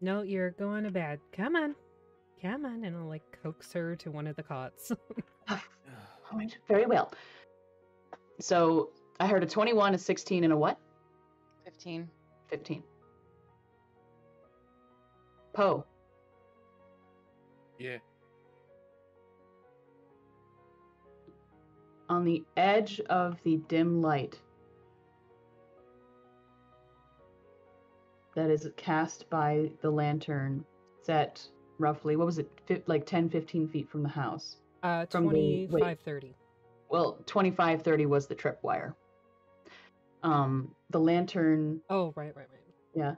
No, you're going to bed. Come on. Come on. And I'll coax her to one of the cots. All right, very well. So I heard a 21, a 16, and a what? 15. 15. Poe. Yeah. On the edge of the dim light that is cast by the lantern set roughly, what was it, 10, 15 feet from the house? From the- 25-30. Well, 25, 30 was the tripwire. The lantern, Oh, right. yeah,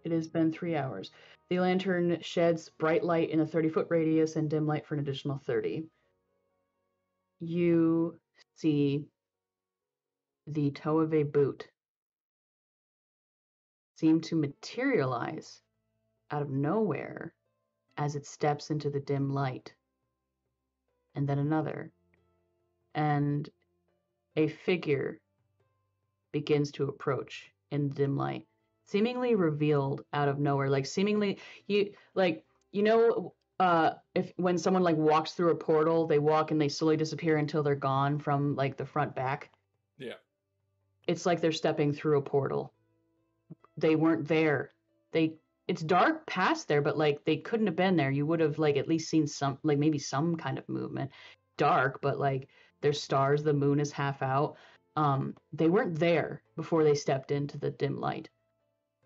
it has been 3 hours. The lantern sheds bright light in a 30-foot radius and dim light for an additional 30. You see the toe of a boot seem to materialize out of nowhere as it steps into the dim light. And then another. And a figure begins to approach in the dim light, seemingly revealed out of nowhere. If when someone walks through a portal, they walk and they slowly disappear until they're gone from the front back. Yeah. It's like they're stepping through a portal. They weren't there. It's dark past there, but they couldn't have been there. You would have at least seen some maybe some kind of movement. Dark, but there's stars, the moon is half out. They weren't there before they stepped into the dim light.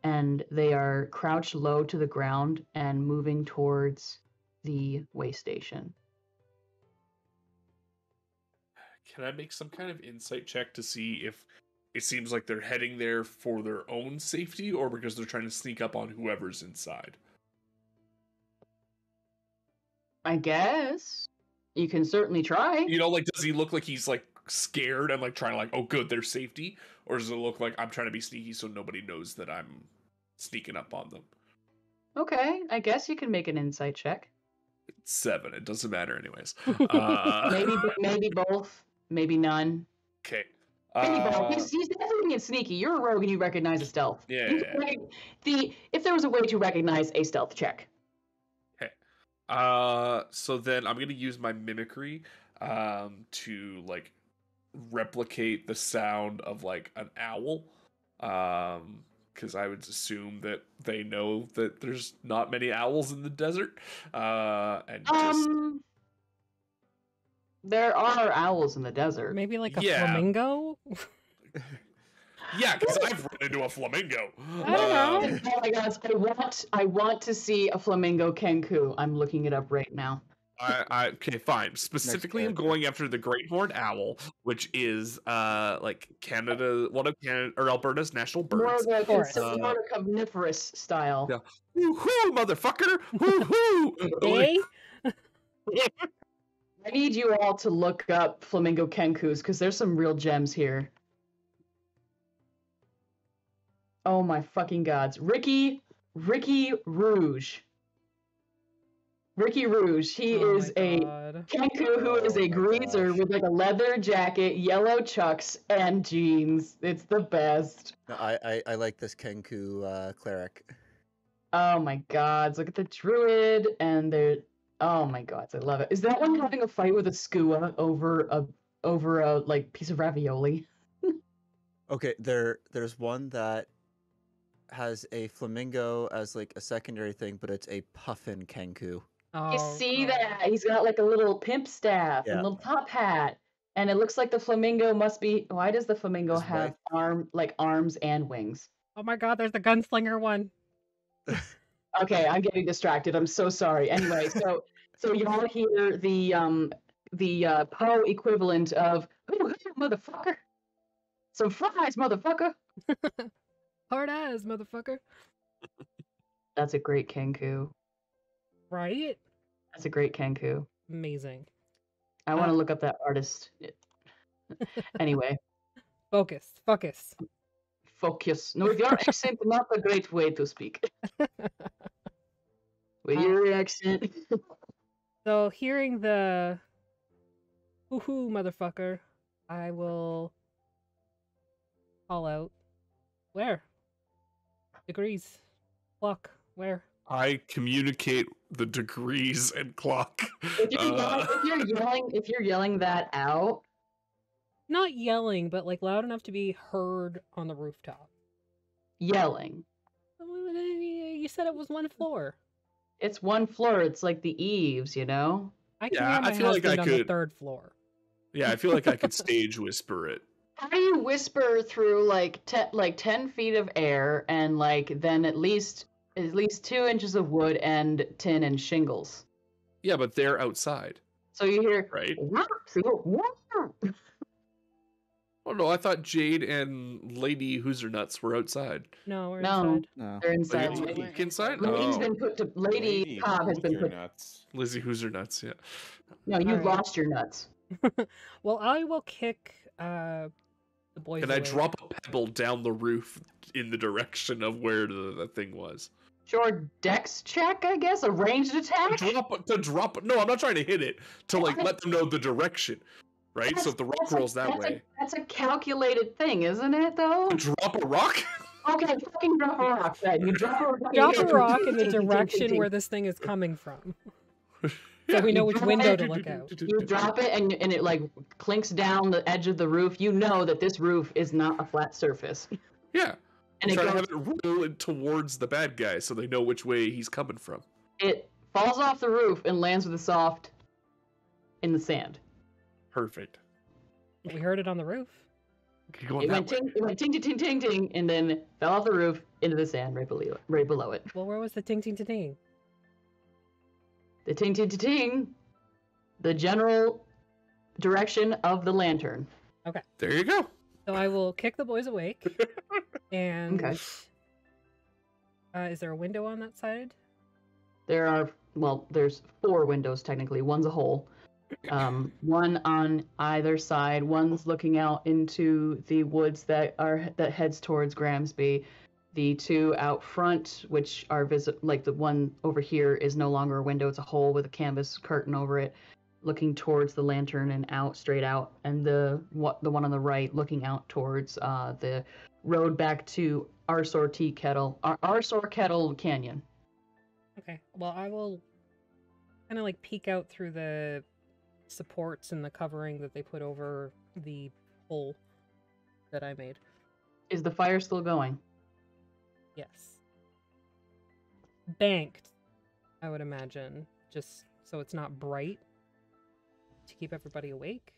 And they are crouched low to the ground and moving towards the way station. Can I make some kind of insight check to see if it seems like they're heading there for their own safety or because they're trying to sneak up on whoever's inside? I guess you can certainly try. Does he look like he's scared and trying to oh good, there's safety? Or does it look like I'm trying to be sneaky so nobody knows that I'm sneaking up on them? Okay, I guess you can make an insight check. 7. It doesn't matter anyways. Maybe both, maybe none. Okay. Baby Bob, he's definitely being sneaky. You're a rogue and you recognize a stealth. Yeah. If there was a way to recognize a stealth check. Okay. So then I'm gonna use my mimicry, to like replicate the sound of like an owl, because I would assume that they know that there's not many owls in the desert, and just There are owls in the desert. Maybe like a Yeah. flamingo? yeah, because I've run into a flamingo. I don't know. Oh my god, I want to see a flamingo kenku. I'm looking it up right now. Okay, fine. Specifically, I'm going after the great horned owl, which is like one of Canada or Alberta's national More birds. of a course. more carnivorous style. Yeah. Woohoo, motherfucker! Woohoo! Eh? I need you all to look up flamingo kenkus because there's some real gems here. Oh my fucking gods. Ricky Rouge. Ricky Rouge. He Oh is my a God. kenku who is Oh a my greaser gosh. with like a leather jacket, yellow chucks, and jeans. It's the best. No, I like this Kenku cleric. Oh my gods. Look at the druid and they're oh my gods, I love it. Is that one having a fight with a skua over a like piece of ravioli? Okay, there's one that has a flamingo as like a secondary thing, but it's a puffin Kenku. Oh, You see God. that? He's got like a little pimp staff and Yeah. a little top hat. And it looks like the flamingo must be why does the flamingo His have wife. arms and wings? Oh my God, there's the gunslinger one. Okay, I'm getting distracted. I'm so sorry. Anyway, so y'all hear the Poe equivalent of "Hoo, hoo, motherfucker. Some fries, motherfucker. Hard ass, motherfucker. That's a great Kenku. Right? That's a great Kenku. Amazing. I want to look up that artist. Anyway, Focus. Focus. focus. No, with your accent, not a great way to speak. With your accent. So hearing the woohoo motherfucker, I will call out. Where? Degrees. Clock. Where? I communicate the degrees and clock. If you're yelling that out, Not yelling, but like loud enough to be heard on the rooftop. yelling. You said it was one floor. It's one floor. It's like the eaves, you know? I can Yeah, hear my I feel like husband I on the could- third floor. Yeah, I feel like I could stage whisper it. How do you whisper through like 10 feet of air and like then at least 2 inches of wood and tin and shingles? Yeah, but they're outside, So you hear right? "Whoop." Oh no, I thought Jade and Lady Nuts were outside. No, we're No. inside. No. They're Oh, inside. you peek inside? Lady's Oh, been put to Lady Cobb has been You're put. nuts. Lizzie Nuts, yeah. No, you Alright. lost your nuts. Well, I will kick the boys Can I away. drop a pebble down the roof in the direction of where the thing was? Sure, dex check, I guess, a ranged attack. Drop it. No, I'm not trying to hit it. To like let them know the direction, right? So if the rock rolls that way. That's a calculated thing, isn't it? Though. Drop a rock? Okay, fucking drop a rock. Then you drop a rock. Drop a rock in the direction where this thing is coming from. So we know which window to look out. You drop it and it like clinks down the edge of the roof. You know that this roof is not a flat surface. Yeah. And I'm it trying to goes, have it roll it towards the bad guy so they know which way he's coming from. it falls off the roof and lands with a soft in the sand. Perfect. We heard it on the roof. Keep going It that went way. ting, it went ting, ting, ting, ting, ting, and then fell off the roof into the sand right below it. Well, where was the ting ting ting ting? The ting, ting, ting, ting, the general direction of the lantern. There you go. So I will kick the boys awake. And Okay. Is there a window on that side? There's 4 windows technically. One's a hole. One on either side. One's looking out into the woods that heads towards Gramsby. The 2 out front, which are like the one over here, is no longer a window; it's a hole with a canvas curtain over it. looking towards the lantern and out, straight out, and the one on the right looking out towards the road back to Arsor Kettle Canyon. Okay. Well, I will kind of like peek out through the supports and the covering that they put over the hole that I made. Is the fire still going? Yes. Banked, I would imagine, just so it's not bright to keep everybody awake.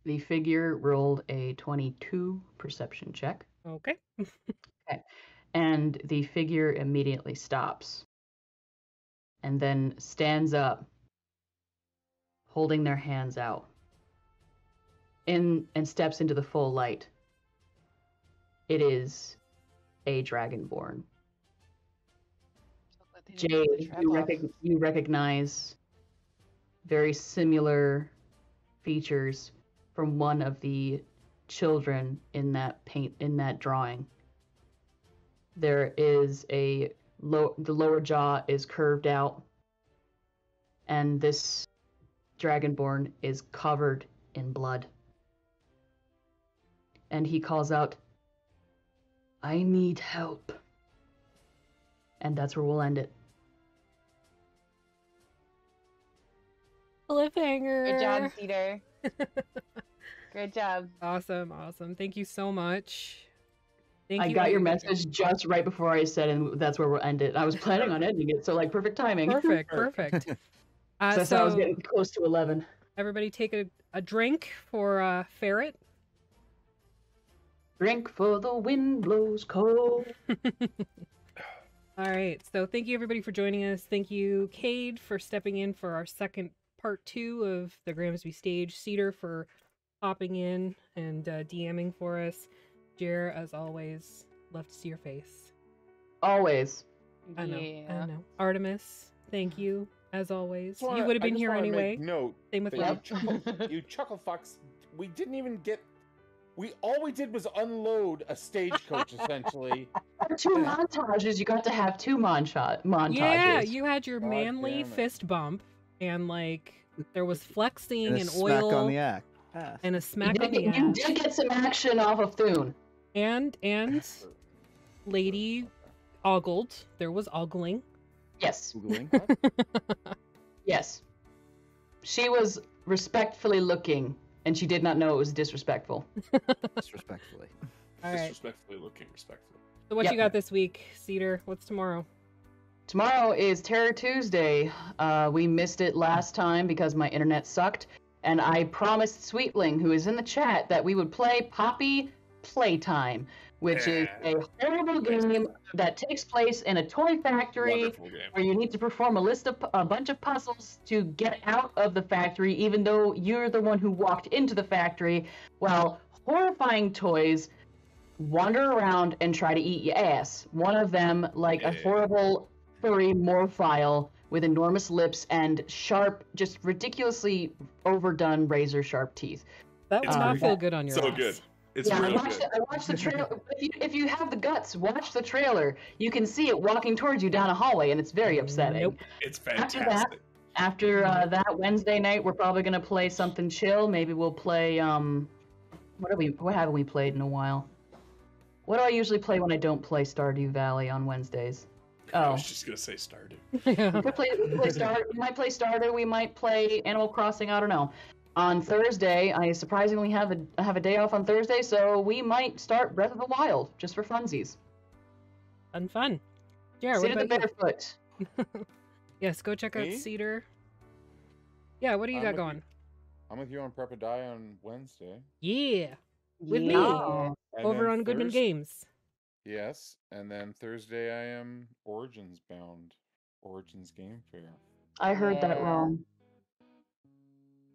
The figure rolled a 22 perception check. Okay. And the figure immediately stops and then stands up, holding their hands out, and steps into the full light. It is a dragonborn. Jade, you recognize very similar features from one of the children in that drawing. There is the lower jaw is curved out, and this dragonborn is covered in blood. And he calls out, "I need help." And that's where we'll end it. Cliffhanger. Good job, Cedar. Good job. Awesome, awesome. Thank you so much. I got your message just right before I said, and that's where we'll end it. I was planning on ending it, so like perfect timing. Perfect, perfect. So I was getting close to 11. Everybody take a drink for Ferret. Drink for the wind blows cold. All right, so thank you everybody for joining us. Thank you, Cade, for stepping in for our second part 2 of the Gramsby stage. Cedar for popping in and DMing for us. Jer, as always, love to see your face. Always. I know, Yeah. I know. Artemis, thank you, as always. You would have been here anyway. Note Same with that Rob. you chuckle fucks. We didn't even get. All we did was unload a stagecoach, essentially. For 2 montages, you got to have 2 montages. Yeah, you had your God manly damn it. fist bump, and like there was flexing And a and smack oil on the act. Pass. and a smack on the You ass. did get some action off of Thuun. And Lady ogled. There was ogling. Yes. Googling. Yes. She was respectfully looking, and she did not know it was disrespectful. Disrespectfully. All right. Disrespectfully looking respectfully. So what Yep. you got this week, Cedar? What's tomorrow? Tomorrow is Terror Tuesday. We missed it last time because my internet sucked, and I promised Sweetling, who is in the chat, that we would play Poppy Playtime, which is a horrible game that takes place in a toy factory Wonderful game. where you need to perform a bunch of puzzles to get out of the factory, even though you're the one who walked into the factory, while horrifying toys wander around and try to eat your ass. One of them, like a horrible furry morphile with enormous lips and sharp, just ridiculously overdone razor sharp teeth. That would It's not pretty feel good on your So ass. good. It's Yeah, real I good. watched the trailer. If you have the guts, watch the trailer. You can see it walking towards you down a hallway, and it's very upsetting. Nope. It's After fantastic. that Wednesday night, we're probably gonna play something chill. Maybe we'll play what haven't we played in a while? What do I usually play when I don't play Stardew Valley on Wednesdays? I Oh, was just gonna say Stardew. we might play Stardew. We might play Animal Crossing. I don't know. On Thursday, I surprisingly have a day off on Thursday, so we might start Breath of the Wild just for funsies. Fun. Yeah, what Sit at the about you? barefoot. Yes, go check out Me? Cedar. Yeah, what do you I'm got with going? I'm with you on Prep or Die on Wednesday. Yeah, with me. Yeah. And over then on Goodman Thurs- Games. Yes, and then Thursday I am Origins bound. Origins Game Fair. I heard that Yeah. wrong.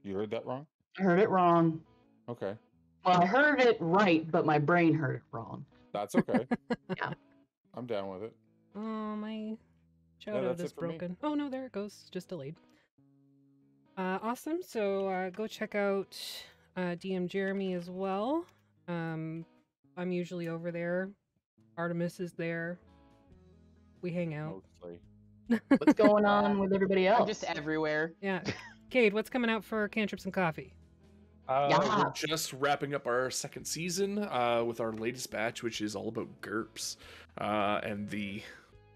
You heard that wrong? I heard it wrong. Okay, Well, I heard it right, but my brain heard it wrong. that's okay. Yeah. I'm down with it. Oh, my shout out that's is it for me. broken. Oh no, there it goes. Just delayed. Awesome. So go check out DM Jeremy as well. I'm usually over there. Artemis is there. We hang out. Mostly. What's going on with everybody else? I'm just everywhere. Yeah. Cade, what's coming out for Cantrips and Coffee? Yeah. We're just wrapping up our second season with our latest batch, which is all about GURPS and the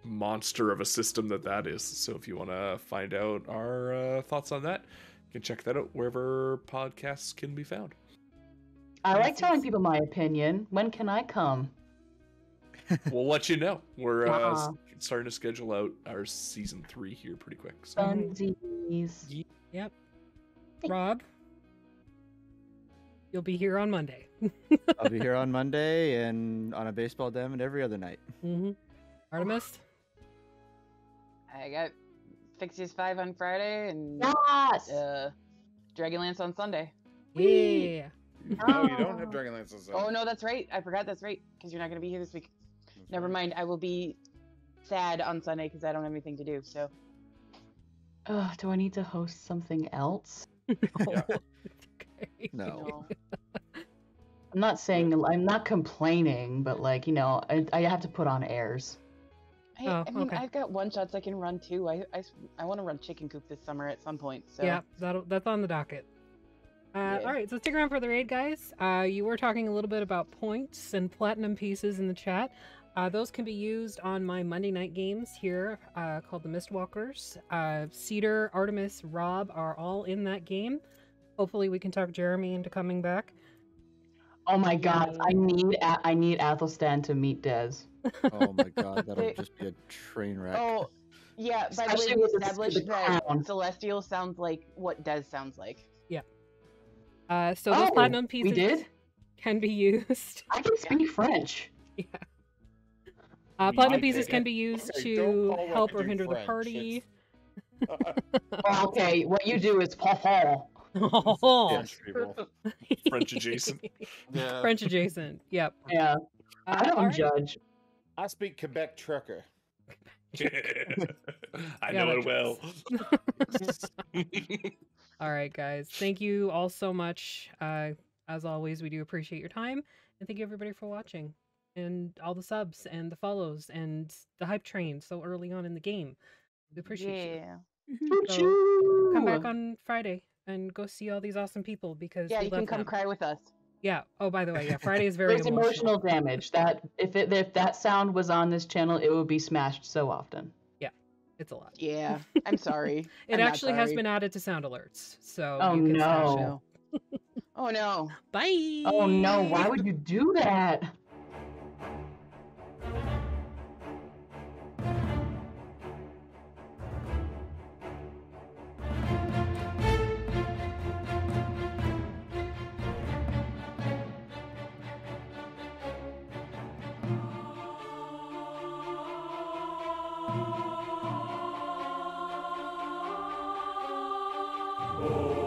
monster of a system that is. So if you want to find out our thoughts on that, you can check that out wherever podcasts can be found. I like telling people my opinion. When can I come? We'll let you know. We're Yeah. starting to schedule out our season 3 here pretty quick. So. Funsies. Yep. Rob, you'll be here on Monday. I'll be here on Monday and on a baseball diamond every other night. Mm-hmm. Artemis? I got Fixies 5 on Friday and Yes. Dragonlance on Sunday. Yeah. No, you don't have Dragonlance on Sunday. Oh no, that's right. I forgot that's right because you're not going to be here this week. Never mind. I will be sad on Sunday because I don't have anything to do. So. Do I need to host something else? Yeah. Okay. No. I'm not saying I'm not complaining, but like I have to put on airs. Oh, I mean, okay. I've got one shots I can run too. I want to run Chicken Coop this summer at some point. So. Yeah, that's on the docket. Yeah. All right, so stick around for the raid, guys. You were talking a little bit about points and platinum pieces in the chat. Those can be used on my Monday night games here called the Mistwalkers. Cedar, Artemis, Rob are all in that game. Hopefully we can talk Jeremy into coming back. Oh my god, I need Athelstan to meet Dez. Oh my god, that'll just be a train wreck. Oh, yeah. By the way, Especially we with the established that crown. Celestial sounds like what Des sounds like. So those platinum we pieces did? can be used. I can speak French. Yeah. Platinum might pieces take can it. be used Okay, don't to call what help I or do hinder the French. party. Well, okay, what you do is paw. French people. French adjacent. Yeah. French adjacent. Yep. Yeah, I don't all right. judge. I speak Quebec trucker. I Yeah, know that it well. All right, guys. Thank you all so much. As always, we do appreciate your time. And thank you, everybody, for watching. And all the subs and the follows and the hype train so early on in the game. We appreciate you. So come back on Friday and go see all these awesome people because Yeah, we you love can come them. cry with us. Yeah. Oh, by the way, yeah, Friday is very There's emotional damage. That if that sound was on this channel, it would be smashed so often. It's a lot. Yeah, I'm sorry. It I'm not actually has sorry. been added to sound alerts. So Oh, you can smash it. no. Oh no. Bye. Oh no! Why would you do that? Oh.